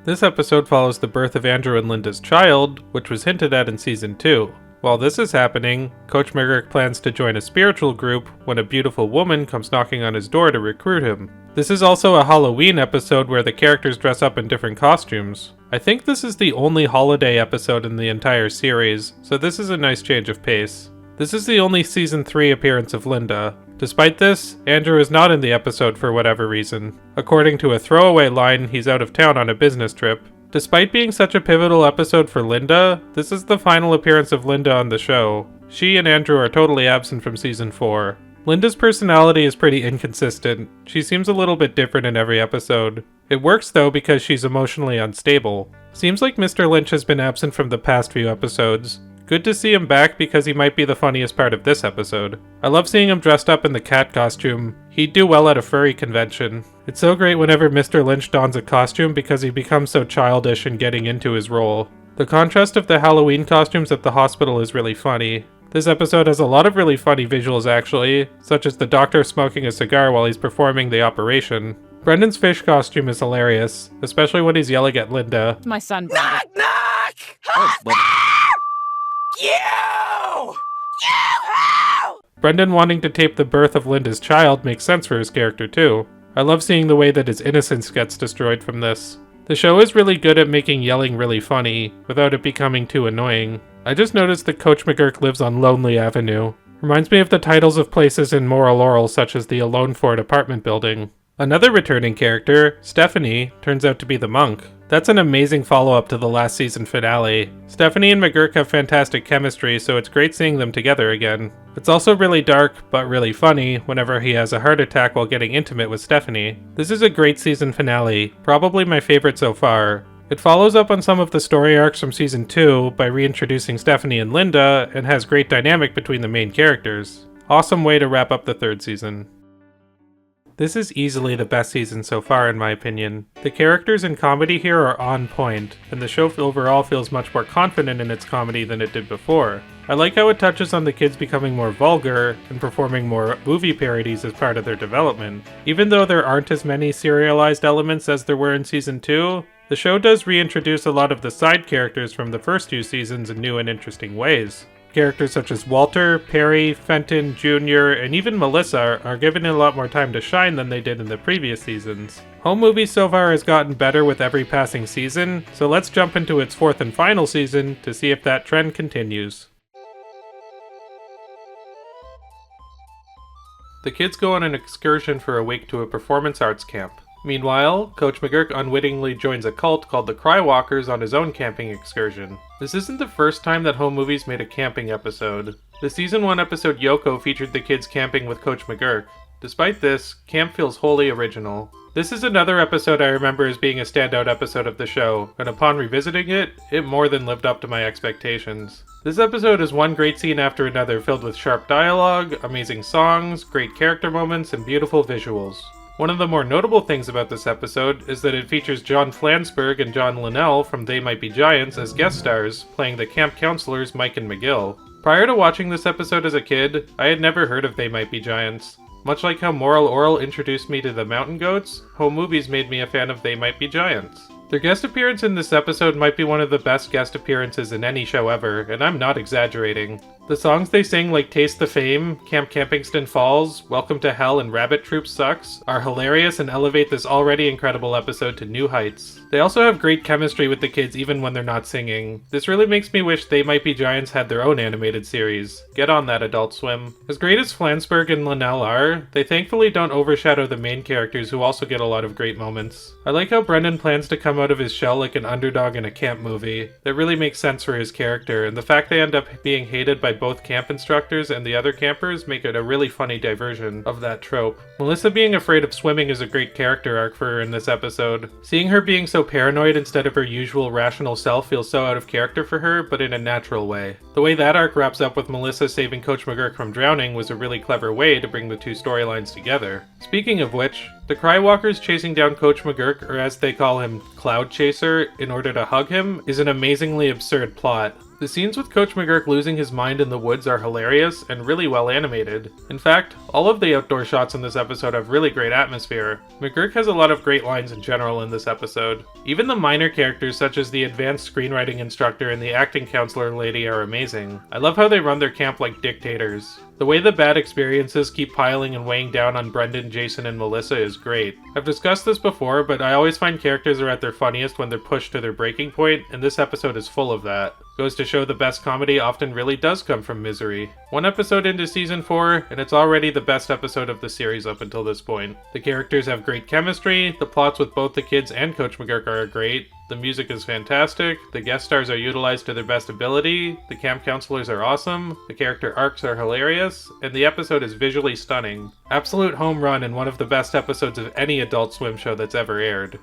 This episode follows the birth of Andrew and Linda's child, which was hinted at in Season 2. While this is happening, Coach McGurk plans to join a spiritual group when a beautiful woman comes knocking on his door to recruit him. This is also a Halloween episode where the characters dress up in different costumes. I think this is the only holiday episode in the entire series, so this is a nice change of pace. This is the only Season 3 appearance of Linda. Despite this, Andrew is not in the episode for whatever reason. According to a throwaway line, he's out of town on a business trip. Despite being such a pivotal episode for Linda, this is the final appearance of Linda on the show. She and Andrew are totally absent from Season 4. Linda's personality is pretty inconsistent. She seems a little bit different in every episode. It works though because she's emotionally unstable. Seems like Mr. Lynch has been absent from the past few episodes. Good to see him back because he might be the funniest part of this episode. I love seeing him dressed up in the cat costume. He'd do well at a furry convention. It's so great whenever Mr. Lynch dons a costume because he becomes so childish in getting into his role. The contrast of the Halloween costumes at the hospital is really funny. This episode has a lot of really funny visuals actually, such as the doctor smoking a cigar while he's performing the operation. Brendon's fish costume is hilarious, especially when he's yelling at Linda. My son, Brendon. Knock! Oh, well, You! Brendon wanting to tape the birth of Linda's child makes sense for his character too. I love seeing the way that his innocence gets destroyed from this. The show is really good at making yelling really funny, without it becoming too annoying. I just noticed that Coach McGurk lives on Lonely Avenue. Reminds me of the titles of places in Moral Laurel such as the Alone Fort apartment building. Another returning character, Stephanie, turns out to be the monk. That's an amazing follow-up to the last season finale. Stephanie and McGurk have fantastic chemistry, so it's great seeing them together again. It's also really dark, but really funny, whenever he has a heart attack while getting intimate with Stephanie. This is a great season finale, probably my favorite so far. It follows up on some of the story arcs from season 2 by reintroducing Stephanie and Linda, and has great dynamic between the main characters. Awesome way to wrap up the third season. This is easily the best season so far in my opinion. The characters and comedy here are on point, and the show overall feels much more confident in its comedy than it did before. I like how it touches on the kids becoming more vulgar and performing more movie parodies as part of their development. Even though there aren't as many serialized elements as there were in season 2, the show does reintroduce a lot of the side characters from the first 2 seasons in new and interesting ways. Characters such as Walter, Perry, Fenton, Jr., and even Melissa are given a lot more time to shine than they did in the previous seasons. Home Movies so far has gotten better with every passing season, so let's jump into its 4th and final season to see if that trend continues. The kids go on an excursion for a week to a performance arts camp. Meanwhile, Coach McGurk unwittingly joins a cult called the Crywalkers on his own camping excursion. This isn't the first time that Home Movies made a camping episode. The season 1 episode Yoko featured the kids camping with Coach McGurk. Despite this, camp feels wholly original. This is another episode I remember as being a standout episode of the show, and upon revisiting it, it more than lived up to my expectations. This episode is one great scene after another filled with sharp dialogue, amazing songs, great character moments, and beautiful visuals. One of the more notable things about this episode is that it features John Flansburgh and John Linnell from They Might Be Giants as guest stars, playing the camp counselors Mike and McGill. Prior to watching this episode as a kid, I had never heard of They Might Be Giants. Much like how Moral Oral introduced me to the Mountain Goats, Home Movies made me a fan of They Might Be Giants. Their guest appearance in this episode might be one of the best guest appearances in any show ever, and I'm not exaggerating. The songs they sing, like Taste the Fame, Camp Campingston Falls, Welcome to Hell, and Rabbit Troop Sucks, are hilarious and elevate this already incredible episode to new heights. They also have great chemistry with the kids even when they're not singing. This really makes me wish They Might Be Giants had their own animated series. Get on that, Adult Swim. As great as Flansburgh and Linnell are, they thankfully don't overshadow the main characters who also get a lot of great moments. I like how Brendon plans to come out of his shell like an underdog in a camp movie. That really makes sense for his character, and the fact they end up being hated by both camp instructors and the other campers make it a really funny diversion of that trope. Melissa being afraid of swimming is a great character arc for her in this episode. Seeing her being so paranoid instead of her usual rational self feels so out of character for her, but in a natural way. The way that arc wraps up with Melissa saving Coach McGurk from drowning was a really clever way to bring the two storylines together. Speaking of which, the Crywalkers chasing down Coach McGurk, or as they call him, Cloud Chaser, in order to hug him, is an amazingly absurd plot. The scenes with Coach McGurk losing his mind in the woods are hilarious and really well animated. In fact, all of the outdoor shots in this episode have really great atmosphere. McGurk has a lot of great lines in general in this episode. Even the minor characters such as the advanced screenwriting instructor and the acting counselor lady are amazing. I love how they run their camp like dictators. The way the bad experiences keep piling and weighing down on Brendon, Jason, and Melissa is great. I've discussed this before, but I always find characters are at their funniest when they're pushed to their breaking point, and this episode is full of that. Goes to show the best comedy often really does come from misery. One episode into season 4, and it's already the best episode of the series up until this point. The characters have great chemistry, the plots with both the kids and Coach McGurk are great, the music is fantastic, the guest stars are utilized to their best ability, the camp counselors are awesome, the character arcs are hilarious, and the episode is visually stunning. Absolute home run and one of the best episodes of any Adult Swim show that's ever aired.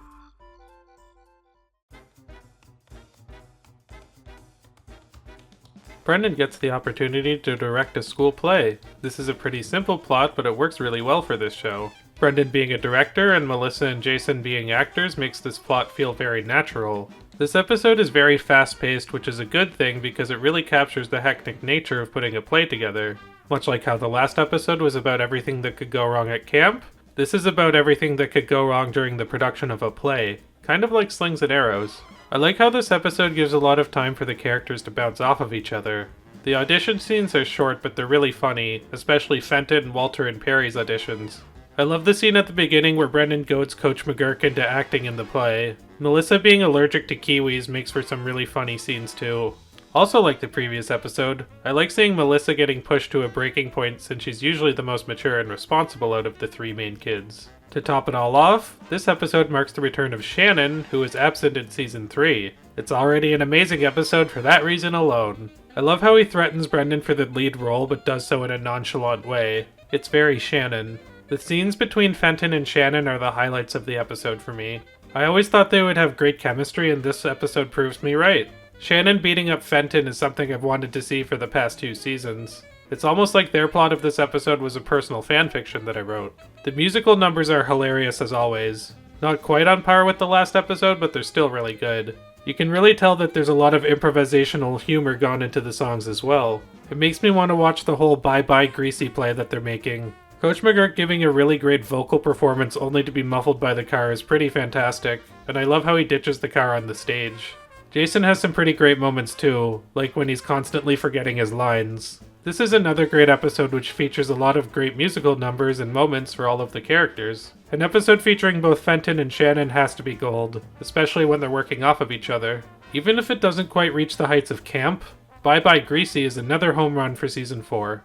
Brendon gets the opportunity to direct a school play. This is a pretty simple plot, but it works really well for this show. Brendon being a director and Melissa and Jason being actors makes this plot feel very natural. This episode is very fast-paced, which is a good thing because it really captures the hectic nature of putting a play together. Much like how the last episode was about everything that could go wrong at camp, This is about everything that could go wrong during the production of a play, kind of like Slings and Arrows. I like how this episode gives a lot of time for the characters to bounce off of each other. The audition scenes are short, but they're really funny, especially Fenton, Walter, and Perry's auditions. I love the scene at the beginning where Brendon goads Coach McGurk into acting in the play. Melissa being allergic to kiwis makes for some really funny scenes too. Also like the previous episode, I like seeing Melissa getting pushed to a breaking point since she's usually the most mature and responsible out of the three main kids. To top it all off, this episode marks the return of Shannon, who was absent in Season 3. It's already an amazing episode for that reason alone. I love how he threatens Brendon for the lead role but does so in a nonchalant way. It's very Shannon. The scenes between Fenton and Shannon are the highlights of the episode for me. I always thought they would have great chemistry, and this episode proves me right. Shannon beating up Fenton is something I've wanted to see for the past 2 seasons. It's almost like their plot of this episode was a personal fanfiction that I wrote. The musical numbers are hilarious as always. Not quite on par with the last episode, but they're still really good. You can really tell that there's a lot of improvisational humor gone into the songs as well. It makes me want to watch the whole Bye Greasy play that they're making. Coach McGurk giving a really great vocal performance only to be muffled by the car is pretty fantastic, and I love how he ditches the car on the stage. Jason has some pretty great moments too, like when he's constantly forgetting his lines. This is another great episode which features a lot of great musical numbers and moments for all of the characters. An episode featuring both Fenton and Shannon has to be gold, especially when they're working off of each other. Even if it doesn't quite reach the heights of camp, Bye Greasy is another home run for Season 4.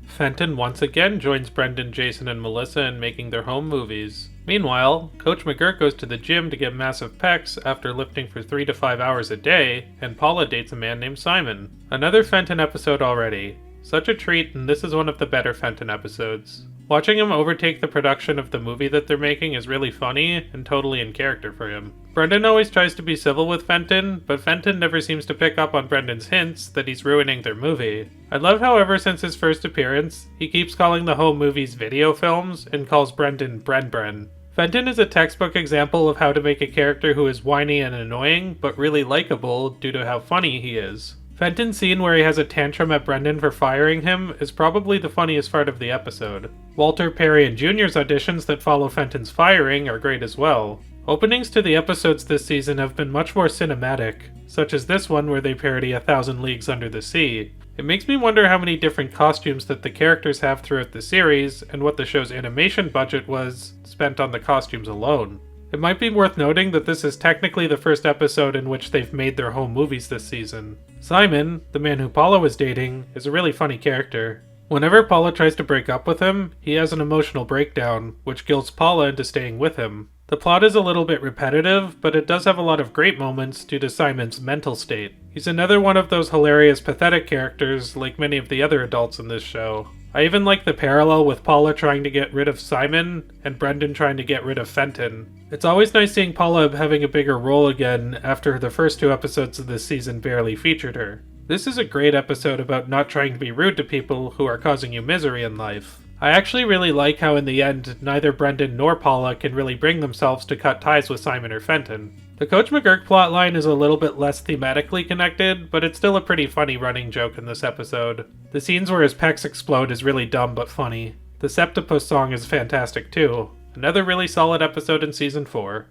Fenton once again joins Brendon, Jason, and Melissa in making their home movies. Meanwhile, Coach McGurk goes to the gym to get massive pecs after lifting for 3 to 5 hours a day, and Paula dates a man named Simon. Another Fenton episode already. Such a treat, and this is one of the better Fenton episodes. Watching him overtake the production of the movie that they're making is really funny and totally in character for him. Brendon always tries to be civil with Fenton, but Fenton never seems to pick up on Brendon's hints that he's ruining their movie. I love how ever since his first appearance, he keeps calling the home movies video films and calls Brendon Bren. Fenton is a textbook example of how to make a character who is whiny and annoying, but really likable due to how funny he is. Fenton's scene where he has a tantrum at Brendon for firing him is probably the funniest part of the episode. Walter, Perry, and Jr.'s auditions that follow Fenton's firing are great as well. Openings to the episodes this season have been much more cinematic, such as this one where they parody 1,000 Leagues Under the Sea. It makes me wonder how many different costumes that the characters have throughout the series, and what the show's animation budget was spent on the costumes alone. It might be worth noting that this is technically the first episode in which they've made their home movies this season. Simon, the man who Paula was dating, is a really funny character. Whenever Paula tries to break up with him, he has an emotional breakdown, which guilts Paula into staying with him. The plot is a little bit repetitive, but it does have a lot of great moments due to Simon's mental state. He's another one of those hilarious, pathetic characters like many of the other adults in this show. I even like the parallel with Paula trying to get rid of Simon and Brendon trying to get rid of Fenton. It's always nice seeing Paula having a bigger role again after the first 2 episodes of this season barely featured her. This is a great episode about not trying to be rude to people who are causing you misery in life. I actually really like how in the end, neither Brendon nor Paula can really bring themselves to cut ties with Simon or Fenton. The Coach McGurk plotline is a little bit less thematically connected, but it's still a pretty funny running joke in this episode. The scenes where his pecs explode is really dumb but funny. The Septipus song is fantastic too. Another really solid episode in Season 4.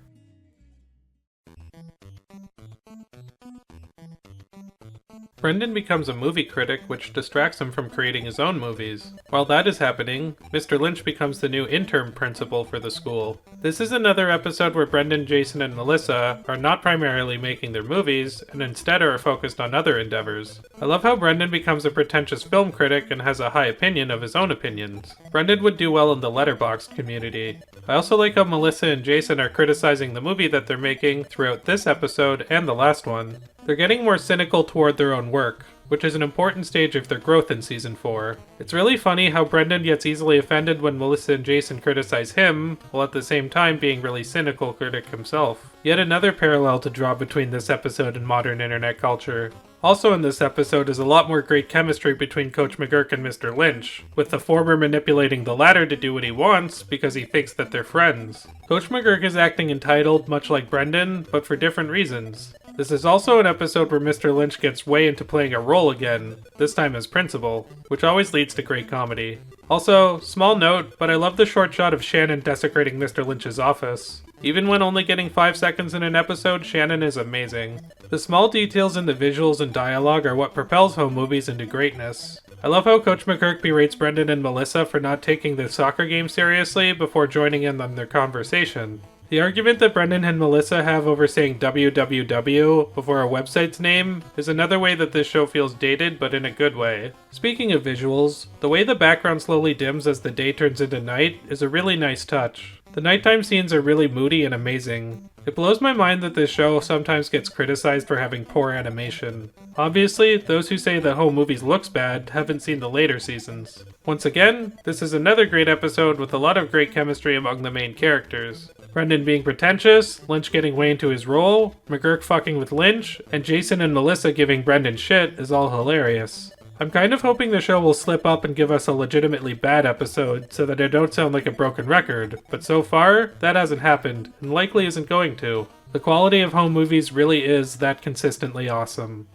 Brendon becomes a movie critic, which distracts him from creating his own movies. While that is happening, Mr. Lynch becomes the new interim principal for the school. This is another episode where Brendon, Jason, and Melissa are not primarily making their movies, and instead are focused on other endeavors. I love how Brendon becomes a pretentious film critic and has a high opinion of his own opinions. Brendon would do well in the Letterboxd community. I also like how Melissa and Jason are criticizing the movie that they're making throughout this episode and the last one. They're getting more cynical toward their own work, which is an important stage of their growth in Season 4. It's really funny how Brendon gets easily offended when Melissa and Jason criticize him, while at the same time being really cynical critic himself. Yet another parallel to draw between this episode and modern internet culture. Also in this episode is a lot more great chemistry between Coach McGurk and Mr. Lynch, with the former manipulating the latter to do what he wants because he thinks that they're friends. Coach McGurk is acting entitled much like Brendon, but for different reasons. This is also an episode where Mr. Lynch gets way into playing a role again, this time as principal, which always leads to great comedy. Also, small note, but I love the short shot of Shannon desecrating Mr. Lynch's office. Even when only getting 5 seconds in an episode, Shannon is amazing. The small details in the visuals and dialogue are what propels home movies into greatness. I love how Coach McGurk berates Brendon and Melissa for not taking the soccer game seriously before joining in on their conversation. The argument that Brendon and Melissa have over saying www before a website's name is another way that this show feels dated, but in a good way. Speaking of visuals, the way the background slowly dims as the day turns into night is a really nice touch. The nighttime scenes are really moody and amazing. It blows my mind that this show sometimes gets criticized for having poor animation. Obviously, those who say that home movies looks bad haven't seen the later seasons. Once again, this is another great episode with a lot of great chemistry among the main characters. Brendon being pretentious, Lynch getting way into his role, McGurk fucking with Lynch, and Jason and Melissa giving Brendon shit is all hilarious. I'm kind of hoping the show will slip up and give us a legitimately bad episode so that I don't sound like a broken record, but so far, that hasn't happened, and likely isn't going to. The quality of home movies really is that consistently awesome.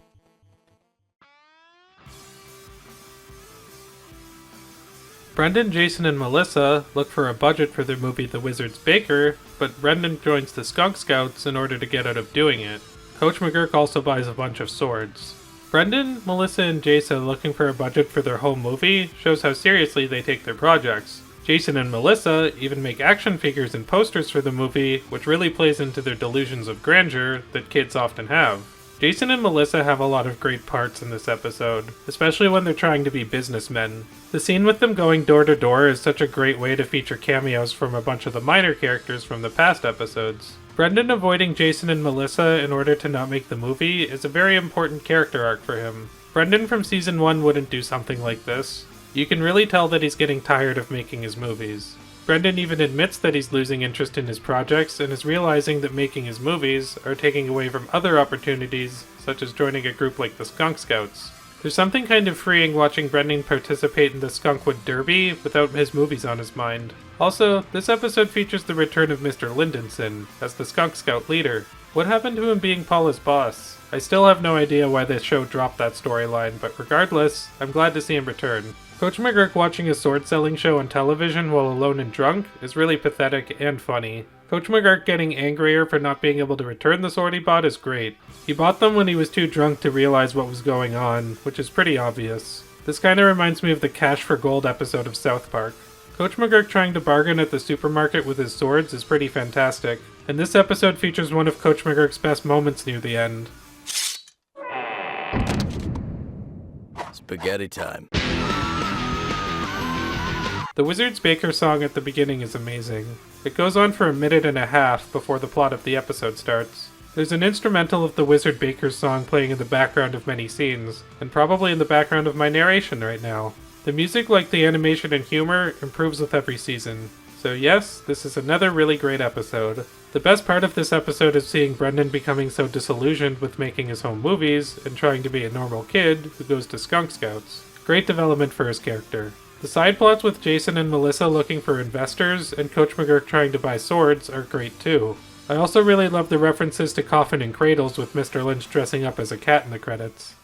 Brendon, Jason, and Melissa look for a budget for their movie The Wizard's Baker, but Brendon joins the Skunk Scouts in order to get out of doing it. Coach McGurk also buys a bunch of swords. Brendon, Melissa, and Jason looking for a budget for their home movie shows how seriously they take their projects. Jason and Melissa even make action figures and posters for the movie, which really plays into their delusions of grandeur that kids often have. Jason and Melissa have a lot of great parts in this episode, especially when they're trying to be businessmen. The scene with them going door to door is such a great way to feature cameos from a bunch of the minor characters from the past episodes. Brendon avoiding Jason and Melissa in order to not make the movie is a very important character arc for him. Brendon from season 1 wouldn't do something like this. You can really tell that he's getting tired of making his movies. Brendon even admits that he's losing interest in his projects and is realizing that making his movies are taking away from other opportunities, such as joining a group like the Skunk Scouts. There's something kind of freeing watching Brendon participate in the Skunkwood Derby without his movies on his mind. Also, this episode features the return of Mr. Lindenson as the Skunk Scout leader. What happened to him being Paula's boss? I still have no idea why this show dropped that storyline, but regardless, I'm glad to see him return. Coach McGurk watching a sword-selling show on television while alone and drunk is really pathetic and funny. Coach McGurk getting angrier for not being able to return the sword he bought is great. He bought them when he was too drunk to realize what was going on, which is pretty obvious. This kinda reminds me of the Cash for Gold episode of South Park. Coach McGurk trying to bargain at the supermarket with his swords is pretty fantastic, and this episode features one of Coach McGurk's best moments near the end. Spaghetti time. The Wizard's Baker song at the beginning is amazing. It goes on for a minute and a half before the plot of the episode starts. There's an instrumental of the Wizard Baker's song playing in the background of many scenes, and probably in the background of my narration right now. The music, like the animation and humor, improves with every season. So yes, this is another really great episode. The best part of this episode is seeing Brendon becoming so disillusioned with making his home movies and trying to be a normal kid who goes to Skunk Scouts. Great development for his character. The side plots with Jason and Melissa looking for investors and Coach McGurk trying to buy swords are great too. I also really love the references to Coffins and Cradles with Mr. Lynch dressing up as a cat in the credits.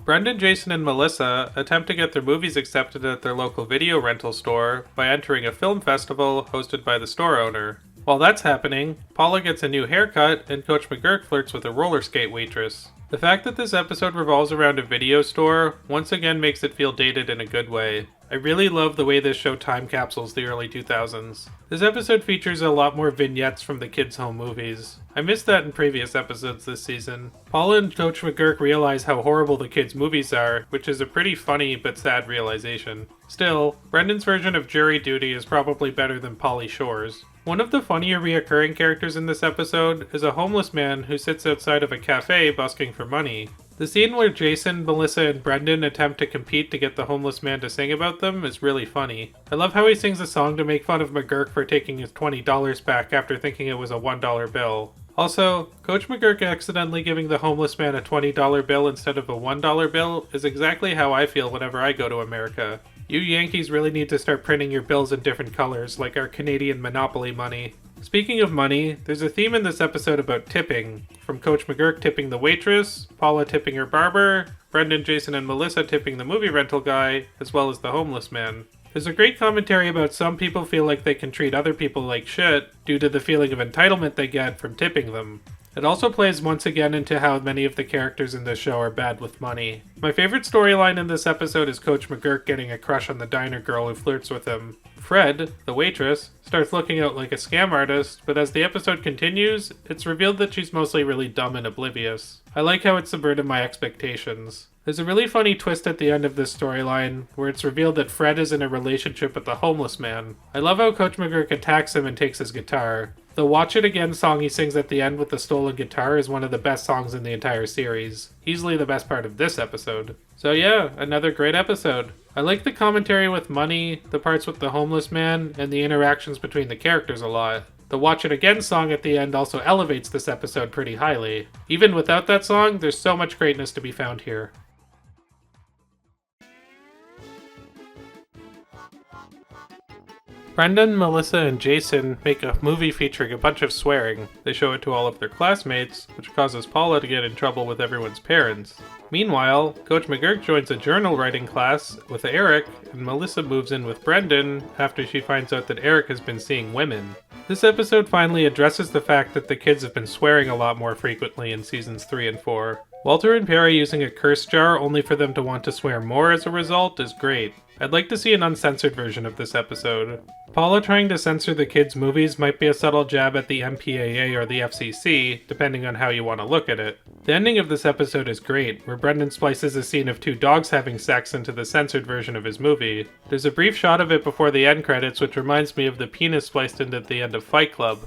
Brendon, Jason, and Melissa attempt to get their movies accepted at their local video rental store by entering a film festival hosted by the store owner. While that's happening, Paula gets a new haircut and Coach McGurk flirts with a roller skate waitress. The fact that this episode revolves around a video store once again makes it feel dated in a good way. I really love the way this show time capsules the early 2000s. This episode features a lot more vignettes from the kids' home movies. I missed that in previous episodes this season. Paula and Coach McGurk realize how horrible the kids' movies are, which is a pretty funny but sad realization. Still, Brendon's version of jury duty is probably better than Pauly Shore's. One of the funnier reoccurring characters in this episode is a homeless man who sits outside of a cafe busking for money. The scene where Jason, Melissa, and Brendon attempt to compete to get the homeless man to sing about them is really funny. I love how he sings a song to make fun of McGurk for taking his $20 back after thinking it was a $1 bill. Also, Coach McGurk accidentally giving the homeless man a $20 bill instead of a $1 bill is exactly how I feel whenever I go to America. You Yankees really need to start printing your bills in different colors, like our Canadian Monopoly money. Speaking of money, there's a theme in this episode about tipping, from Coach McGurk tipping the waitress, Paula tipping her barber, Brendon, Jason, and Melissa tipping the movie rental guy, as well as the homeless man. There's a great commentary about some people feel like they can treat other people like shit due to the feeling of entitlement they get from tipping them. It also plays once again into how many of the characters in this show are bad with money. My favorite storyline in this episode is Coach McGurk getting a crush on the diner girl who flirts with him. Fred, the waitress, starts looking out like a scam artist, but as the episode continues, it's revealed that she's mostly really dumb and oblivious. I like how it subverted my expectations. There's a really funny twist at the end of this storyline, where it's revealed that Fred is in a relationship with the homeless man. I love how Coach McGurk attacks him and takes his guitar. The Watch It Again song he sings at the end with the stolen guitar is one of the best songs in the entire series. Easily the best part of this episode. So yeah, another great episode. I like the commentary with money, the parts with the homeless man, and the interactions between the characters a lot. The Watch It Again song at the end also elevates this episode pretty highly. Even without that song, there's so much greatness to be found here. Brendon, Melissa, and Jason make a movie featuring a bunch of swearing. They show it to all of their classmates, which causes Paula to get in trouble with everyone's parents. Meanwhile, Coach McGurk joins a journal writing class with Eric, and Melissa moves in with Brendon after she finds out that Eric has been seeing women. This episode finally addresses the fact that the kids have been swearing a lot more frequently in seasons 3 and 4. Walter and Perry using a curse jar only for them to want to swear more as a result is great. I'd like to see an uncensored version of this episode. Paula trying to censor the kids' movies might be a subtle jab at the MPAA or the FCC, depending on how you want to look at it. The ending of this episode is great, where Brendon splices a scene of 2 dogs having sex into the censored version of his movie. There's a brief shot of it before the end credits, which reminds me of the penis spliced into the end of Fight Club.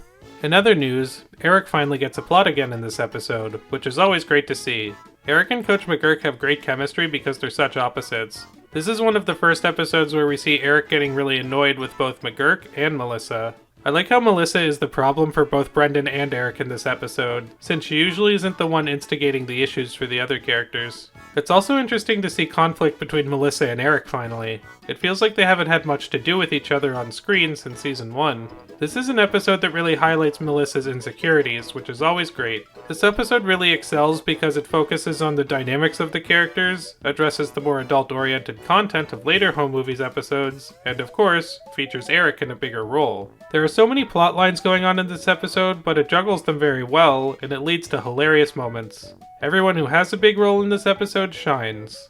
In other news, Eric finally gets a plot again in this episode, which is always great to see. Eric and Coach McGurk have great chemistry because they're such opposites. This is one of the first episodes where we see Eric getting really annoyed with both McGurk and Melissa. I like how Melissa is the problem for both Brendon and Eric in this episode, since she usually isn't the one instigating the issues for the other characters. It's also interesting to see conflict between Melissa and Eric finally. It feels like they haven't had much to do with each other on screen since season 1. This is an episode that really highlights Melissa's insecurities, which is always great. This episode really excels because it focuses on the dynamics of the characters, addresses the more adult-oriented content of later home movies episodes, and of course, features Eric in a bigger role. There are so many plot lines going on in this episode, but it juggles them very well, and it leads to hilarious moments. Everyone who has a big role in this episode shines.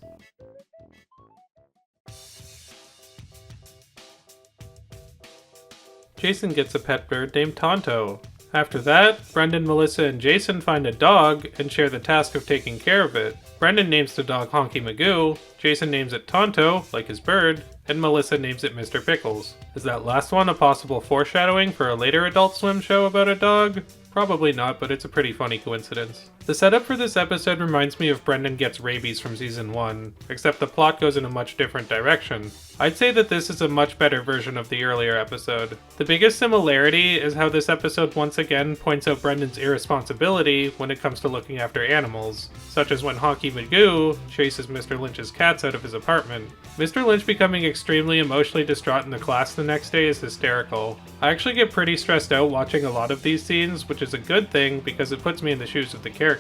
Jason gets a pet bird named Tonto. After that, Brendon, Melissa, and Jason find a dog and share the task of taking care of it. Brendon names the dog Honkey Magoo, Jason names it Tonto, like his bird, and Melissa names it Mr. Pickles. Is that last one a possible foreshadowing for a later Adult Swim show about a dog? Probably not, but it's a pretty funny coincidence. The setup for this episode reminds me of Brendon Gets Rabies from season 1, except the plot goes in a much different direction. I'd say that this is a much better version of the earlier episode. The biggest similarity is how this episode once again points out Brendon's irresponsibility when it comes to looking after animals, such as when Honkey Magoo chases Mr. Lynch's cats out of his apartment. Mr. Lynch becoming extremely emotionally distraught in the class the next day is hysterical. I actually get pretty stressed out watching a lot of these scenes, which is a good thing because it puts me in the shoes of the characters.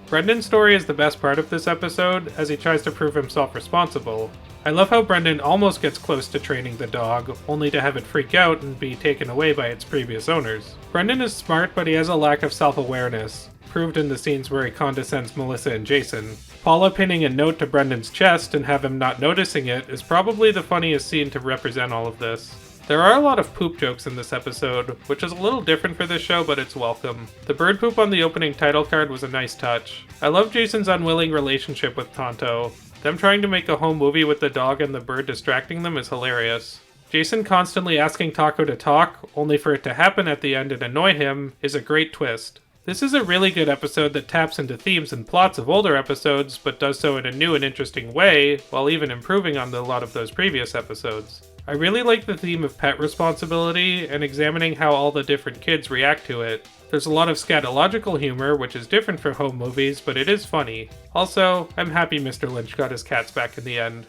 Brendon's story is the best part of this episode, as he tries to prove himself responsible. I love how Brendon almost gets close to training the dog, only to have it freak out and be taken away by its previous owners. Brendon is smart, but he has a lack of self-awareness, proved in the scenes where he condescends Melissa and Jason. Paula pinning a note to Brendon's chest and have him not noticing it is probably the funniest scene to represent all of this. There are a lot of poop jokes in this episode, which is a little different for this show, but it's welcome. The bird poop on the opening title card was a nice touch. I love Jason's unwilling relationship with Tonto. Them trying to make a home movie with the dog and the bird distracting them is hilarious. Jason constantly asking Taco to talk, only for it to happen at the end and annoy him, is a great twist. This is a really good episode that taps into themes and plots of older episodes, but does so in a new and interesting way, while even improving on a lot of those previous episodes. I really like the theme of pet responsibility and examining how all the different kids react to it. There's a lot of scatological humor, which is different for home movies, but it is funny. Also, I'm happy Mr. Lynch got his cats back in the end.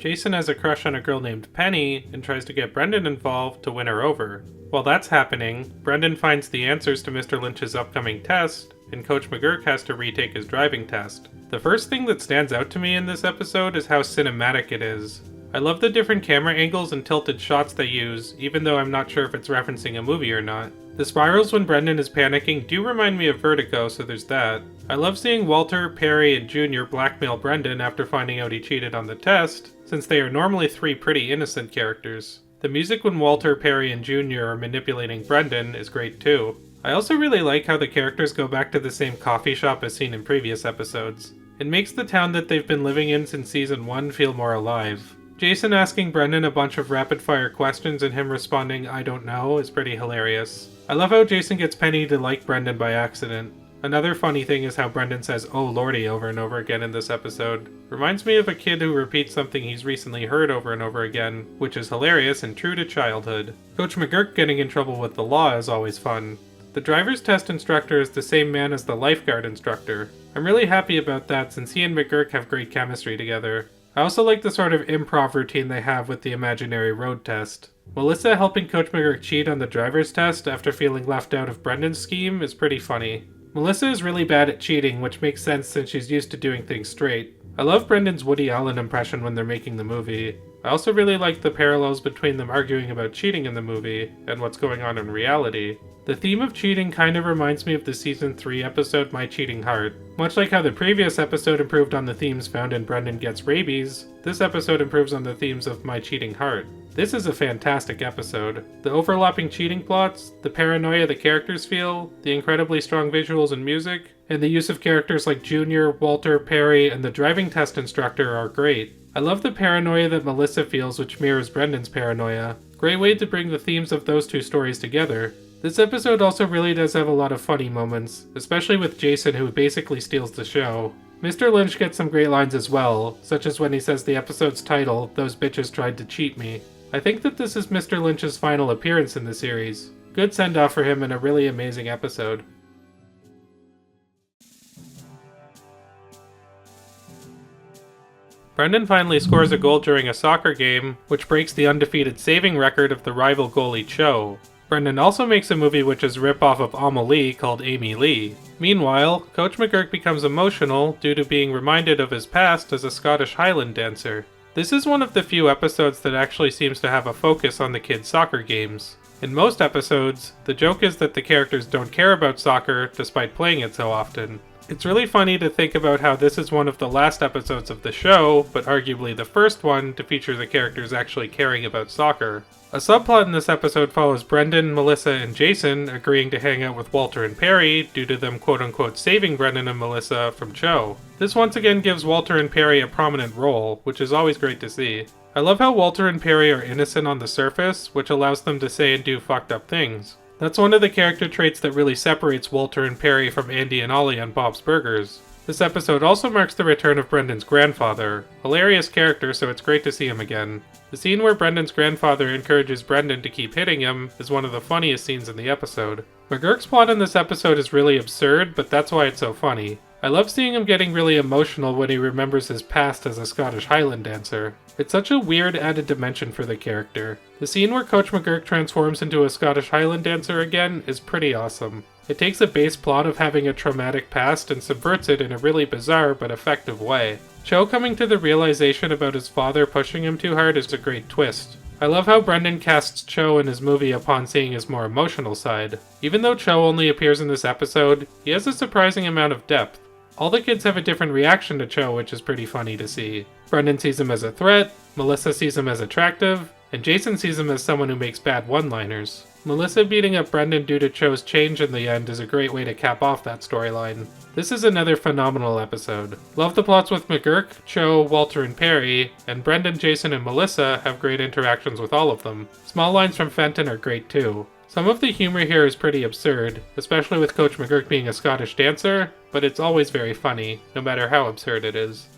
Jason has a crush on a girl named Penny and tries to get Brendon involved to win her over. While that's happening, Brendon finds the answers to Mr. Lynch's upcoming test, and Coach McGurk has to retake his driving test. The first thing that stands out to me in this episode is how cinematic it is. I love the different camera angles and tilted shots they use, even though I'm not sure if it's referencing a movie or not. The spirals when Brendon is panicking do remind me of Vertigo, so there's that. I love seeing Walter, Perry, and Junior blackmail Brendon after finding out he cheated on the test, since they are normally three pretty innocent characters. The music when Walter, Perry, and Junior are manipulating Brendon is great too. I also really like how the characters go back to the same coffee shop as seen in previous episodes. It makes the town that they've been living in since season 1 feel more alive. Jason asking Brendon a bunch of rapid-fire questions and him responding, "I don't know," is pretty hilarious. I love how Jason gets Penny to like Brendon by accident. Another funny thing is how Brendon says "oh lordy" over and over again in this episode. Reminds me of a kid who repeats something he's recently heard over and over again, which is hilarious and true to childhood. Coach McGurk getting in trouble with the law is always fun. The driver's test instructor is the same man as the lifeguard instructor. I'm really happy about that since he and McGurk have great chemistry together. I also like the sort of improv routine they have with the imaginary road test. Melissa helping Coach McGurk cheat on the driver's test after feeling left out of Brendon's scheme is pretty funny. Melissa is really bad at cheating, which makes sense since she's used to doing things straight. I love Brendon's Woody Allen impression when they're making the movie. I also really like the parallels between them arguing about cheating in the movie and what's going on in reality. The theme of cheating kind of reminds me of the season 3 episode My Cheating Heart. Much like how the previous episode improved on the themes found in Brendon Gets Rabies, this episode improves on the themes of My Cheating Heart. This is a fantastic episode. The overlapping cheating plots, the paranoia the characters feel, the incredibly strong visuals and music, and the use of characters like Junior, Walter, Perry, and the driving test instructor are great. I love the paranoia that Melissa feels, which mirrors Brendon's paranoia. Great way to bring the themes of those two stories together. This episode also really does have a lot of funny moments, especially with Jason, who basically steals the show. Mr. Lynch gets some great lines as well, such as when he says the episode's title, "Those bitches tried to cheat me." I think that this is Mr. Lynch's final appearance in the series. Good send-off for him and a really amazing episode. Brendon finally scores a goal during a soccer game, which breaks the undefeated saving record of the rival goalie Cho. Brendon also makes a movie which is a rip-off of Amelie called Amy Lee. Meanwhile, Coach McGurk becomes emotional due to being reminded of his past as a Scottish Highland dancer. This is one of the few episodes that actually seems to have a focus on the kids' soccer games. In most episodes, the joke is that the characters don't care about soccer despite playing it so often. It's really funny to think about how this is one of the last episodes of the show, but arguably the first one to feature the characters actually caring about soccer. A subplot in this episode follows Brendon, Melissa, and Jason agreeing to hang out with Walter and Perry due to them quote-unquote saving Brendon and Melissa from Cho. This once again gives Walter and Perry a prominent role, which is always great to see. I love how Walter and Perry are innocent on the surface, which allows them to say and do fucked up things. That's one of the character traits that really separates Walter and Perry from Andy and Ollie on Bob's Burgers. This episode also marks the return of Brendon's grandfather. Hilarious character, so it's great to see him again. The scene where Brendon's grandfather encourages Brendon to keep hitting him is one of the funniest scenes in the episode. McGurk's plot in this episode is really absurd, but that's why it's so funny. I love seeing him getting really emotional when he remembers his past as a Scottish Highland dancer. It's such a weird added dimension for the character. The scene where Coach McGurk transforms into a Scottish Highland dancer again is pretty awesome. It takes a base plot of having a traumatic past and subverts it in a really bizarre but effective way. Cho coming to the realization about his father pushing him too hard is a great twist. I love how Brendon casts Cho in his movie upon seeing his more emotional side. Even though Cho only appears in this episode, he has a surprising amount of depth. All the kids have a different reaction to Cho, which is pretty funny to see. Brendon sees him as a threat, Melissa sees him as attractive, and Jason sees him as someone who makes bad one-liners. Melissa beating up Brendon due to Cho's change in the end is a great way to cap off that storyline. This is another phenomenal episode. Love the plots with McGurk, Cho, Walter, and Perry, and Brendon, Jason, and Melissa have great interactions with all of them. Small lines from Fenton are great too. Some of the humor here is pretty absurd, especially with Coach McGurk being a Scottish dancer, but it's always very funny, no matter how absurd it is.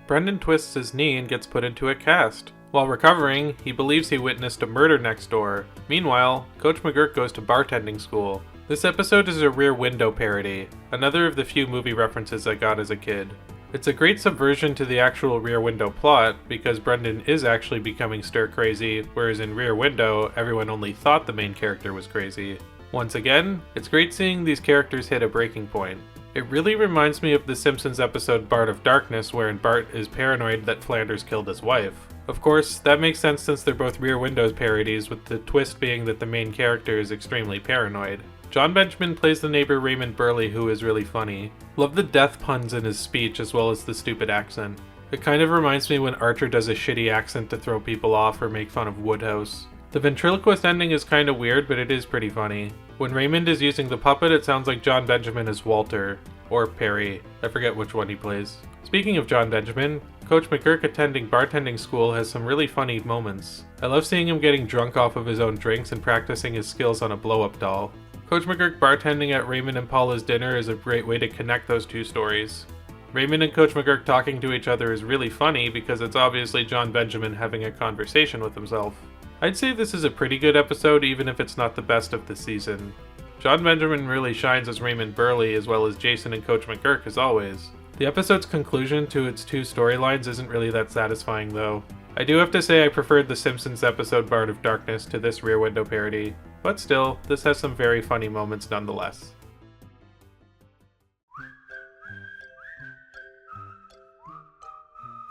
Brendon twists his knee and gets put into a cast. While recovering, he believes he witnessed a murder next door. Meanwhile, Coach McGurk goes to bartending school. This episode is a Rear Window parody, another of the few movie references I got as a kid. It's a great subversion to the actual Rear Window plot, because Brendon is actually becoming stir-crazy, whereas in Rear Window, everyone only thought the main character was crazy. Once again, it's great seeing these characters hit a breaking point. It really reminds me of the Simpsons episode Bart of Darkness, wherein Bart is paranoid that Flanders killed his wife. Of course, that makes sense since they're both Rear Window parodies, with the twist being that the main character is extremely paranoid. John Benjamin plays the neighbor Raymond Burley, who is really funny. Love the death puns in his speech as well as the stupid accent. It kind of reminds me when Archer does a shitty accent to throw people off or make fun of Woodhouse. The ventriloquist ending is kind of weird, but it is pretty funny. When Raymond is using the puppet, it sounds like John Benjamin as Walter. Or Perry. I forget which one he plays. Speaking of John Benjamin, Coach McGurk attending bartending school has some really funny moments. I love seeing him getting drunk off of his own drinks and practicing his skills on a blow-up doll. Coach McGurk bartending at Raymond and Paula's dinner is a great way to connect those two stories. Raymond and Coach McGurk talking to each other is really funny because it's obviously John Benjamin having a conversation with himself. I'd say this is a pretty good episode even if it's not the best of the season. John Benjamin really shines as Raymond Burley as well as Jason and Coach McGurk as always. The episode's conclusion to its two storylines isn't really that satisfying though. I do have to say I preferred the Simpsons episode Bart of Darkness to this Rear Window parody. But still, this has some very funny moments nonetheless.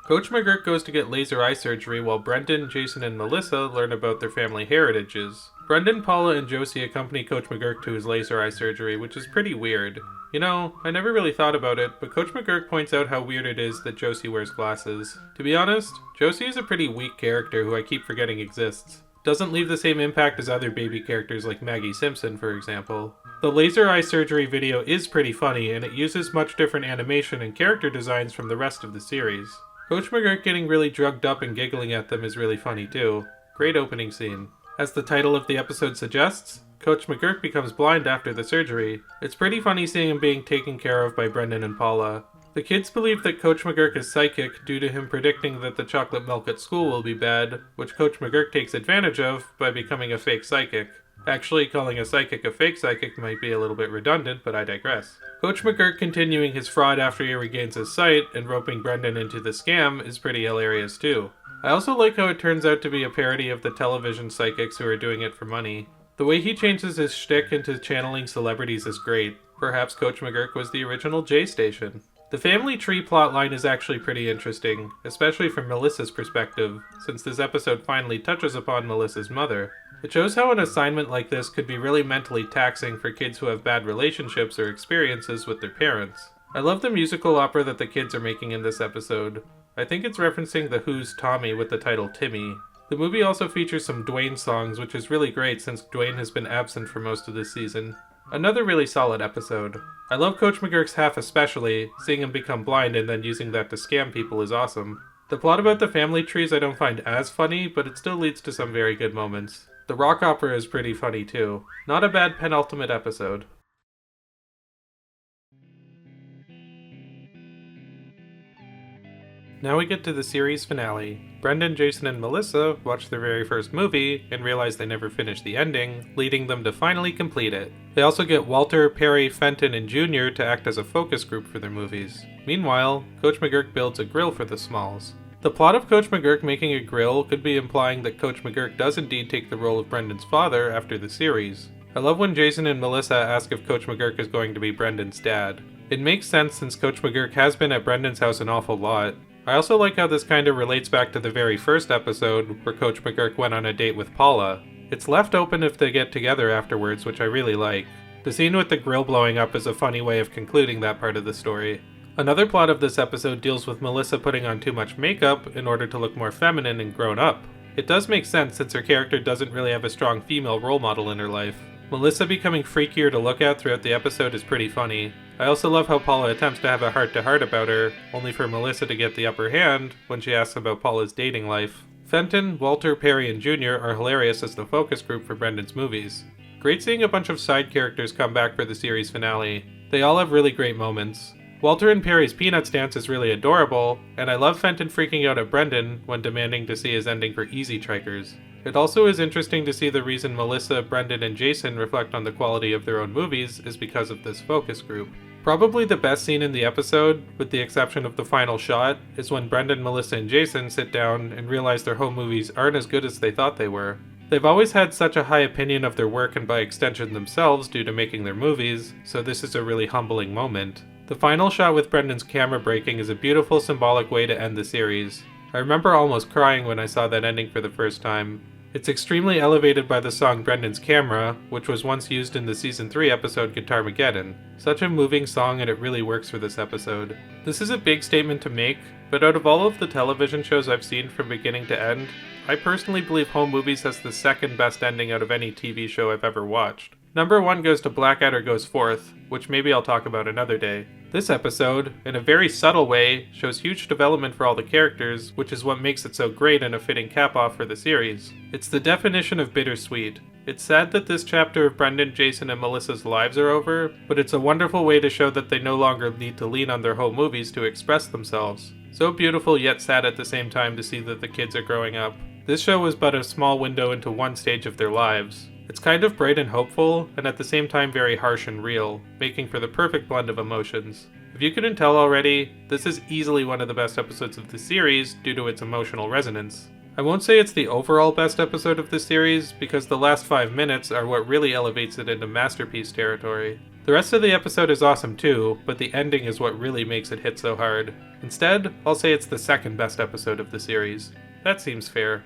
Coach McGurk goes to get laser eye surgery while Brendon, Jason, and Melissa learn about their family heritages. Brendon, Paula, and Josie accompany Coach McGurk to his laser eye surgery, which is pretty weird. You know, I never really thought about it, but Coach McGurk points out how weird it is that Josie wears glasses. To be honest, Josie is a pretty weak character who I keep forgetting exists. Doesn't leave the same impact as other baby characters like Maggie Simpson, for example. The laser eye surgery video is pretty funny, and it uses much different animation and character designs from the rest of the series. Coach McGurk getting really drugged up and giggling at them is really funny too. Great opening scene. As the title of the episode suggests, Coach McGurk becomes blind after the surgery. It's pretty funny seeing him being taken care of by Brendon and Paula. The kids believe that Coach McGurk is psychic due to him predicting that the chocolate milk at school will be bad, which Coach McGurk takes advantage of by becoming a fake psychic. Actually, calling a psychic a fake psychic might be a little bit redundant, but I digress. Coach McGurk continuing his fraud after he regains his sight and roping Brendon into the scam is pretty hilarious too. I also like how it turns out to be a parody of the television psychics who are doing it for money. The way he changes his shtick into channeling celebrities is great. Perhaps Coach McGurk was the original J Station. The family tree plotline is actually pretty interesting, especially from Melissa's perspective, since this episode finally touches upon Melissa's mother. It shows how an assignment like this could be really mentally taxing for kids who have bad relationships or experiences with their parents. I love the musical opera that the kids are making in this episode. I think it's referencing The Who's Tommy with the title Timmy. The movie also features some Dwayne songs, which is really great since Dwayne has been absent for most of this season. Another really solid episode. I love Coach McGurk's half especially. Seeing him become blind and then using that to scam people is awesome. The plot about the family trees I don't find as funny, but it still leads to some very good moments. The rock opera is pretty funny too. Not a bad penultimate episode. Now we get to the series finale. Brendon, Jason, and Melissa watch their very first movie and realize they never finished the ending, leading them to finally complete it. They also get Walter, Perry, Fenton, and Junior to act as a focus group for their movies. Meanwhile, Coach McGurk builds a grill for the Smalls. The plot of Coach McGurk making a grill could be implying that Coach McGurk does indeed take the role of Brendon's father after the series. I love when Jason and Melissa ask if Coach McGurk is going to be Brendon's dad. It makes sense since Coach McGurk has been at Brendon's house an awful lot. I also like how this kind of relates back to the very first episode where Coach McGurk went on a date with Paula. It's left open if they get together afterwards, which I really like. The scene with the grill blowing up is a funny way of concluding that part of the story. Another plot of this episode deals with Melissa putting on too much makeup in order to look more feminine and grown up. It does make sense since her character doesn't really have a strong female role model in her life. Melissa becoming freakier to look at throughout the episode is pretty funny. I also love how Paula attempts to have a heart-to-heart about her, only for Melissa to get the upper hand when she asks about Paula's dating life. Fenton, Walter, Perry, and Junior are hilarious as the focus group for Brendon's movies. Great seeing a bunch of side characters come back for the series finale. They all have really great moments. Walter and Perry's Peanuts dance is really adorable, and I love Fenton freaking out at Brendon when demanding to see his ending for Easy Trikers. It also is interesting to see the reason Melissa, Brendon, and Jason reflect on the quality of their own movies is because of this focus group. Probably the best scene in the episode, with the exception of the final shot, is when Brendon, Melissa, and Jason sit down and realize their home movies aren't as good as they thought they were. They've always had such a high opinion of their work and by extension themselves due to making their movies, so this is a really humbling moment. The final shot with Brendon's camera breaking is a beautiful symbolic way to end the series. I remember almost crying when I saw that ending for the first time. It's extremely elevated by the song Brendon's Camera, which was once used in the Season 3 episode Guitarmaggedon. Such a moving song and it really works for this episode. This is a big statement to make, but out of all of the television shows I've seen from beginning to end, I personally believe Home Movies has the second best ending out of any TV show I've ever watched. Number 1 goes to Blackadder Goes Forth, which maybe I'll talk about another day. This episode, in a very subtle way, shows huge development for all the characters, which is what makes it so great and a fitting cap-off for the series. It's the definition of bittersweet. It's sad that this chapter of Brendon, Jason, and Melissa's lives are over, but it's a wonderful way to show that they no longer need to lean on their home movies to express themselves. So beautiful yet sad at the same time to see that the kids are growing up. This show was but a small window into one stage of their lives. It's kind of bright and hopeful, and at the same time very harsh and real, making for the perfect blend of emotions. If you couldn't tell already, this is easily one of the best episodes of the series due to its emotional resonance. I won't say it's the overall best episode of the series, because the last 5 minutes are what really elevates it into masterpiece territory. The rest of the episode is awesome too, but the ending is what really makes it hit so hard. Instead, I'll say it's the second best episode of the series. That seems fair.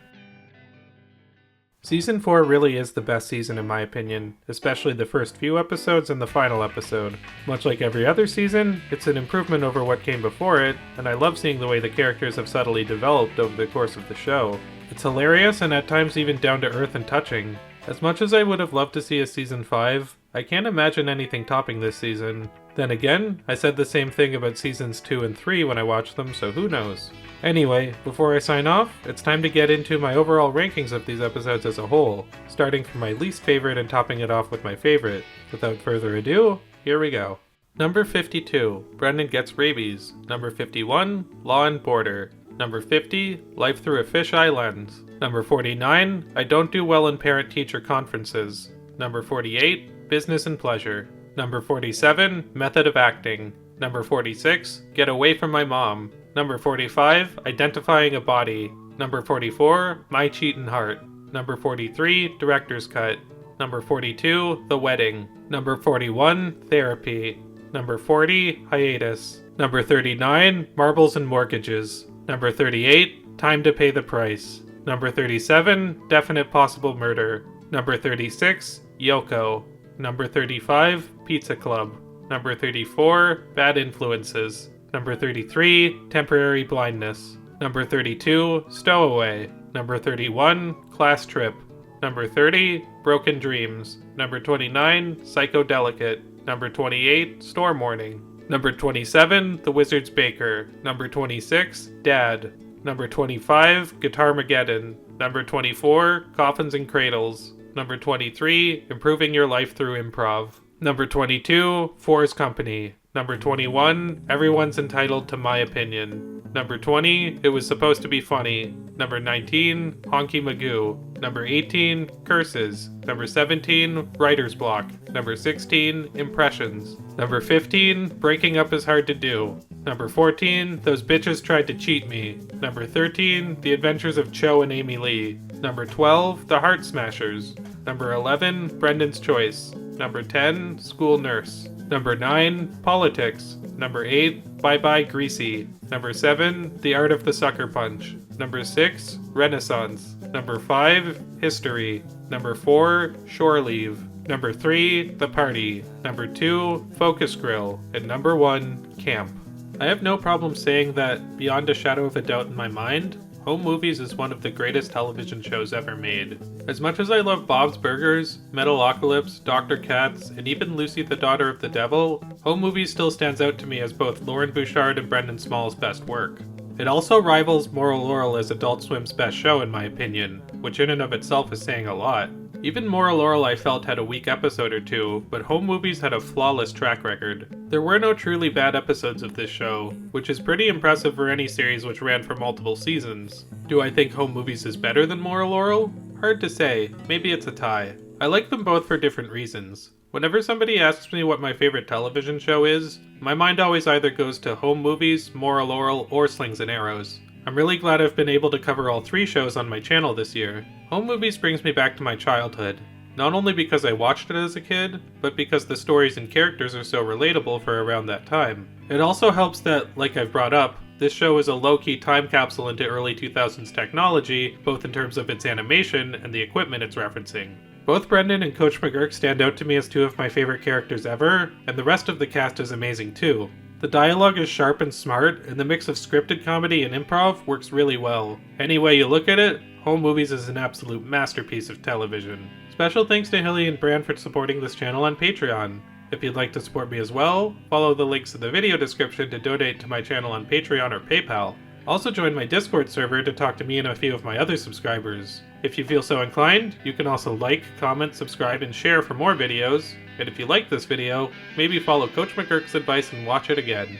Season 4 really is the best season in my opinion, especially the first few episodes and the final episode. Much like every other season, it's an improvement over what came before it, and I love seeing the way the characters have subtly developed over the course of the show. It's hilarious and at times even down to earth and touching. As much as I would have loved to see a season 5, I can't imagine anything topping this season. Then again, I said the same thing about seasons 2 and 3 when I watched them, so who knows. Anyway, before I sign off, it's time to get into my overall rankings of these episodes as a whole, starting from my least favorite and topping it off with my favorite. Without further ado, here we go. Number 52, Brendon Gets Rabies. Number 51, Law and Border. Number 50, Life Through a Fisheye Lens. Number 49, I Don't Do Well in Parent-Teacher Conferences. Number 48, Business and Pleasure. Number 47, Method of Acting. Number 46, Get Away From My Mom. Number 45, Identifying a Body. Number 44, My Cheatin Heart. Number 43, Director's Cut. Number 42, The Wedding. Number 41, Therapy. Number 40, Hiatus. Number 39, Marbles and Mortgages. Number 38, Time to Pay the Price. Number 37, Definite Possible Murder. Number 36, Yoko. Number 35, Pizza Club. Number 34, Bad Influences. Number 33, Temporary Blindness. Number 32, Stowaway. Number 31, Class Trip. Number 30, Broken Dreams. Number 29, Psychodelicate. Number 28, Storm Warning. Number 27, The Wizard's Baker. Number 26, Dad. Number 25, Guitarmaggedon. Number 24, Coffins and Cradles. Number 23, Improving Your Life Through Improv. Number 22, Four's Company. Number 21, Everyone's Entitled to My Opinion. Number 20, It Was Supposed to Be Funny. Number 19, Honkey Magoo. Number 18, Curses. Number 17, Writer's Block. Number 16, Impressions. Number 15, Breaking Up Is Hard to Do. Number 14, Those Bitches Tried to Cheat Me. Number 13, The Adventures of Cho and Amy Lee. Number 12, The Heart Smashers. Number 11, Brendon's Choice. Number 10, School Nurse. Number 9, Politics. Number 8, Bye Greasy. Number 7, The Art of the Sucker Punch. Number 6, Renaissance. Number 5, History. Number 4, Shore Leave. Number 3, The Party. Number 2, Focus Grill. And number 1, Camp. I have no problem saying that, beyond a shadow of a doubt in my mind, Home Movies is one of the greatest television shows ever made. As much as I love Bob's Burgers, Metalocalypse, Dr. Katz, and even Lucy the Daughter of the Devil, Home Movies still stands out to me as both Lauren Bouchard and Brendon Small's best work. It also rivals Moral Laurel as Adult Swim's best show in my opinion, which in and of itself is saying a lot. Even Moral Laurel I felt had a weak episode or two, but Home Movies had a flawless track record. There were no truly bad episodes of this show, which is pretty impressive for any series which ran for multiple seasons. Do I think Home Movies is better than Moral Laurel? Hard to say, maybe it's a tie. I like them both for different reasons. Whenever somebody asks me what my favorite television show is, my mind always either goes to Home Movies, Moral Laurel, or Slings and Arrows. I'm really glad I've been able to cover all three shows on my channel this year. Home Movies brings me back to my childhood, not only because I watched it as a kid, but because the stories and characters are so relatable for around that time. It also helps that, like I've brought up, this show is a low-key time capsule into early 2000s technology, both in terms of its animation and the equipment it's referencing. Both Brendon and Coach McGurk stand out to me as two of my favorite characters ever, and the rest of the cast is amazing too. The dialogue is sharp and smart, and the mix of scripted comedy and improv works really well. Any way you look at it, Home Movies is an absolute masterpiece of television. Special thanks to Hilly and Bran for supporting this channel on Patreon. If you'd like to support me as well, follow the links in the video description to donate to my channel on Patreon or PayPal. Also join my Discord server to talk to me and a few of my other subscribers. If you feel so inclined, you can also like, comment, subscribe, and share for more videos. And if you like this video, maybe follow Coach McGurk's advice and watch it again.